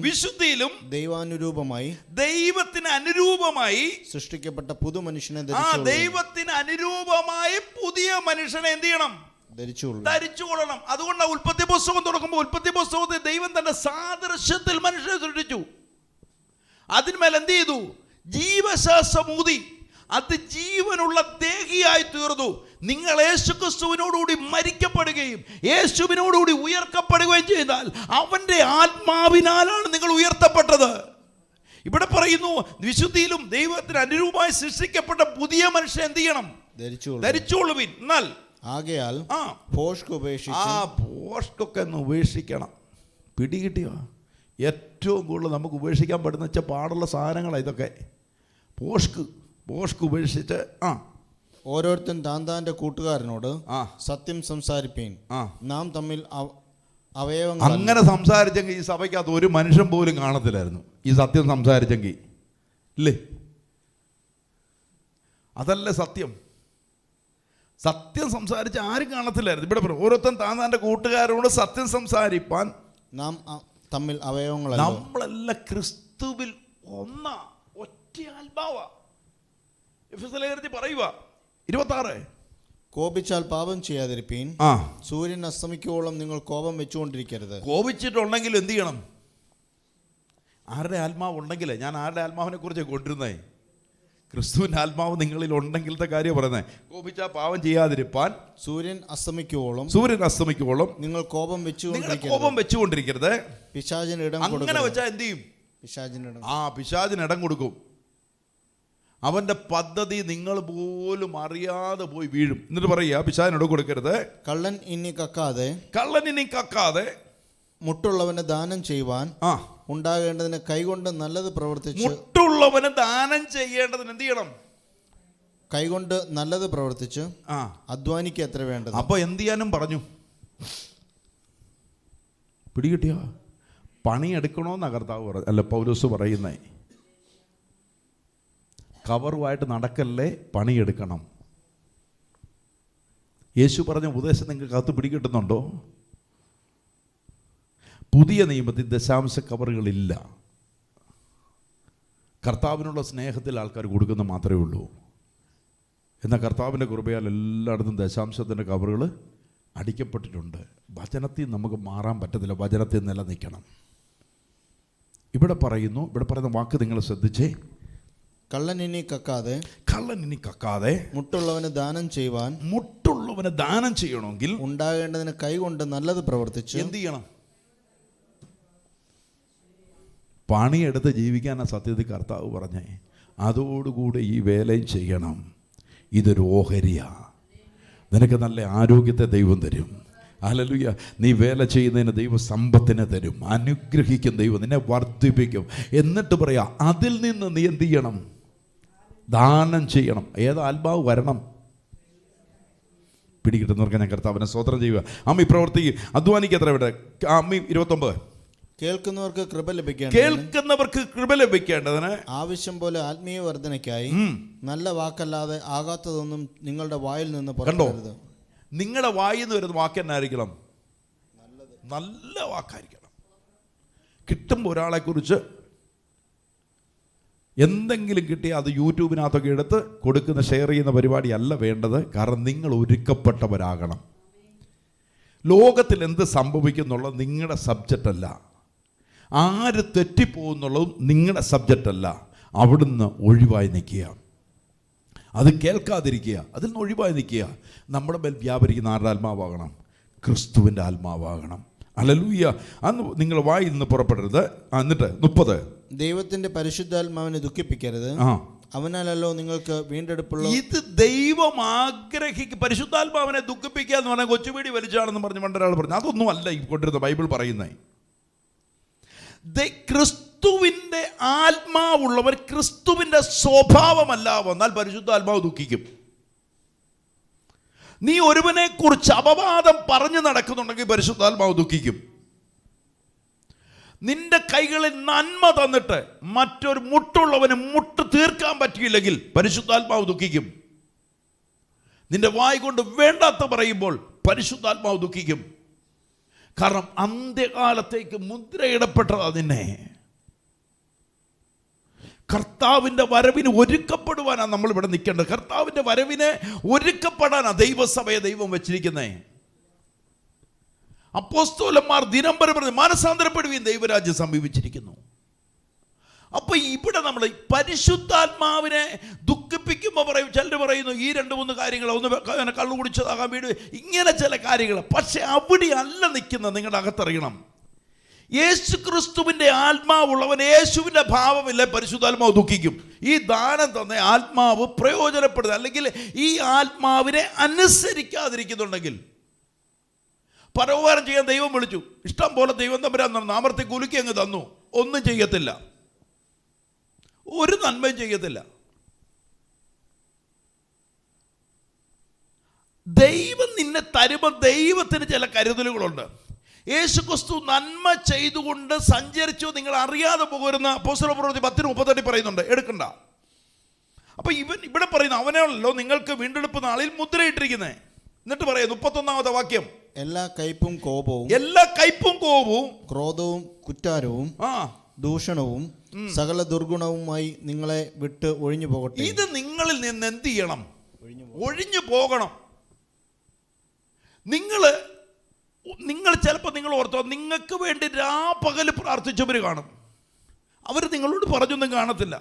ദൈവത്തിന് അനുരൂപമായി സൃഷ്ടിക്കപ്പെട്ട ദൈവത്തിന് അനുരൂപമായി പുതിയ മനുഷ്യനെ എന്ത് ചെയ്യണം? ധരിച്ചുകൊള്ളണം. അതുകൊണ്ടാണ് ഉൽപ്പത്തി പുസ്തകം തുടങ്ങുമ്പോൾ ഉൽപ്പത്തി പുസ്തകത്തിൽ ദൈവം തന്റെ സാദൃശ്യത്തിൽ മനുഷ്യനെ സൃഷ്ടിച്ചു. അതിന്മേൽ എന്ത് ചെയ്തു? ജീവശ്വാസം ഊതി, അത് ജീവനുള്ള ദേഹിയായി തീർന്നു. നിങ്ങൾ യേശുക്രിസ്തുവിനോടുകൂടി മരിക്കപ്പെടുകയും യേശുവിനോടുകൂടി ഉയർത്തപ്പെടുകയും ചെയ്താൽ അവൻ്റെ ആത്മാവിനാലാണ് നിങ്ങൾ ഉയർത്തപ്പെട്ടത്. ഇവിടെ പറയുന്നു, വിശുദ്ധിയിലും ദൈവത്തിന് അനുരൂപമായി സൃഷ്ടിക്കപ്പെട്ട പുതിയ മനുഷ്യൻ എന്ത് ചെയ്യണം? ധരിച്ചോളുവിൻ. എന്നാൽ ആകയാൽ പോഷ്കൊക്കെ ഒന്ന് ഉപേക്ഷിക്കണം. പിടികിട്ടിയോ? ഏറ്റവും കൂടുതൽ നമുക്ക് ഉപേക്ഷിക്കാൻ പറ്റുന്ന വെച്ചാൽ പാടുള്ള സാധനങ്ങളാണ് ഇതൊക്കെ. പോഷ്ക് ഉപേക്ഷിച്ച് ഓരോരുത്തൻ താന്താന്റെ കൂട്ടുകാരനോട് സത്യം സംസാരിപ്പീൻ, നാം തമ്മിൽ അവയവങ്ങൾ. അങ്ങനെ സംസാരിച്ചെങ്കിൽ ഈ സഭയ്ക്കകത്ത് ഒരു മനുഷ്യൻ പോലും കാണത്തില്ലായിരുന്നു. ഈ സത്യം സംസാരിച്ചെങ്കിൽ ഇല്ലേ? അതല്ലേ സത്യം. സത്യം സംസാരിച്ച് ആരും കാണത്തില്ലായിരുന്നു. ഇവിടെ പറയും, ഓരോരുത്തൻ താന്താന്റെ കൂട്ടുകാരനോട് സത്യം സംസാരിപ്പാൻ നാം തമ്മിൽ അവയവങ്ങൾ. നമ്മളെല്ലാം ക്രിസ്തുവിൽ ഒന്നാ, ഒറ്റ ആത്മാവാ. പറയുക 26, കോപിച്ചാൽ പാപം ചെയ്യാതിരിപ്പീൻ, സൂര്യൻ അസ്തമിക്കുവോളം നിങ്ങൾ കോപം വെച്ചുകൊണ്ടിരിക്കരുത്. കോപിച്ചിട്ടുണ്ടെങ്കിൽ എന്ത് ചെയ്യണം? ആരുടെ ആത്മാവ് ഉണ്ടെങ്കിലേ, ഞാൻ ആരുടെ ആത്മാവിനെ കുറിച്ച് കൊണ്ടിരുന്നേ? ക്രിസ്തുവിൻ്റെ ആത്മാവ് നിങ്ങളിൽ ഉണ്ടെങ്കിലത്തെ കാര്യം പറയുന്നത്. കോപിച്ചാൽ പാപം ചെയ്യാതിരിപ്പാൻ സൂര്യൻ അസ്തമിക്കുവോളം നിങ്ങൾ കോപം വെച്ചുകൊണ്ടിരിക്കരുത്. പിശാചിന് ഇടം. അങ്ങനെ വെച്ചാൽ എന്ത് ചെയ്യും? പിശാചിന് ഇടം കൊടുക്കും. അവൻ്റെ പദ്ധതി നിങ്ങൾ പോലും അറിയാതെ പോയി വീഴും. എന്നിട്ട് പറയുക, പിശാചിനോട് കൊടുക്കരുത്. കള്ളൻ ഇനി കക്കാതെ മുട്ടുള്ളവന് ദാനം ചെയ്യുവാൻ ഉണ്ടാകേണ്ടതിന് കൈകൊണ്ട് നല്ലത് പ്രവർത്തിച്ച്. മുട്ടുള്ളവന് ദാനം ചെയ്യേണ്ടതിന് എന്ത് ചെയ്യണം? കൈകൊണ്ട് നല്ലത് പ്രവർത്തിച്ച് അധ്വാനിക്ക് എത്ര വേണ്ടത്. അപ്പൊ എന്ത് ചെയ്യാനും പറഞ്ഞു. പിടികിട്ടിയോ? പണിയെടുക്കണോന്നാ കർത്താവ് അല്ല പൗലോസ് പറയുന്നേ. കവറുമായിട്ട് നടക്കല്ലേ, പണിയെടുക്കണം. യേശു പറഞ്ഞ ഉപദേശം നിങ്ങൾക്ക് അകത്ത് പിടികിട്ടുന്നുണ്ടോ? പുതിയ നിയമത്തിൽ ദശാംശ കവറുകളില്ല. കർത്താവിനുള്ള സ്നേഹത്തിൽ ആൾക്കാർ കൊടുക്കുന്ന മാത്രമേ ഉള്ളൂ. എന്നാൽ കർത്താവിൻ്റെ കൃപയാൽ എല്ലായിടത്തും ദശാംശത്തിൻ്റെ കവറുകൾ അടിക്കപ്പെട്ടിട്ടുണ്ട്. വചനത്തിൽ നമുക്ക് മാറാൻ പറ്റത്തില്ല, വചനത്തിൽ നിലനിൽക്കണം. ഇവിടെ പറയുന്ന വാക്ക് നിങ്ങൾ ശ്രദ്ധിച്ചേ. കള്ളൻ ഇനി കക്കാതെ മുട്ടുള്ളവന് ദാനം ചെയ്യണമെങ്കിൽ ഉണ്ടാകേണ്ടതിന് കൈകൊണ്ട് നല്ലത് പ്രവർത്തിച്ച് എന്ത് ചെയ്യണം? പണിയെടുത്ത് ജീവിക്കാനാണ് സത്യത്തിൽ കർത്താവ് പറഞ്ഞേ. അതോടുകൂടി ഈ വേലയും ചെയ്യണം. ഇതൊരു ഓഹരിയാ. നിനക്ക് നല്ല ആരോഗ്യത്തെ ദൈവം തരും. ഹല്ലേലൂയ. നീ വേല ചെയ്യുന്നതിന് ദൈവം സമ്പത്തിനെ തരും, അനുഗ്രഹിക്കും ദൈവം, നിന്നെ വർദ്ധിപ്പിക്കും. എന്നിട്ട് പറയാ, അതിൽ നിന്ന് നീ എന്ത് ചെയ്യണം? ദാനം ചെയ്യണം. ഏത് ആത്മാവ് വരണം? പിടികിട്ടുന്നവർക്ക് ഞാൻ കർത്താവിനെ സ്തോത്രം ചെയ്യുക. അമ്മ പ്രവർത്തിക്കും, അധ്വാനിക്ക് എത്ര ഇവിടെ. അമ്മ 29. കേൾക്കുന്നവർക്ക് കൃപ ലഭിക്കേണ്ടതിന് ആവശ്യം പോലെ ആത്മീയ വർധനയ്ക്കായി നല്ല വാക്കല്ലാതെ ആകാത്തതൊന്നും നിങ്ങളുടെ വായിൽ നിന്ന് പുറപ്പെടരുത്. നിങ്ങളുടെ വായിൽ നിന്ന് വരുന്ന വാക്ക് എന്നായിരിക്കണം? നല്ല വാക്കായിരിക്കണം. കിട്ടുമ്പോൾ ഒരാളെ കുറിച്ച് എന്തെങ്കിലും കിട്ടിയാൽ അത് യൂട്യൂബിനകത്തൊക്കെ എടുത്ത് കൊടുക്കുന്ന ഷെയർ ചെയ്യുന്ന പരിപാടിയല്ല വേണ്ടത്. കാരണം നിങ്ങൾ ഒരുക്കപ്പെട്ടവരാകണം. ലോകത്തിൽ എന്ത് സംഭവിക്കുന്നുള്ളത് നിങ്ങളുടെ സബ്ജക്റ്റ് അല്ല. ആര് തെറ്റിപ്പോകുന്നുള്ളതും നിങ്ങളുടെ സബ്ജക്റ്റ് അല്ല. അവിടുന്ന് ഒഴിവായി നിൽക്കുക, അത് കേൾക്കാതിരിക്കുക, അതിൽ നിന്ന് ഒഴിവായി നിൽക്കുക. നമ്മുടെ മേൽ വ്യാപരിക്കുന്ന ആരുടെ ആത്മാവാകണം? ക്രിസ്തുവിൻ്റെ ആത്മാവാകണം. ഹല്ലേലൂയ. അന്ന് നിങ്ങൾ വായിൽ നിന്ന് പുറപ്പെടരുത്. എന്നിട്ട് 30. ദൈവത്തിന്റെ പരിശുദ്ധാത്മാവിനെ ദുഃഖിപ്പിക്കരുത്, അവനാലല്ലോ നിങ്ങൾക്ക് വീണ്ടെടുപ്പുള്ള. ഇത് ദൈവം ആഗ്രഹിക്കും. പരിശുദ്ധാത്മാവിനെ ദുഃഖിപ്പിക്കുക എന്ന് പറഞ്ഞാൽ കൊച്ചുപീടി വലിച്ചാണെന്ന് പറഞ്ഞ് പണ്ടൊരാൾ പറഞ്ഞു. അതൊന്നും അല്ല ഈ കൊണ്ടിരുന്ന ബൈബിൾ പറയുന്നത്. ക്രിസ്തുവിൻ്റെ ആത്മാവുള്ളവർ ക്രിസ്തുവിൻ്റെ സ്വഭാവമല്ല വന്നാൽ പരിശുദ്ധാത്മാവ് ദുഃഖിക്കും. നീ ഒരുവനെ കുറിച്ച് അപവാദം പറഞ്ഞു നടക്കുന്നുണ്ടെങ്കിൽ പരിശുദ്ധാത്മാവ് ദുഃഖിക്കും. നിന്റെ കൈകളിൽ നന്മ തന്നിട്ട് മറ്റൊരു മുട്ടുള്ളവന് മുട്ട് തീർക്കാൻ പറ്റിയില്ലെങ്കിൽ പരിശുദ്ധാത്മാവ് ദുഃഖിക്കും. നിന്റെ വായ് കൊണ്ട് വേണ്ടാത്ത പറയുമ്പോൾ പരിശുദ്ധാത്മാവ് ദുഃഖിക്കും. കാരണം അന്ത്യകാലത്തേക്ക് മുദ്രയിടപ്പെട്ടതാ നിന്നെ. കർത്താവിൻ്റെ വരവിന് ഒരുക്കപ്പെടുവാനാണ് നമ്മളിവിടെ നിൽക്കേണ്ടത്. കർത്താവിൻ്റെ വരവിന് ഒരുക്കപ്പെടാനാണ് ദൈവസഭയെ ദൈവം വെച്ചിരിക്കുന്നത്. അപ്പോസ്തലന്മാർ ദിനംബരം പറഞ്ഞ് മാനസാന്തരപ്പെടുകയും ദൈവരാജ്യം സമീപിച്ചിരിക്കുന്നു. അപ്പൊ ഇവിടെ നമ്മൾ പരിശുദ്ധാത്മാവിനെ ദുഃഖിപ്പിക്കുമ്പോൾ പറയും, ചിലർ പറയുന്നു ഈ 2-3 കാര്യങ്ങൾ, ഒന്ന് കള്ളു കുടിച്ചതാകാൻ വീട്, ഇങ്ങനെ ചില കാര്യങ്ങൾ. പക്ഷെ അവിടെ അല്ല നിൽക്കുന്നത്. നിങ്ങളുടെ അകത്തറിയണം, യേശു ക്രിസ്തുവിൻ്റെ ആത്മാവുള്ളവൻ യേശുവിൻ്റെ ഭാവമില്ല, പരിശുദ്ധാത്മാവ് ദുഃഖിക്കും. ഈ ദാനം തന്നെ ആത്മാവ് പ്രയോജനപ്പെടുന്നത്, അല്ലെങ്കിൽ ഈ ആത്മാവിനെ അനുസരിക്കാതിരിക്കുന്നുണ്ടെങ്കിൽ, പരോപകാരം ചെയ്യാൻ ദൈവം വിളിച്ചു, ഇഷ്ടം പോലെ ദൈവം തമ്പുരാൻ നാമർത്തി കുലുക്കി അങ്ങ് തന്നു, ഒന്നും ചെയ്യത്തില്ല, ഒരു നന്മയും ചെയ്യത്തില്ല. ദൈവം നിന്നെ തരുമ്പോൾ ദൈവത്തിന് ചില കരുതലുകളുണ്ട്. യേശുക്രിസ്തു നന്മ ചെയ്തുകൊണ്ട് സഞ്ചരിച്ചു, നിങ്ങൾ അറിയാതെ പോകുന്ന അപ്പോസ്തലപ്രവൃത്തി 10:38 പറയുന്നുണ്ട്, എടുക്കണ്ട. അപ്പൊ ഇവിടെ പറയുന്ന അവനാണല്ലോ നിങ്ങൾക്ക് വീണ്ടെടുപ്പ് നാളിൽ മുദ്രയിട്ടിരിക്കുന്നത്. എന്നിട്ട് പറയാം 31-ാമത്തെ വാക്യം, എല്ലാ കയ്പും കോപവും ക്രോധവും കുറ്റാരവും ദൂഷണവും സകല ദുർഗുണവുമായി നിങ്ങളെ വിട്ട് ഒഴിഞ്ഞു പോകട്ടെ. ഇത് നിങ്ങളിൽ നിന്ന് എന്ത് ചെയ്യണം? ഒഴിഞ്ഞു പോകണം. നിങ്ങൾ ചിലപ്പോൾ നിങ്ങൾ ഓർത്തോ, നിങ്ങൾക്ക് വേണ്ടി രാപ്പകൽ പ്രാർത്ഥിച്ചവർ കാണും, അവർ നിങ്ങളോട് പറഞ്ഞൊന്നും കാണത്തില്ല.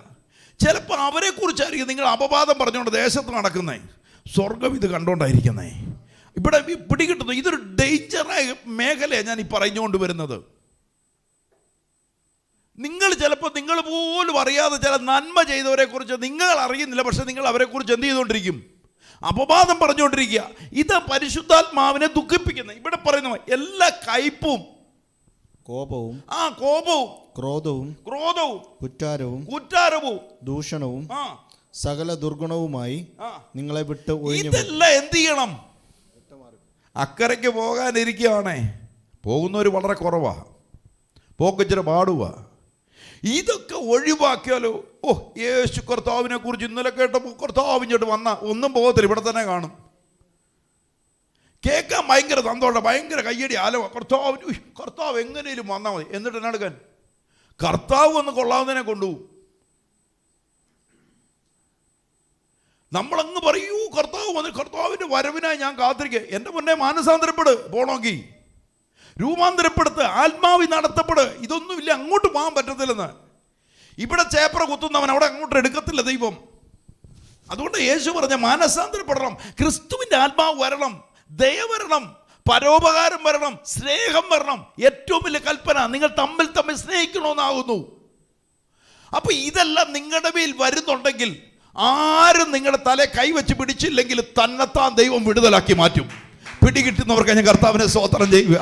ചിലപ്പോൾ അവരെ കുറിച്ചായിരിക്കും നിങ്ങൾ അപവാദം പറഞ്ഞുകൊണ്ട് ദേശത്ത് നടക്കുന്നേ, സ്വർഗം ഇത് കണ്ടോണ്ടായിരിക്കുന്നേ. ഇവിടെ പിടികിട്ടുന്നു. ഇതൊരു ഡേഞ്ചറായ മേഖലയാണ് ഞാൻ ഈ പറഞ്ഞുകൊണ്ട് വരുന്നത്. നിങ്ങൾ ചിലപ്പോൾ നിങ്ങൾ പോലും അറിയാതെ ചില നന്മ ചെയ്തവരെ കുറിച്ച് നിങ്ങൾ അറിയുന്നില്ല, പക്ഷെ നിങ്ങൾ അവരെ കുറിച്ച് എന്ത് ചെയ്തുകൊണ്ടിരിക്കും? അപവാദം പറഞ്ഞുകൊണ്ടിരിക്കുക. ഇത് പരിശുദ്ധാത്മാവിനെ ദുഃഖിപ്പിക്കുന്ന. ഇവിടെ പറയുന്ന എല്ലാ കയ്പും, കോപവും, കോപവും, ക്രോധവും, കുറ്റാരവും, ദൂഷണവും, സകല ദുർഗുണവുമായി നിങ്ങളെ വിട്ട് ഒഴിഞ്ഞു. ഇതെല്ലാം എന്ത് ചെയ്യണം? അക്കരയ്ക്ക് പോകാനിരിക്കുകയാണേ, പോകുന്നവർ വളരെ കുറവാ, പോക്കിച്ചിരി പാടുക. ഇതൊക്കെ ഒഴിവാക്കിയാലോ, യേശു കർത്താവിനെ കുറിച്ച് ഇന്നലെ കേട്ടപ്പോൾ കർത്താവിഞ്ഞോട്ട് വന്ന ഒന്നും പോകത്തില്ല, ഇവിടെ തന്നെ കാണും. കേൾക്കാൻ ഭയങ്കര സന്തോഷം, ഭയങ്കര കയ്യടി, ആലവ. കർത്താവ് എങ്ങനെയും വന്നാൽ മതി. എന്നിട്ട് എന്നാ എടുക്കാൻ? കർത്താവ് വന്ന് കൊള്ളാവുന്നതിനെ കൊണ്ടുപോകും. നമ്മളങ്ങ് പറയൂ കർത്താവ് വന്ന്, കർത്താവിൻ്റെ വരവിനായി ഞാൻ കാത്തിരിക്കുക. എൻ്റെ മുന്നേ മാനസാന്തരപ്പെട്, പോണമെങ്കിൽ രൂപാന്തരപ്പെടുത്ത്, ആത്മാവി നടത്തപ്പെട്. ഇതൊന്നുമില്ല, അങ്ങോട്ട് പോകാൻ പറ്റത്തില്ലെന്ന്. ഇവിടെ ചേപ്പറ കുത്തുന്നവൻ അവിടെ അങ്ങോട്ട് എടുക്കത്തില്ല ദൈവം. അതുകൊണ്ട് യേശു പറഞ്ഞ മാനസാന്തരപ്പെടണം, ക്രിസ്തുവിൻ്റെ ആത്മാവ് വരണം, ദയ വരണം, പരോപകാരം വരണം, സ്നേഹം വരണം. ഏറ്റവും വലിയ കൽപ്പന നിങ്ങൾ തമ്മിൽ തമ്മിൽ സ്നേഹിക്കണമെന്നാകുന്നു. അപ്പൊ ഇതെല്ലാം നിങ്ങളുടെ മേൽ വരുന്നുണ്ടെങ്കിൽ, ആരും നിങ്ങളുടെ തലേ കൈവച്ച് പിടിച്ചില്ലെങ്കിൽ തന്നെത്താൻ ദൈവം വിടുതലാക്കി മാറ്റും. പിടികിട്ടുന്നവർക്ക് ഞാൻ കർത്താവിനെ സ്തോത്രം ചെയ്യുക.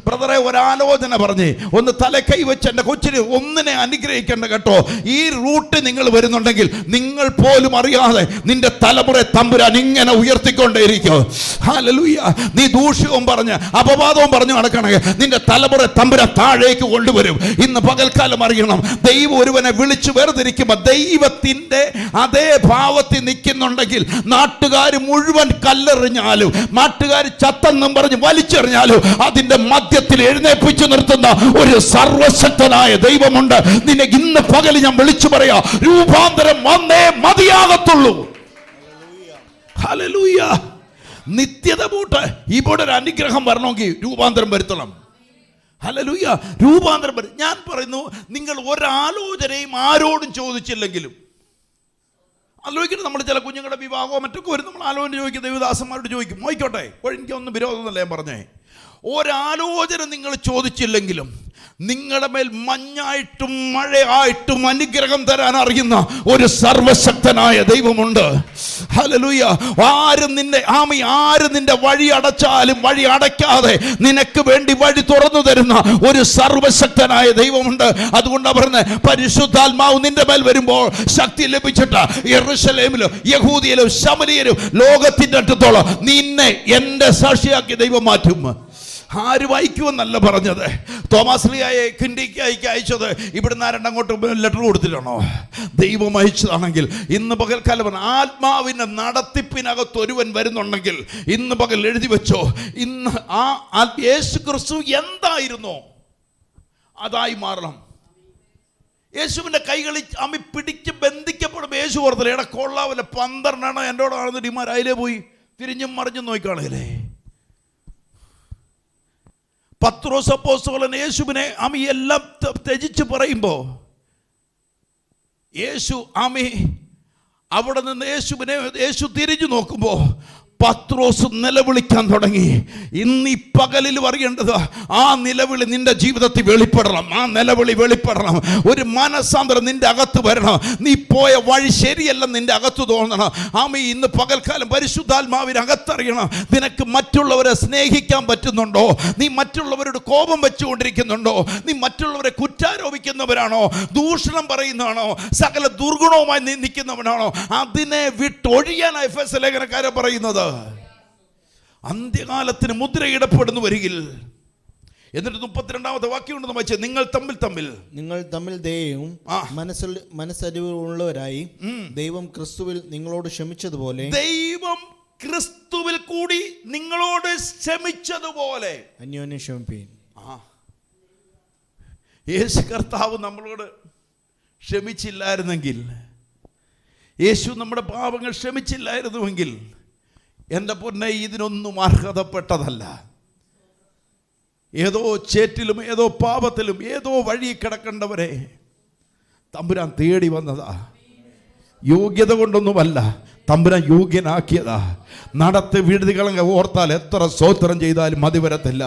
ബ്രദറെ, ഒരാലോചന പറഞ്ഞ് ഒന്ന് തല കൈവച്ച് എൻ്റെ കൊച്ചിന് ഒന്നിനെ അനുഗ്രഹിക്കേണ്ട കേട്ടോ. ഈ റൂട്ട് നിങ്ങൾ വരുന്നുണ്ടെങ്കിൽ നിങ്ങൾ പോലും അറിയാതെ നിന്റെ തലമുറ തമ്പുരാൻ ഇങ്ങനെ ഉയർത്തിക്കൊണ്ടേയിരിക്കും. ഹല്ലേലൂയ. നീ ദൂഷ്യവും പറഞ്ഞ് അപവാദവും പറഞ്ഞു നടക്കണമെങ്കിൽ നിന്റെ തലമുറ തമ്പുരാൻ താഴേക്ക് കൊണ്ടുവരും. ഇന്ന് പകൽക്കാലം അറിയണം, ദൈവം ഒരുവനെ വിളിച്ചു വേർതിരിക്കുമ്പോൾ ദൈവത്തിൻ്റെ അതേ ഭാവത്തിൽ നിൽക്കുന്നുണ്ടെങ്കിൽ നാട്ടുകാർ മുഴുവൻ കല്ലെറിഞ്ഞാലും, നാട്ടുകാർ ചത്തെന്നും പറഞ്ഞ് വലിച്ചെറിഞ്ഞാലും അതിന്റെ മധ്യത്തിൽ എഴുന്നേൽപ്പിച്ചു നിർത്തുന്ന ഒരു സർവശക്തനായ ദൈവമുണ്ട്. നിന്നെ ഇന്ന് പകൽ ഞാൻ വിളിച്ചു പറയാ, രൂപാന്തരം വന്നേ മതിയാകത്തുള്ളൂ. ഹല്ലേലൂയ. നിത്യത പൂട്ട് ഇവിടെ ഒരു അനുഗ്രഹം വരണമെങ്കിൽ രൂപാന്തരം വരുത്തണം. ഹല്ലേലൂയ. രൂപാന്തരം വരും. ഞാൻ പറയുന്നു, നിങ്ങൾ ഒരാലോചനയും ആരോടും ചോദിച്ചില്ലെങ്കിലും ആലോചിക്കണം. നമ്മൾ ചില കുഞ്ഞുങ്ങളുടെ വിവാഹമോ മറ്റൊക്കെ വരും, നമ്മൾ ആലോചന ചോദിക്കും, ദേവദാസന്മാരോട് ചോദിക്കും. നോയിക്കോട്ടെ, എനിക്കൊന്നും വിരോധമൊന്നുമല്ല ഞാൻ പറഞ്ഞേ. ഒരാലോചന നിങ്ങൾ ചോദിച്ചില്ലെങ്കിലും നിങ്ങളുടെ മേൽ മഞ്ഞായിട്ടും മഴയായിട്ടും അനുഗ്രഹം തരാൻ അറിയുന്ന ഒരു സർവശക്തനായ ദൈവമുണ്ട്. ഹല്ലേലൂയ. ആരും നിന്റെ വഴി അടച്ചാലും വഴി അടയ്ക്കാതെ നിനക്ക് വേണ്ടി വഴി തുറന്നു തരുന്ന ഒരു സർവശക്തനായ ദൈവമുണ്ട്. അതുകൊണ്ടാണ് പറയുന്നത്, പരിശുദ്ധാത്മാവ് നിന്റെ മേൽ വരുമ്പോൾ ശക്തി ലഭിച്ചിട്ട് യെരൂശലേമിലും യഹൂദിയിലും ശമരിയയിലും ലോകത്തിന്റെ അറ്റത്തോളം നിന്നെ എൻ്റെ സാക്ഷിയാക്കി ദൈവം മാറ്റും. ആര് വായിക്കുമെന്നല്ല പറഞ്ഞത്. തോമസ് ലീയായെ കിൻഡിക്ക് അയച്ചത് ഇവിടുന്ന് ആരണ്ടങ്ങോട്ട് ലെറ്റർ കൊടുത്തിട്ടാണോ? ദൈവം അയച്ചതാണെങ്കിൽ ഇന്ന് പകൽക്കാലം ആത്മാവിൻ്റെ നടത്തിപ്പിനകത്ത് ഒരുവൻ വരുന്നുണ്ടെങ്കിൽ ഇന്ന് പകൽ എഴുതി വെച്ചോ. ഇന്ന് യേശു ക്രിസ്തു എന്തായിരുന്നോ അതായി മാറണം. യേശുവിൻ്റെ കൈകളിൽ അമ്മി പിടിച്ച് ബന്ധിക്കപ്പെടും. യേശു ഓർത്തില്ല, എടാ കൊള്ളാവല്ലേ, 12 എൻ്റെ കൂടെ നടന്നിട്ട് ഇമാർ അതിലേ പോയി തിരിഞ്ഞും മറിഞ്ഞും നോക്കിക്കാണല്ലേ. പത്രോസ് അപ്പോസ്തലൻ യേശുവിനെ എല്ലാം ത്യജിച്ച് പറയുമ്പോൾ അവിടെ നിന്ന് യേശു തിരിഞ്ഞു നോക്കുമ്പോൾ പത്രോസ് നിലവിളിക്കാൻ തുടങ്ങി. ഇന്ന് ഈ പകലിൽ അറിയേണ്ടത്, ആ നിലവിളി നിന്റെ ജീവിതത്തിൽ വെളിപ്പെടണം. ആ നിലവിളി വെളിപ്പെടണം. ഒരു മനസ്സാന്തരം നിന്റെ അകത്ത് വരണം. നീ പോയ വഴി ശരിയല്ലെന്ന് നിന്റെ അകത്ത് തോന്നണം. ഇന്ന് പകൽക്കാലം പരിശുദ്ധാത്മാവിന് അകത്തറിയണം, നിനക്ക് മറ്റുള്ളവരെ സ്നേഹിക്കാൻ പറ്റുന്നുണ്ടോ? നീ മറ്റുള്ളവരോട് കോപം വെച്ചുകൊണ്ടിരിക്കുന്നുണ്ടോ? നീ മറ്റുള്ളവരെ കുറ്റാരോപിക്കുന്നവരാണോ? ദൂഷണം പറയുന്നതാണോ? സകല ദുർഗുണവുമായി നീ നിൽക്കുന്നവനാണോ? അതിനെ വിട്ടൊഴിയാൻ എഫെസ്യ ലേഖനക്കാരെ പറയുന്നത്. അന്ത്യകാലത്തിന് മുദ്രയിടപ്പെടുന്നു വരികിൽ. എന്നിട്ട് 32ാമത്തെ വാക്യമുണ്ടെന്ന് വായിച്ചേ, നിങ്ങൾ തമ്മിൽ ദയയും മനസ്സലിവുള്ളവരായി ദൈവം ക്രിസ്തുവിൽ നിങ്ങളോട് ക്ഷമിച്ചതുപോലെ, ദൈവം ക്രിസ്തുവിൽ കൂടി നിങ്ങളോട് ക്ഷമിച്ചതുപോലെ അന്യോന്യം ക്ഷമിപ്പീൻ. യേശു കർത്താവ് നമ്മളോട് ക്ഷമിച്ചില്ലായിരുന്നെങ്കിൽ, യേശു നമ്മുടെ പാപങ്ങൾ ക്ഷമിച്ചില്ലായിരുന്നുവെങ്കിൽ, എൻ്റെ പൊന്നെ, ഇതിനൊന്നും അർഹതപ്പെട്ടതല്ല. ഏതോ ചേറ്റിലും ഏതോ പാപത്തിലും ഏതോ വഴി കിടക്കേണ്ടവരെ തമ്പുരാൻ തേടി വന്നതാ. യോഗ്യത കൊണ്ടൊന്നുമല്ല, തമ്പുരാൻ യോഗ്യനാക്കിയതാ. നടത്തിയ വീടുകളെ ഓർത്താൽ എത്ര സ്തോത്രം ചെയ്താലും മതി വരത്തില്ല.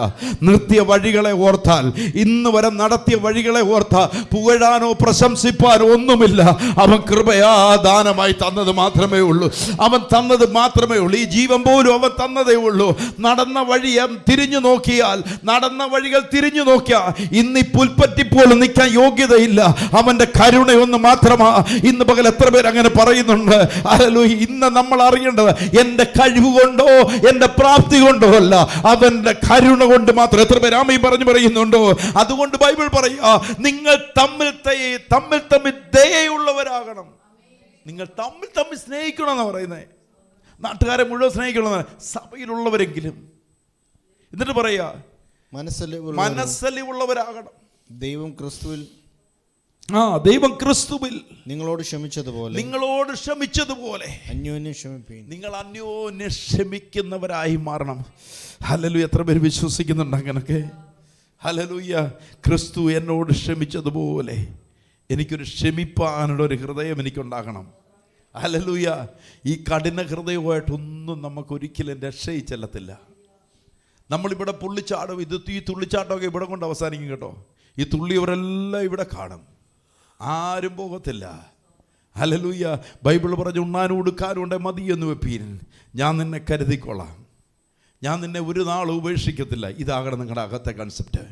നിർത്തിയ വഴികളെ ഓർത്താൽ, ഇന്ന് വരെ നടത്തിയ വഴികളെ ഓർത്താൽ പുകഴാനോ പ്രശംസിപ്പാനോ ഒന്നുമില്ല. അവൻ കൃപയാ ദാനമായി തന്നത് മാത്രമേ ഉള്ളൂ. അവൻ തന്നത് മാത്രമേ ഉള്ളൂ. ഈ ജീവൻ പോലും അവൻ തന്നതേ ഉള്ളൂ. നടന്ന വഴി തിരിഞ്ഞു നോക്കിയാൽ, നടന്ന വഴികൾ തിരിഞ്ഞു നോക്കിയാൽ ഇന്ന് ഈ പുൽപ്പറ്റിപ്പോലും നിൽക്കാൻ യോഗ്യതയില്ല. അവന്റെ കരുണയൊന്ന് മാത്രമാ. ഇന്ന് പകൽ എത്ര പേര് അങ്ങനെ പറയുന്നുണ്ട്? ഹല്ലേലൂയ. ഇന്ന് നമ്മൾ അറിയേണ്ടത് എൻ്റെ കഴിവ് കൊണ്ടോ എൻ്റെ പ്രാപ്തി കൊണ്ടോ അല്ല, അവന്റെ കരുണ കൊണ്ട് മാത്രം. എത്ര പേര് ആമേൻ പറഞ്ഞു പറയുന്നുണ്ടോ? അതുകൊണ്ട് ബൈബിൾ പറയുക, നിങ്ങൾ തമ്മിൽ ദയയുള്ളവരാകണം. നിങ്ങൾ തമ്മിൽ സ്നേഹിക്കണം എന്നാണ് പറയുന്നത്. നാട്ടുകാരെ മുഴുവൻ സ്നേഹിക്കണം, സഭയിലുള്ളവരെങ്കിലും. എന്നിട്ട് പറയാ മനസ്സലിവുള്ളവരാകണം. ദൈവം ക്രിസ്തുവിൽ നിങ്ങളോട് ക്ഷമിച്ചതുപോലെ അന്യോന്യം ക്ഷമിപ്പീൻ. നിങ്ങൾ അന്യോന്യം ക്ഷമിക്കുന്നവരായി മാറണം. ഹല്ലേലൂയ. എത്ര പേര് വിശ്വസിക്കുന്നുണ്ട് അങ്ങനൊക്കെ? ഹല്ലേലൂയ. ക്രിസ്തു എന്നോട് ക്ഷമിച്ചതുപോലെ എനിക്കൊരു ക്ഷമിപ്പാനുള്ള ഒരു ഹൃദയം എനിക്കുണ്ടാകണം. ഹല്ലേലൂയ. ഈ കഠിന ഹൃദയമായിട്ടൊന്നും നമുക്കൊരിക്കലും രക്ഷയിൽ ചെല്ലത്തില്ല. നമ്മളിവിടെ പുള്ളിച്ചാടും, ഈ തുള്ളിച്ചാട്ടമൊക്കെ ഇവിടെ കൊണ്ട് അവസാനിക്കും കേട്ടോ. ഈ തുള്ളിയവരെല്ലാം ഇവിടെ കാണും, ആരും പോകത്തില്ല. ഹല്ലേലൂയ. ബൈബിൾ പറഞ്ഞു, ഉണ്ണാനും ഉടുക്കാനും ഉണ്ടെ മതി എന്ന് വെപ്പീൻ, ഞാൻ നിന്നെ കരുതിക്കൊള്ളാം, ഞാൻ നിന്നെ ഒരു നാൾ ഉപേക്ഷിക്കത്തില്ല. ഇതാകണം നിങ്ങളുടെ അകത്തെ കൺസെപ്റ്റ്,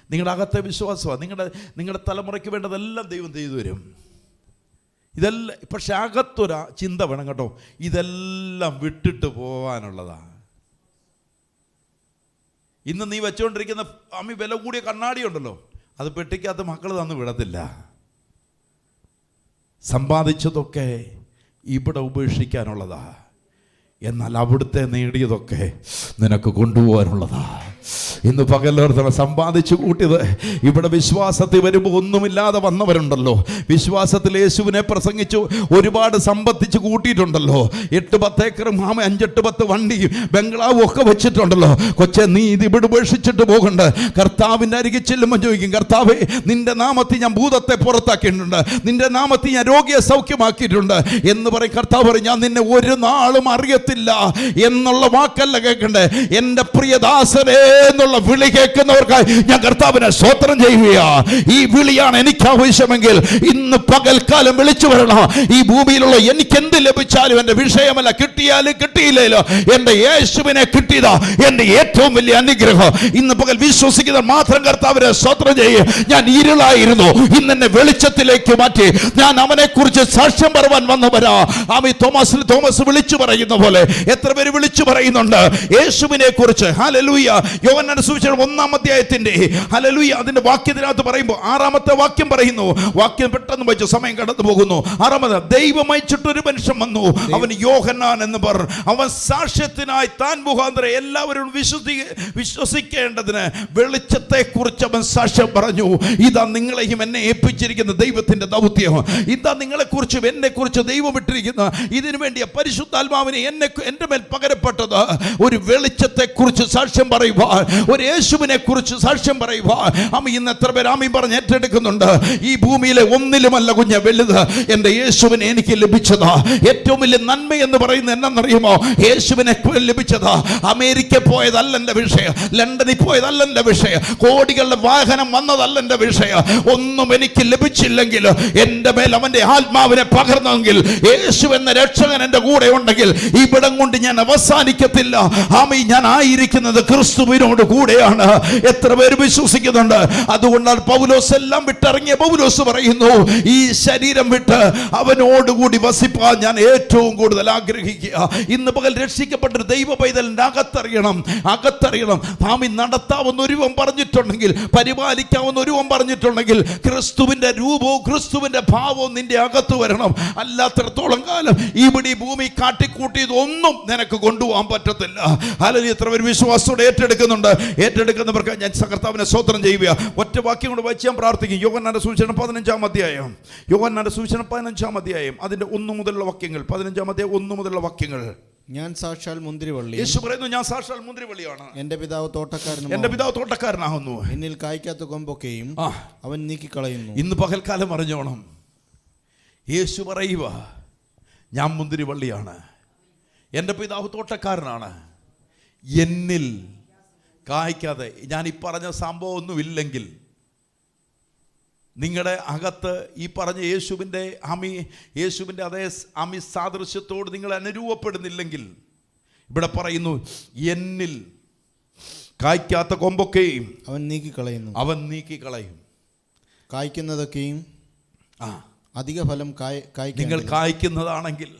നിങ്ങളുടെ അകത്തെ വിശ്വാസമാണ്. നിങ്ങളുടെ തലമുറയ്ക്ക് വേണ്ടതെല്ലാം ദൈവം ചെയ്തു തരും. ഇതെല്ലാം പക്ഷെ അകത്തൊരു ചിന്ത വേണം കേട്ടോ, ഇതെല്ലാം വിട്ടിട്ട് പോകാനുള്ളതാണ്. ഇന്ന് നീ വെച്ചുകൊണ്ടിരിക്കുന്ന വില കൂടിയ കണ്ണാടി ഉണ്ടല്ലോ, അത് പെട്ടിക്കകത്ത് മക്കൾ തന്നു വിടത്തില്ല. സമ്പാദിച്ചതൊക്കെ ഇവിടെ ഉപേക്ഷിക്കാനുള്ളതാ, എന്നാൽ അവിടുത്തെ നേടിയതൊക്കെ നിനക്ക് കൊണ്ടുപോകാനുള്ളതാ. ഇന്ന് പകലോർത്തണം, സമ്പാദിച്ചു കൂട്ടിയത് ഇവിടെ വിശ്വാസത്തിൽ വരുമ്പോൾ ഒന്നുമില്ലാതെ വന്നവരുണ്ടല്ലോ. വിശ്വാസത്തിൽ യേശുവിനെ പ്രസംഗിച്ചു ഒരുപാട് സമ്പത്തിച്ച് കൂട്ടിയിട്ടുണ്ടല്ലോ. 8-10 ഏക്കറും 5-8-10 വണ്ടിയും ബംഗ്ലാവും ഒക്കെ വെച്ചിട്ടുണ്ടല്ലോ. കൊച്ചെ, നീ ഇത് ഇവിടെ ഉപേക്ഷിച്ചിട്ട് പോകണ്ട. കർത്താവിൻ്റെ അരികിൽ ചെല്ലുമ്പോൾ ചോദിക്കും, കർത്താവേ, നിന്റെ നാമത്തിൽ ഞാൻ ഭൂതത്തെ പുറത്താക്കിയിട്ടുണ്ട്, നിന്റെ നാമത്തിൽ ഞാൻ രോഗിയെ സൗഖ്യമാക്കിയിട്ടുണ്ട് എന്ന് പറയും. കർത്താവ് പറയും, ഞാൻ നിന്നെ ഒരു നാളും അറിയത്തില്ല എന്നുള്ള വാക്കല്ല കേൾക്കണ്ടേ, എൻ്റെ പ്രിയദാസനേ എന്നുള്ള വിളി കേൾക്കുന്നവർക്കായി ഞാൻ കർത്താവിനെ സ്തോത്രം ചെയ്യുകയാ. ഈ വിളിയാണ് എനിക്ക് ആവശ്യമെങ്കിൽ ഇന്ന് പകൽക്കാലം വിളിച്ചു വരണം. ഈ ഭൂമിയിലുള്ള എനിക്ക് എന്ത് ലഭിച്ചാലും എൻ്റെ വിഷയമല്ല, കിട്ടിയാലും കിട്ടിയില്ലല്ലോ, എൻ്റെ യേശുവിനെ കിട്ടിയതാ എൻ്റെ ഏറ്റവും വലിയ അനുഗ്രഹം. ഇന്ന് പകൽ വിശ്വസിക്കുന്നവർ മാത്രം കർത്താവിനെ സ്തോത്രം ചെയ്യുക. ഞാൻ ഇരുളായിരുന്നു, ഇന്ന് എന്നെ വെളിച്ചത്തിലേക്ക് മാറ്റി. ഞാൻ അവനെ കുറിച്ച് സാക്ഷ്യം പറയാൻ വന്നവരാ. തോമസ് വിളിച്ചു പറയുന്ന പോലെ എത്ര പേര് വിളിച്ചു പറയുന്നുണ്ട് യേശുവിനെ കുറിച്ച്? ഹല്ലേലൂയ. യോഹന്നാന്റെ സുവിശേഷം 1-ാം അധ്യായത്തിന്റെ ഹല്ലേലൂയ അതിന്റെ വാക്യത്തിനകത്ത് പറയുമ്പോൾ 6-ാമത്തെ വാക്യം പറയുന്നു. വാക്യം പെട്ടെന്ന് വായിച്ചു, സമയം കടന്നു പോകുന്നു. 6-ാമത്, ദൈവം അയച്ചിട്ടൊരു മനുഷ്യൻ വന്നു, അവൻ യോഹന്നാൻ എന്ന് പറഞ്ഞു. അവൻ സാക്ഷ്യത്തിനായി താൻ മുഖാന്തരം എല്ലാവരും വിശ്വസിക്കേണ്ടതിന് വെളിച്ചത്തെ കുറിച്ച് അവൻ സാക്ഷ്യം പറഞ്ഞു. ഇതാ നിങ്ങളെയും എന്നെ ഏൽപ്പിച്ചിരിക്കുന്ന ദൈവത്തിന്റെ ദൗത്യം. ഇതാ നിങ്ങളെ കുറിച്ചും എന്നെ കുറിച്ച് ദൈവം ഇട്ടിരിക്കുന്ന ഇതിനു വേണ്ടിയ പരിശുദ്ധാത്മാവിനെ എന്റെ മേൽ പകരപ്പെട്ടത് ഒരു വെളിച്ചത്തെ കുറിച്ച് സാക്ഷ്യം പറയുവാൻ, ഒരു യേശുവിനെ കുറിച്ച് സാക്ഷ്യം പറയുവാൻ. ഇന്ന് എത്ര പേര് ആമീൻ പറഞ്ഞ് ഏറ്റെടുക്കുന്നുണ്ട്? ഈ ഭൂമിയിലെ ഒന്നിലുമല്ല കുഞ്ഞ വലുത് എൻ്റെ യേശുവിനെ എനിക്ക് ലഭിച്ചതാ. ഏറ്റവും വലിയ നന്മ എന്ന് പറയുന്നത് എന്നറിയുമോ? യേശുവിനെ ലഭിച്ചതാ. അമേരിക്ക പോയതല്ല എൻ്റെ വിഷയം, ലണ്ടനിൽ പോയതല്ല എൻ്റെ വിഷയം, കോടികളുടെ വാഹനം വന്നതല്ല എൻ്റെ വിഷയം. ഒന്നും എനിക്ക് ലഭിച്ചില്ലെങ്കിൽ എൻ്റെ മേൽ അവൻ്റെ ആത്മാവിനെ പകർന്നെങ്കിൽ, യേശു എന്ന രക്ഷകൻ എൻ്റെ കൂടെ ഉണ്ടെങ്കിൽ ഇവിടം കൊണ്ട് ഞാൻ അവസാനിക്കത്തില്ല. ഞാൻ ആയിരിക്കുന്നത് ക്രിസ്തുവിനോട് കൂടെയാണ്. എത്ര പേര് വിശ്വസിക്കുന്നുണ്ട്? അതുകൊണ്ടാണ് പൗലോസ് എല്ലാം വിട്ടിറങ്ങിയ പൗലോസ് പറയുന്നു, ഈ ശരീരം വിട്ട് അവനോടുകൂടി വസിപ്പാൻ ഞാൻ ഏറ്റവും കൂടുതൽ ആഗ്രഹിക്കുക. ഇന്ന് പകൽ രക്ഷിക്കപ്പെട്ടൊരു ദൈവ പൈതലിന്റെ അകത്തറിയണം. നടത്താവുന്ന ഒരുവൻ പറഞ്ഞിട്ടുണ്ടെങ്കിൽ, പരിപാലിക്കാവുന്ന ഒരുവൻ പറഞ്ഞിട്ടുണ്ടെങ്കിൽ, ക്രിസ്തുവിന്റെ രൂപവും ക്രിസ്തുവിന്റെ ഭാവവും നിന്റെ അകത്ത് വരണം. അല്ലാത്തിടത്തോളം കാലം ഇവിടെ ഈ ഭൂമി കാട്ടിക്കൂട്ടിയതൊന്നും നിനക്ക് കൊണ്ടുപോകാൻ പറ്റത്തില്ല. അല്ലെങ്കിൽ എത്ര പേര് വിശ്വാസത്തോടെ ഏറ്റെടുക്കുന്നവർക്ക് ഞാൻ കർത്താവിനെ സ്തോത്രം ചെയ്യുക. ഒറ്റ വാക്യം കൊണ്ട് വായിച്ച് ഞാൻ പ്രാർത്ഥിക്കും. യോഹന്നാന്റെ സുവിശേഷം 15-ാം അധ്യായം അതിന്റെ 1 മുതലുള്ള വാക്യങ്ങൾ. 15-ാം അധ്യായം 1 മുതലുള്ള വാക്യങ്ങൾ. ഞാൻ സാക്ഷാൽ മുന്തിരിവള്ളി. യേശു പറയുന്നു, ഞാൻ സാക്ഷാൽ മുന്തിരിവള്ളിയാണ്, എൻ്റെ പിതാവ് തോട്ടക്കാരനാകുന്നു. എന്നിൽ കായ്ക്കാത്ത കൊമ്പൊക്കെയും അവൻ നീക്കിക്കളയുന്നു. ഇന്ന് പകൽക്കാലം അറിഞ്ഞോണം, യേശു പറയുക, ഞാൻ മുന്തിരിവള്ളിയാണ്, എൻ്റെ പിതാവ് തോട്ടക്കാരനാണ്. എന്നിൽ കായ്ക്കാതെ, ഞാൻ ഈ പറഞ്ഞ സംഭവം ഒന്നുമില്ലെങ്കിൽ, നിങ്ങളുടെ അകത്ത് ഈ പറഞ്ഞ യേശുവിൻ്റെ അതേ അമി സാദൃശ്യത്തോട് നിങ്ങൾ അനുരൂപപ്പെടുന്നില്ലെങ്കിൽ, ഇവിടെ പറയുന്നു എന്നിൽ കായ്ക്കാത്ത കൊമ്പൊക്കെയും അവൻ നീക്കിക്കളയും. കായ്ക്കുന്നതൊക്കെയും അധിക ഫലം നിങ്ങൾ കായ്ക്കുന്നതാണെങ്കിൽ,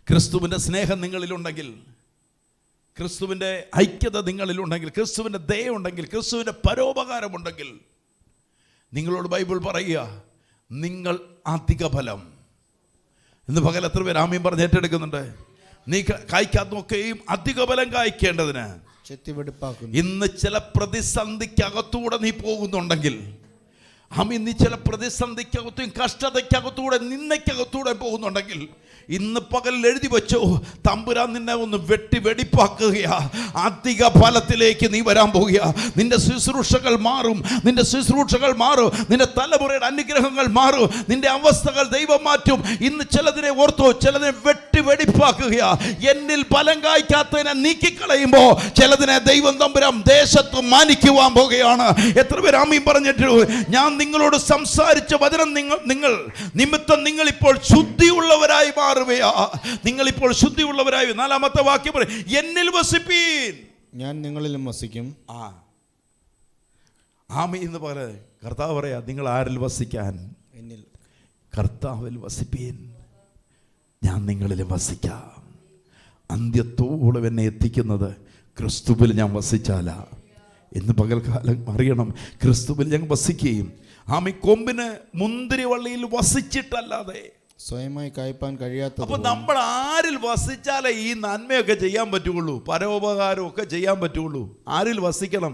ക്രിസ്തുവിൻ്റെ സ്നേഹം നിങ്ങളിലുണ്ടെങ്കിൽ, ക്രിസ്തുവിൻ്റെ ഐക്യത നിങ്ങളിലുണ്ടെങ്കിൽ, ക്രിസ്തുവിൻ്റെ ദയയുണ്ടെങ്കിൽ, ക്രിസ്തുവിൻ്റെ പരോപകാരമുണ്ടെങ്കിൽ, നിങ്ങളോട് ബൈബിൾ പറയുക, നിങ്ങൾ അധിക ഫലം. ഇന്ന് പകൽ എത്ര പേര് ആമീൻ പറഞ്ഞ് ഏറ്റെടുക്കുന്നുണ്ട്? നീ കായ്ക്കാത്തൊക്കെയും അധിക ഫലം കായ്ക്കേണ്ടതിന് ഇന്ന് ചില പ്രതിസന്ധിക്കകത്തൂടെ നീ പോകുന്നുണ്ടെങ്കിൽ, നീ ചില പ്രതിസന്ധിക്കകത്തും കഷ്ടതയ്ക്കകത്തൂടെ നിന്നയ്ക്കകത്തൂടെ പോകുന്നുണ്ടെങ്കിൽ, ഇന്ന് പകൽ എഴുതി വെച്ചോ, തമ്പുരാൻ നിന്നെ ഒന്ന് വെടിപ്പാക്കുകയാ. അധിക ഫലത്തിലേക്ക് നീ വരാൻ പോവുക. നിന്റെ ശുശ്രൂഷകൾ മാറും, നിന്റെ തലമുറയുടെ അനുഗ്രഹങ്ങൾ മാറും, നിന്റെ അവസ്ഥകൾ ദൈവം മാറ്റും. ഇന്ന് ചിലതിനെ ഓർത്തോ, ചിലതിനെ വെടിപ്പാക്കുകയാ. എന്നിൽ ഫലം കായ്ക്കാത്തതിനെ നീക്കിക്കളയുമ്പോ ചിലതിനെ ദൈവം തമ്പുരാൻ ദേശത്ത് മാനിക്കുവാൻ പോകുകയാണ്. എത്ര പേര് ആമീൻ പറഞ്ഞിട്ട്? ഞാൻ നിങ്ങളോട് സംസാരിച്ച വചനം നിങ്ങൾ നിമിത്തം നിങ്ങളിപ്പോൾ ശുദ്ധിയുള്ളവരായി മാറുകയാ. നിങ്ങളിപ്പോൾ ശുദ്ധിയുള്ളവരായി. 4-ാമത്തെ വാക്യം പറയും, എന്നിൽ വസിപ്പീൻ, ഞാൻ നിങ്ങളിലും വസിക്കും. ആമീൻ എന്ന് പറയാ. കർത്താവ് പറയാ, നിങ്ങൾ ആരിൽ വസിക്കാൻ? എന്നിൽ. കർത്താവിൽ വസിപ്പീൻ, ഞാൻ നിങ്ങളിലും വസിക്കാം. അന്ത്യത്തോളം എന്നെ എത്തിക്കുന്നത് ക്രിസ്തുവിൽ ഞാൻ വസിച്ചാലാ. എന്ന് പകൽക്കാലം അറിയണം, ക്രിസ്തുവിൽ ഞാൻ വസിക്കുകയും കൊമ്പിന് മുന്തിരിവള്ളിയിൽ വസിച്ചിട്ടല്ലാതെ സ്വയമായി കായ്പാൻ കഴിയാത്ത. അപ്പൊ നമ്മൾ ആരിൽ വസിച്ചാലേ ഈ നന്മയൊക്കെ ചെയ്യാൻ പറ്റുള്ളൂ, പരോപകാരമൊക്കെ ചെയ്യാൻ പറ്റുള്ളൂ. ആരിൽ വസിക്കണം?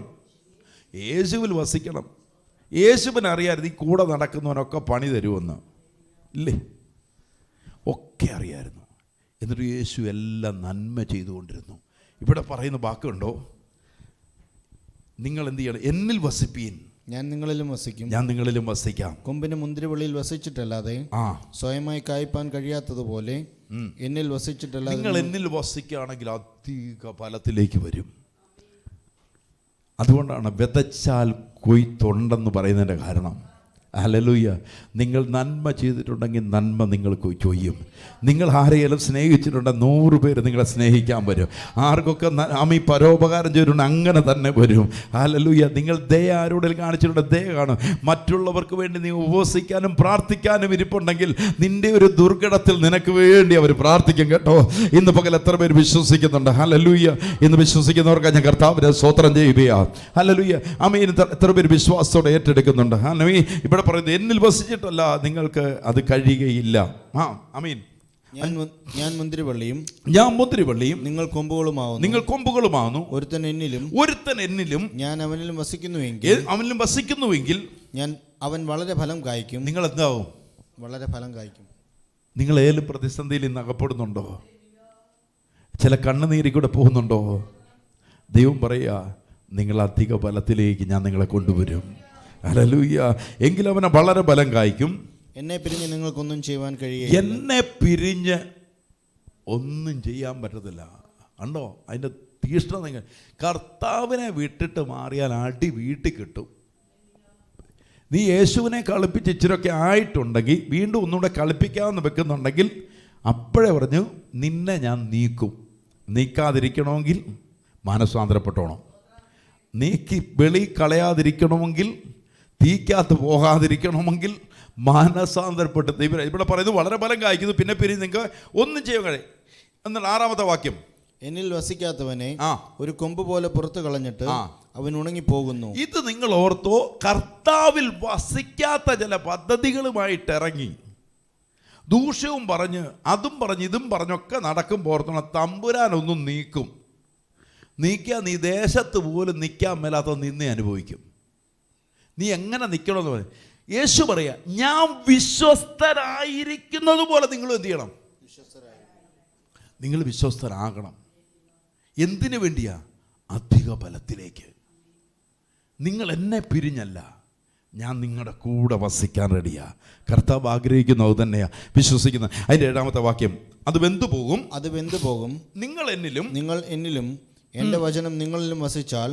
യേശുവിൽ വസിക്കണം. യേശുവിന് അറിയാമായിരുന്നു ഈ കൂടെ നടക്കുന്നവനൊക്കെ പണി തരുമെന്ന്, ഇല്ലേ? ഒക്കെ അറിയായിരുന്നു. എന്നിട്ട് യേശു എല്ലാം നന്മ ചെയ്തുകൊണ്ടിരുന്നു. ഇവിടെ പറയുന്ന വാക്കുണ്ടോ? നിങ്ങൾ എന്ത് ചെയ്യണം? എന്നിൽ വസിപ്പീൻ, ഞാൻ നിങ്ങളിലും വസിക്കും. ഞാൻ നിങ്ങളിലും വസിക്കാം. കൊമ്പിന് മുന്തിരിവള്ളിയിൽ വസിച്ചിട്ടല്ലാതെ സ്വയമായി കായ്പാൻ കഴിയാത്തതുപോലെ എന്നിൽ വസിച്ചിട്ടല്ലാതെ. നിങ്ങൾ എന്നിൽ വസിക്കുകയാണെങ്കിൽ അധിക ഫലത്തിലേക്ക് വരും. അതുകൊണ്ടാണ് വിതച്ചാൽ കൊയ്ത്തുണ്ടെന്ന് പറയുന്നതിൻ്റെ കാരണം. ഹല്ലേലൂയ. നിങ്ങൾ നന്മ ചെയ്തിട്ടുണ്ടെങ്കിൽ നന്മ നിങ്ങൾ കൊയ്യും. നിങ്ങൾ ആരെയും സ്നേഹിച്ചിട്ടുണ്ടെങ്കിൽ 100 പേര് നിങ്ങളെ സ്നേഹിക്കാൻ വരും. ആർക്കൊക്കെ പരോപകാരം ചെയ്തിട്ടുണ്ട് അങ്ങനെ തന്നെ വരും. ഹല്ലേലൂയ. നിങ്ങൾ ദയ ആരോടെങ്കിലും കാണിച്ചിട്ടുണ്ട്, ദയ കാണും. മറ്റുള്ളവർക്ക് വേണ്ടി നീ ഉപവസിക്കാനും പ്രാർത്ഥിക്കാനും ഇരിപ്പുണ്ടെങ്കിൽ നിന്റെ ഒരു ദുർഘടത്തിൽ നിനക്ക് വേണ്ടി അവർ പ്രാർത്ഥിക്കും കേട്ടോ. ഇന്ന് പകൽ എത്ര പേര് വിശ്വസിക്കുന്നുണ്ട്? ഹല്ലേലൂയ. ഇന്ന് വിശ്വസിക്കുന്നവർക്ക് ഞാൻ കർത്താവിനെ സ്തോത്രം ചെയ്യുകയാ. ഹല്ലേലൂയ. ആമേൻ. എത്ര പേര് വിശ്വാസത്തോടെ ഏറ്റെടുക്കുന്നുണ്ട്? ആമേൻ. ഇവിടെ പറയുന്നത് എന്നിൽ വസിച്ചിട്ടല്ല നിങ്ങൾക്ക് അത് കഴിയുകയില്ല. ആമീൻ. ഞാൻ മുന്തിരിവള്ളിയും നിങ്ങൾ കൊമ്പുകളുമാവുന്നു. ഒരുത്തൻ എന്നിലും ഞാൻ അവനിലും വസിക്കുന്നുവെങ്കിൽ അവൻ വളരെ ഫലം കായ്ക്കും. നിങ്ങൾ എന്താവും? വളരെ ഫലം കായ്ക്കും. നിങ്ങൾ ഏതെങ്കിലും പ്രതിസന്ധിയിൽ ഇന്ന് അകപ്പെടുന്നുണ്ടോ? ചില കണ്ണുനീരി കൂടെ പോകുന്നുണ്ടോ? ദൈവം പറയുക, നിങ്ങൾ അധിക ഫലത്തിലേക്ക് ഞാൻ നിങ്ങളെ കൊണ്ടുവരും. ഹല്ലേലൂയ. എങ്കിലും അവനെ വളരെ ബലം കായ്ക്കും. എന്നെ പിരിഞ്ഞ് നിങ്ങൾക്കൊന്നും ചെയ്യുവാൻ കഴിയില്ല. എന്നെ പിരിഞ്ഞ് ഒന്നും ചെയ്യാൻ പറ്റത്തില്ല. കണ്ടോ അതിൻ്റെ തീഷ്ണത? നിങ്ങൾ കർത്താവിനെ വിട്ടിട്ട് മാറിയാൽ അടി വീട്ടിൽ കിട്ടും. നീ യേശുവിനെ കളിപ്പിച്ച് ഇച്ചിരൊക്കെ ആയിട്ടുണ്ടെങ്കിൽ വീണ്ടും ഒന്നുകൂടെ കളിപ്പിക്കാമെന്ന് വെക്കുന്നുണ്ടെങ്കിൽ അപ്പോഴേ പറഞ്ഞു, നിന്നെ ഞാൻ നീക്കാതിരിക്കണമെങ്കിൽ മാനസാന്തരപ്പെട്ടോണം. നീക്കി വെളി കളയാതിരിക്കണമെങ്കിൽ, തീക്കകത്ത് പോകാതിരിക്കണമെങ്കിൽ മാനസാന്തരപ്പെട്ട് ഇവിടെ പറയുന്നത് വളരെ ഫലം കായ്ക്കുന്നു. പിന്നെ നിങ്ങൾക്ക് ഒന്നും ചെയ്യാൻ കഴിയും. എന്നാൽ 6-ാമത്തെ വാക്യം, എന്നിൽ വസിക്കാത്തവനെ ഒരു കൊമ്പ് പോലെ പുറത്തു കളഞ്ഞിട്ട് അവൻ ഉണങ്ങിപ്പോകുന്നു. ഇത് നിങ്ങൾ ഓർത്തോ, കർത്താവിൽ വസിക്കാത്ത ചില പദ്ധതികളുമായിട്ട് ഇറങ്ങി ദൂഷ്യവും പറഞ്ഞ് അതും പറഞ്ഞ് ഇതും പറഞ്ഞൊക്കെ നടക്കുമ്പോൾ ഓർത്തോണം, തമ്പുരാനൊന്നും നീക്കിയാൽ നീ ദേശത്ത് പോലും നിൽക്കാൻ മേലാത്ത നിന്നെ അനുഭവിക്കും. നീ എങ്ങനെ നിൽക്കണമെന്ന് പറയും. യേശു പറയാ, ഞാൻ വിശ്വസ്തരായിരിക്കുന്നത് പോലെ നിങ്ങൾ എന്ത് ചെയ്യണം? നിങ്ങൾ വിശ്വസ്തരാകണം. എന്തിനു വേണ്ടിയാ? അധിക ഫലത്തിലേക്ക്. നിങ്ങൾ എന്നെ പിരിഞ്ഞല്ല, ഞാൻ നിങ്ങളുടെ കൂടെ വസിക്കാൻ റെഡിയാ. കർത്താവ് ആഗ്രഹിക്കുന്നത് അത് തന്നെയാ, വിശ്വസിക്കുന്നത്. അതിൻ്റെ 7-ാമത്തെ വാക്യം, അത് വെന്തു പോകും, നിങ്ങൾ എന്നിലും എന്റെ വചനം നിങ്ങളിലും വസിച്ചാൽ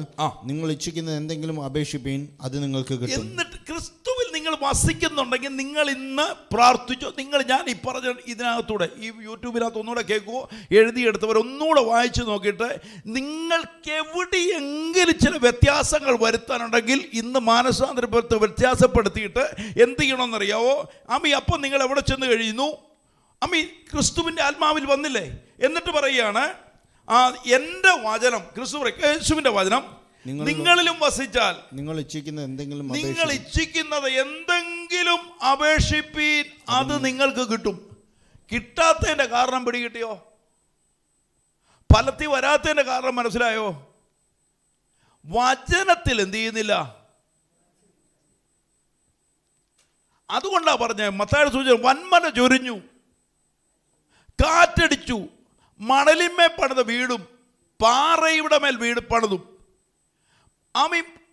നിങ്ങൾ ഇച്ഛിക്കുന്നത് എന്തെങ്കിലും അപേക്ഷിപ്പീൻ, അത് നിങ്ങൾക്ക് കിട്ടും. എന്നിട്ട് ക്രിസ്തുവിൽ നിങ്ങൾ വസിക്കുന്നുണ്ടെങ്കിൽ നിങ്ങൾ ഇന്ന് പ്രാർത്ഥിച്ചോ. ഞാൻ ഈ പറഞ്ഞ ഇതിനകത്തൂടെ ഈ യൂട്യൂബിനകത്ത് ഒന്നുകൂടെ കേൾക്കുമോ, എഴുതിയെടുത്തവർ ഒന്നുകൂടെ വായിച്ചു നോക്കിയിട്ട് നിങ്ങൾക്ക് എവിടെയെങ്കിലും ചില വ്യത്യാസങ്ങൾ വരുത്താനുണ്ടെങ്കിൽ ഇന്ന് മാനസാന്തരപ്പെടുത്തി വ്യത്യാസപ്പെടുത്തിയിട്ട് എന്ത് ചെയ്യണമെന്നറിയാവോ? അപ്പം നിങ്ങൾ എവിടെ ചെന്ന് കഴിയുന്നു? ക്രിസ്തുവിൻ്റെ ആത്മാവിൽ വന്നില്ലേ? എന്നിട്ട് പറയുകയാണ്, എൻ്റെ വചനം, യേശുവിൻ്റെ വചനം നിങ്ങളിലും വസിച്ചാൽ നിങ്ങൾ ഇച്ഛിക്കുന്നത് എന്തെങ്കിലും അപേക്ഷിപ്പീൻ, അത് നിങ്ങൾക്ക് കിട്ടും. കിട്ടാത്തതിൻ്റെ കാരണം പിടികിട്ടിയോ? ഫലത്തിൽ വരാത്തതിൻ്റെ കാരണം മനസ്സിലായോ? വചനത്തിൽ എന്ത് ചെയ്യുന്നില്ല. അതുകൊണ്ടാ പറഞ്ഞത്, മത്തായിയുടെ സുവിശേഷം, വന്മല ചൊരിഞ്ഞു, കാറ്റടിച്ചു, മണലിന്മേൽ പണിത വീടും പാറയുടെ മേൽ വീട് പണിതും.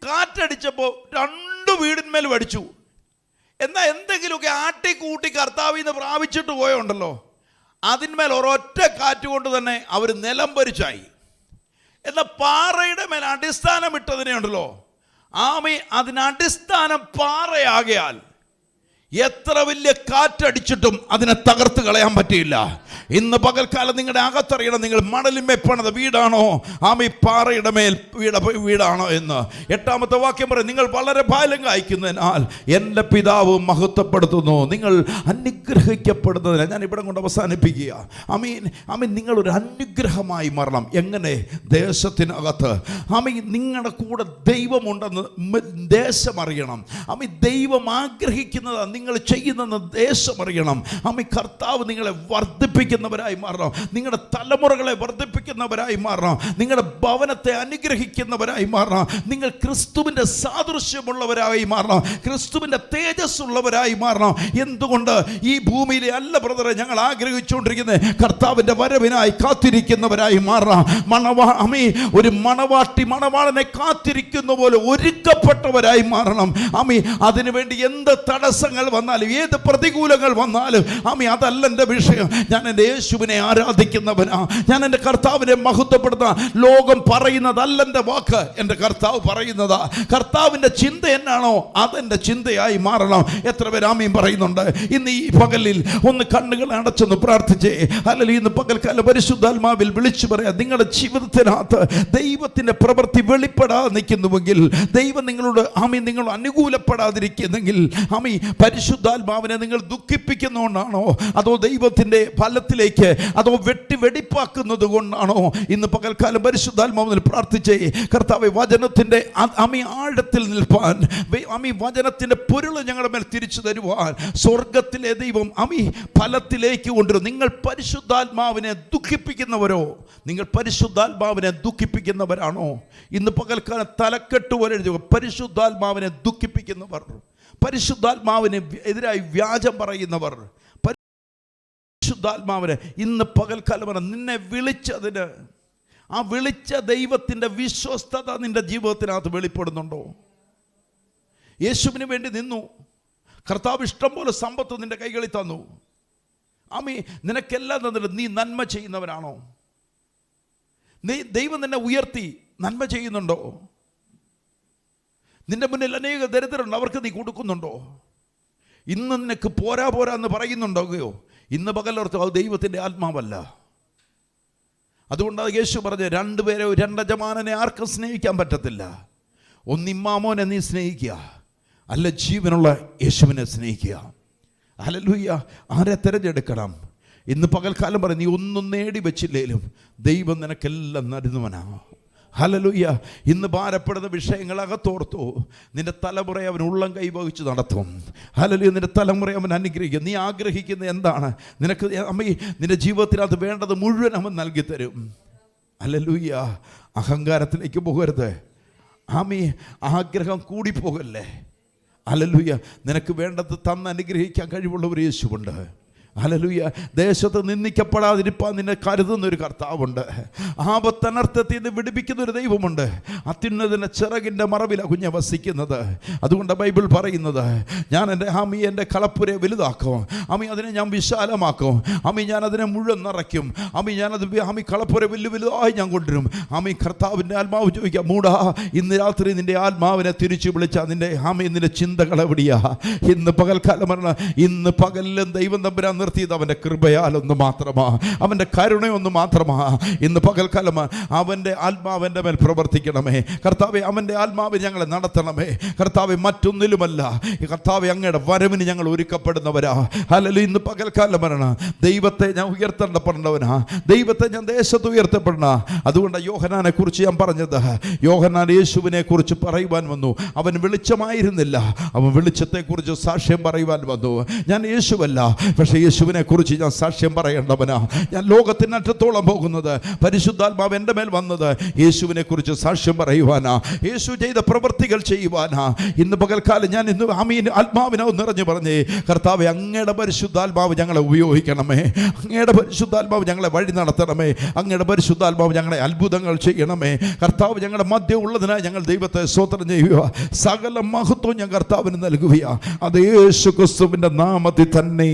കാറ്റടിച്ചപ്പോൾ 2 വീടിന്മേൽ അടിച്ചു. എന്നാൽ എന്തെങ്കിലുമൊക്കെ ആട്ടിക്കൂട്ടി കർത്താവിൽ നിന്ന് പ്രാപിച്ചിട്ട് പോയുണ്ടല്ലോ, അതിന്മേൽ ഒരൊറ്റ കാറ്റ് കൊണ്ട് തന്നെ അവർ നിലം പരിച്ചായി. എന്നാൽ പാറയുടെ മേൽ അടിസ്ഥാനം ഇട്ടതിനെ ഉണ്ടല്ലോ, അതിന് അടിസ്ഥാനം പാറയാകയാൽ എത്ര വലിയ കാറ്റടിച്ചിട്ടും അതിനെ തകർത്ത് കളയാൻ പറ്റിയില്ല. ഇന്ന് പകൽക്കാലം നിങ്ങളുടെ അകത്തറിയണം, നിങ്ങൾ മണലിന്മേൽ പണിത വീടാണോ പാറയുടെ മേൽ വീടാണോ എന്ന്. 8-ാമത്തെ വാക്യം പറയും, നിങ്ങൾ വളരെ ഫലം കായ്ക്കുന്നതിനാൽ എൻ്റെ പിതാവ് മഹത്വപ്പെടുത്തുന്നു. നിങ്ങൾ അനുഗ്രഹിക്കപ്പെടുന്നതിന് ഞാൻ ഇവിടെ കൊണ്ട് അവസാനിപ്പിക്കുക. നിങ്ങളൊരു അനുഗ്രഹമായി മാറണം. എങ്ങനെ? ദേശത്തിനകത്ത് നിങ്ങളുടെ കൂടെ ദൈവമുണ്ടെന്ന് ദേശം അറിയണം. ദൈവം ആഗ്രഹിക്കുന്നതാണ് നിങ്ങൾ ചെയ്യുന്നെന്ന് ദേശം അറിയണം. കർത്താവ് നിങ്ങളെ വർദ്ധിപ്പിക്കുന്നവരായി മാറണം. നിങ്ങളുടെ തലമുറകളെ വർദ്ധിപ്പിക്കുന്നവരായി മാറണം. നിങ്ങളുടെ ഭവനത്തെ അനുഗ്രഹിക്കുന്നവരായി മാറണം. നിങ്ങൾ ക്രിസ്തുവിൻ്റെ സാദൃശ്യമുള്ളവരായി മാറണം. ക്രിസ്തുവിൻ്റെ തേജസ് ഉള്ളവരായി മാറണം. എന്തുകൊണ്ട്? ഈ ഭൂമിയിലെ അല്ല ബ്രദറെ ഞങ്ങൾ ആഗ്രഹിച്ചുകൊണ്ടിരിക്കുന്നത്, കർത്താവിൻ്റെ വരവിനായി കാത്തിരിക്കുന്നവരായി മാറണം. ഒരു മണവാട്ടി മണവാളനെ കാത്തിരിക്കുന്ന പോലെ ഒരുക്കപ്പെട്ടവരായി മാറണം. അതിനുവേണ്ടി എന്ത് തടസ്സങ്ങൾ വന്നാലും, ഏത് പ്രതികൂലങ്ങൾ വന്നാലും അതല്ല എൻ്റെ വിഷയം. ഞാൻ എൻ്റെ യേശുവിനെ ആരാധിക്കുന്നവനാ. ഞാൻ എൻ്റെ കർത്താവിനെ മഹത്വപ്പെടുന്ന. ലോകം പറയുന്നതല്ല എൻ്റെ വാക്ക്, എൻ്റെ കർത്താവ് പറയുന്നതാ. കർത്താവിൻ്റെ ചിന്ത എന്നാണോ അതെൻ്റെ ചിന്തയായി മാറണം. എത്ര പേര് ആമീൻ പറയുന്നുണ്ട്? ഇന്ന് ഈ പകലിൽ ഒന്ന് കണ്ണുകൾ അടച്ചൊന്ന് പ്രാർത്ഥിച്ചേ. അല്ലെങ്കിൽ ഇന്ന് പകൽക്കാലം പരിശുദ്ധാത്മാവിൽ വിളിച്ചു പറയാം, നിങ്ങളുടെ ജീവിതത്തിനകത്ത് ദൈവത്തിൻ്റെ പ്രവൃത്തി വെളിപ്പെടാതെ നിൽക്കുന്നുവെങ്കിൽ, ദൈവം നിങ്ങളോട് നിങ്ങൾ അനുകൂലപ്പെടാതിരിക്കുന്നെങ്കിൽ, പരിശുദ്ധാത്മാവിനെ നിങ്ങൾ ദുഃഖിപ്പിക്കുന്നതുകൊണ്ടാണോ, അതോ ദൈവത്തിൻ്റെ ഫലത്തിലേക്ക്, അതോ വെടിപ്പാക്കുന്നത് കൊണ്ടാണോ? ഇന്ന് പകൽക്കാലം പരിശുദ്ധാത്മാവിൽ പ്രാർത്ഥിച്ചേ. കർത്താവേ, വചനത്തിൻ്റെ ആഴത്തിൽ നിൽപ്പാൻ, വചനത്തിൻ്റെ പൊരുൾ ഞങ്ങളുടെ മേൽ തിരിച്ചു തരുവാൻ സ്വർഗത്തിലെ ദൈവം ഫലത്തിലേക്ക് കൊണ്ടുവരും. നിങ്ങൾ പരിശുദ്ധാത്മാവിനെ ദുഃഖിപ്പിക്കുന്നവരോ? നിങ്ങൾ പരിശുദ്ധാത്മാവിനെ ദുഃഖിപ്പിക്കുന്നവരാണോ? ഇന്ന് പകൽക്കാലം തലക്കെട്ട് പോലെ എഴുതുക, പരിശുദ്ധാത്മാവിനെ ദുഃഖിപ്പിക്കുന്നവർ, പരിശുദ്ധാത്മാവിന് എതിരായി വ്യാജം പറയുന്നവർ, പരിശുദ്ധാത്മാവിനെ ഇന്ന് പകൽക്കാലം നിന്നെ വിളിച്ചതിന് വിളിച്ച ദൈവത്തിൻ്റെ വിശ്വസ്തത നിന്റെ ജീവിതത്തിനകത്ത് വെളിപ്പെടുന്നുണ്ടോ? യേശുവിന് വേണ്ടി നിന്നു. കർത്താവ് ഇഷ്ടം പോലെ സമ്പത്ത് നിന്റെ കൈകളിൽ തന്നു. നിനക്കെല്ലാം തന്നിട്ട് നീ നന്മ ചെയ്യുന്നവനാണോ? ദൈവം നിന്നെ ഉയർത്തി നന്മ ചെയ്യുന്നുണ്ടോ? നിന്റെ മുന്നിൽ അനേക ദരിദ്രരുണ്ട്, അവർക്ക് നീ കൊടുക്കുന്നുണ്ടോ? ഇന്ന് നിനക്ക് പോരാ എന്ന് പറയുന്നുണ്ടോയോ? ഇന്ന് പകലോർത്ത് അത് ദൈവത്തിൻ്റെ ആത്മാവല്ല. അതുകൊണ്ടാണ് യേശു പറഞ്ഞ്, 2 പേരെ 2 യജമാനനെ ആർക്കും സ്നേഹിക്കാൻ പറ്റത്തില്ല. ഒന്ന് ഇമ്മാമോനെ നീ സ്നേഹിക്കുക, അല്ല ജീവനുള്ള യേശുവിനെ സ്നേഹിക്കുക. ഹല്ലേലൂയ. ആരെ തിരഞ്ഞെടുക്കണം? ഇന്ന് പകൽക്കാലം പറയും, നീ ഒന്നും നേടി വെച്ചില്ലേലും ദൈവം നിനക്കെല്ലാം നരുന്നവനാ. ഹല്ലേലൂയ. ഇന്ന് ഭാരപ്പെടുന്ന വിഷയങ്ങൾ അകത്തോർത്തു. നിന്റെ തലമുറയെ അവൻ ഉള്ളം കൈവഹിച്ച് നടത്തും. ഹല്ലേലൂയ. നിന്റെ തലമുറയെ അവൻ അനുഗ്രഹിക്കും. നീ ആഗ്രഹിക്കുന്നത് എന്താണ്? നിനക്ക് നിന്റെ ജീവിതത്തിനകത്ത് വേണ്ടത് മുഴുവൻ അവൻ നൽകി തരും. ഹല്ലേലൂയ. അഹങ്കാരത്തിലേക്ക് പോകരുത്. ആഗ്രഹം കൂടിപ്പോകല്ലേ. ഹല്ലേലൂയ. നിനക്ക് വേണ്ടത് തന്ന് അനുഗ്രഹിക്കാൻ കഴിവുള്ള ഒരു യേശുവുണ്ട്. ഹല്ലേലൂയ. ദേശത്ത് നിന്ദിക്കപ്പെടാതിരിപ്പാൻ നിന്നെ കരുതുന്ന ഒരു കർത്താവുണ്ട്. ആപത്തനർത്ഥത്തിൽ നിന്ന് വിടുവിക്കുന്ന ഒരു ദൈവമുണ്ട്. അത്യുന്നതിൻ്റെ ചിറകിൻ്റെ മറവിലാണ് കുഞ്ഞ് വസിക്കുന്നത്. അതുകൊണ്ട് ബൈബിൾ പറയുന്നത്, ഞാൻ എൻ്റെ കളപ്പുരെ വലുതാക്കും, അതിനെ ഞാൻ വിശാലമാക്കും, ഞാൻ അതിനെ മുഴുവൻ നിറയ്ക്കും, ഞാനത് കളപ്പുര വലുതായി ഞാൻ കൊണ്ടുവരും. കർത്താവിൻ്റെ ആത്മാവ് ചോദിക്കാം, മൂടാ, ഇന്ന് രാത്രി നിന്റെ ആത്മാവിനെ തിരിച്ചു വിളിച്ച നിന്റെ നിന്റെ ചിന്തകൾ എവിടെയാ? ഇന്ന് പകൽക്കാലം ഇന്ന് പകലിലും ദൈവം തമ്പുരാൻ നിർത്തിയത് അവൻ്റെ കൃപയാലൊന്ന് മാത്രമാ, അവൻ്റെ കരുണയൊന്ന് മാത്രമാ. ഇന്ന് പകൽക്കാലം അവൻ്റെ ആത്മാവിൻ്റെ മേൽ പ്രവർത്തിക്കണമേ കർത്താവെ. അവൻ്റെ ആത്മാവ് ഞങ്ങളെ നടത്തണമേ കർത്താവെ, മറ്റൊന്നിലുമല്ല കർത്താവെ. അങ്ങയുടെ വരവിന് ഞങ്ങൾ ഒരുക്കപ്പെടുന്നവരാ. ഹല്ലേലൂയ. ഇന്ന് പകൽക്കാലം ദൈവത്തെ ഞാൻ ഉയർത്തപ്പെടേണ്ടവനാ, ദൈവത്തെ ഞാൻ ദേശത്ത് ഉയർത്തപ്പെടണ. അതുകൊണ്ട് യോഹന്നാനെ കുറിച്ച് ഞാൻ പറഞ്ഞത്, യോഹന്നാൻ യേശുവിനെ കുറിച്ച് പറയുവാൻ വന്നു. അവൻ വെളിച്ചമായിരുന്നില്ല, അവൻ വെളിച്ചത്തെക്കുറിച്ച് സാക്ഷ്യം പറയുവാൻ വന്നു. ഞാൻ യേശുവല്ല, പക്ഷേ യേശുവിനെ കുറിച്ച് ഞാൻ സാക്ഷ്യം പറയേണ്ടവനാ. ഞാൻ ലോകത്തിനറ്റത്തോളം പോകുന്നത്, പരിശുദ്ധാത്മാവ് എൻ്റെ മേൽ വന്നത് യേശുവിനെ കുറിച്ച് സാക്ഷ്യം പറയുവാനാ, യേശു ചെയ്ത പ്രവൃത്തികൾ ചെയ്യുവാനാ. ഇന്ന് പകൽക്കാലം ഞാൻ ആത്മാവിനെ നിറഞ്ഞു പറഞ്ഞേ, കർത്താവെ, അങ്ങയുടെ പരിശുദ്ധാത്മാവ് ഞങ്ങളെ ഉപയോഗിക്കണമേ, അങ്ങയുടെ പരിശുദ്ധാത്മാവ് ഞങ്ങളെ വഴി നടത്തണമേ, അങ്ങയുടെ പരിശുദ്ധാത്മാവ് ഞങ്ങളെ അത്ഭുതങ്ങൾ ചെയ്യണമേ കർത്താവ്. ഞങ്ങളുടെ മധ്യം ഉള്ളതിനായി ഞങ്ങൾ ദൈവത്തെ സ്തോത്രം ചെയ്യുക. സകല മഹത്വം ഞാൻ കർത്താവിന് നൽകുകയാ. അത് യേശു ക്രിസ്തുവിൻ്റെ നാമത്തിൽ തന്നെ.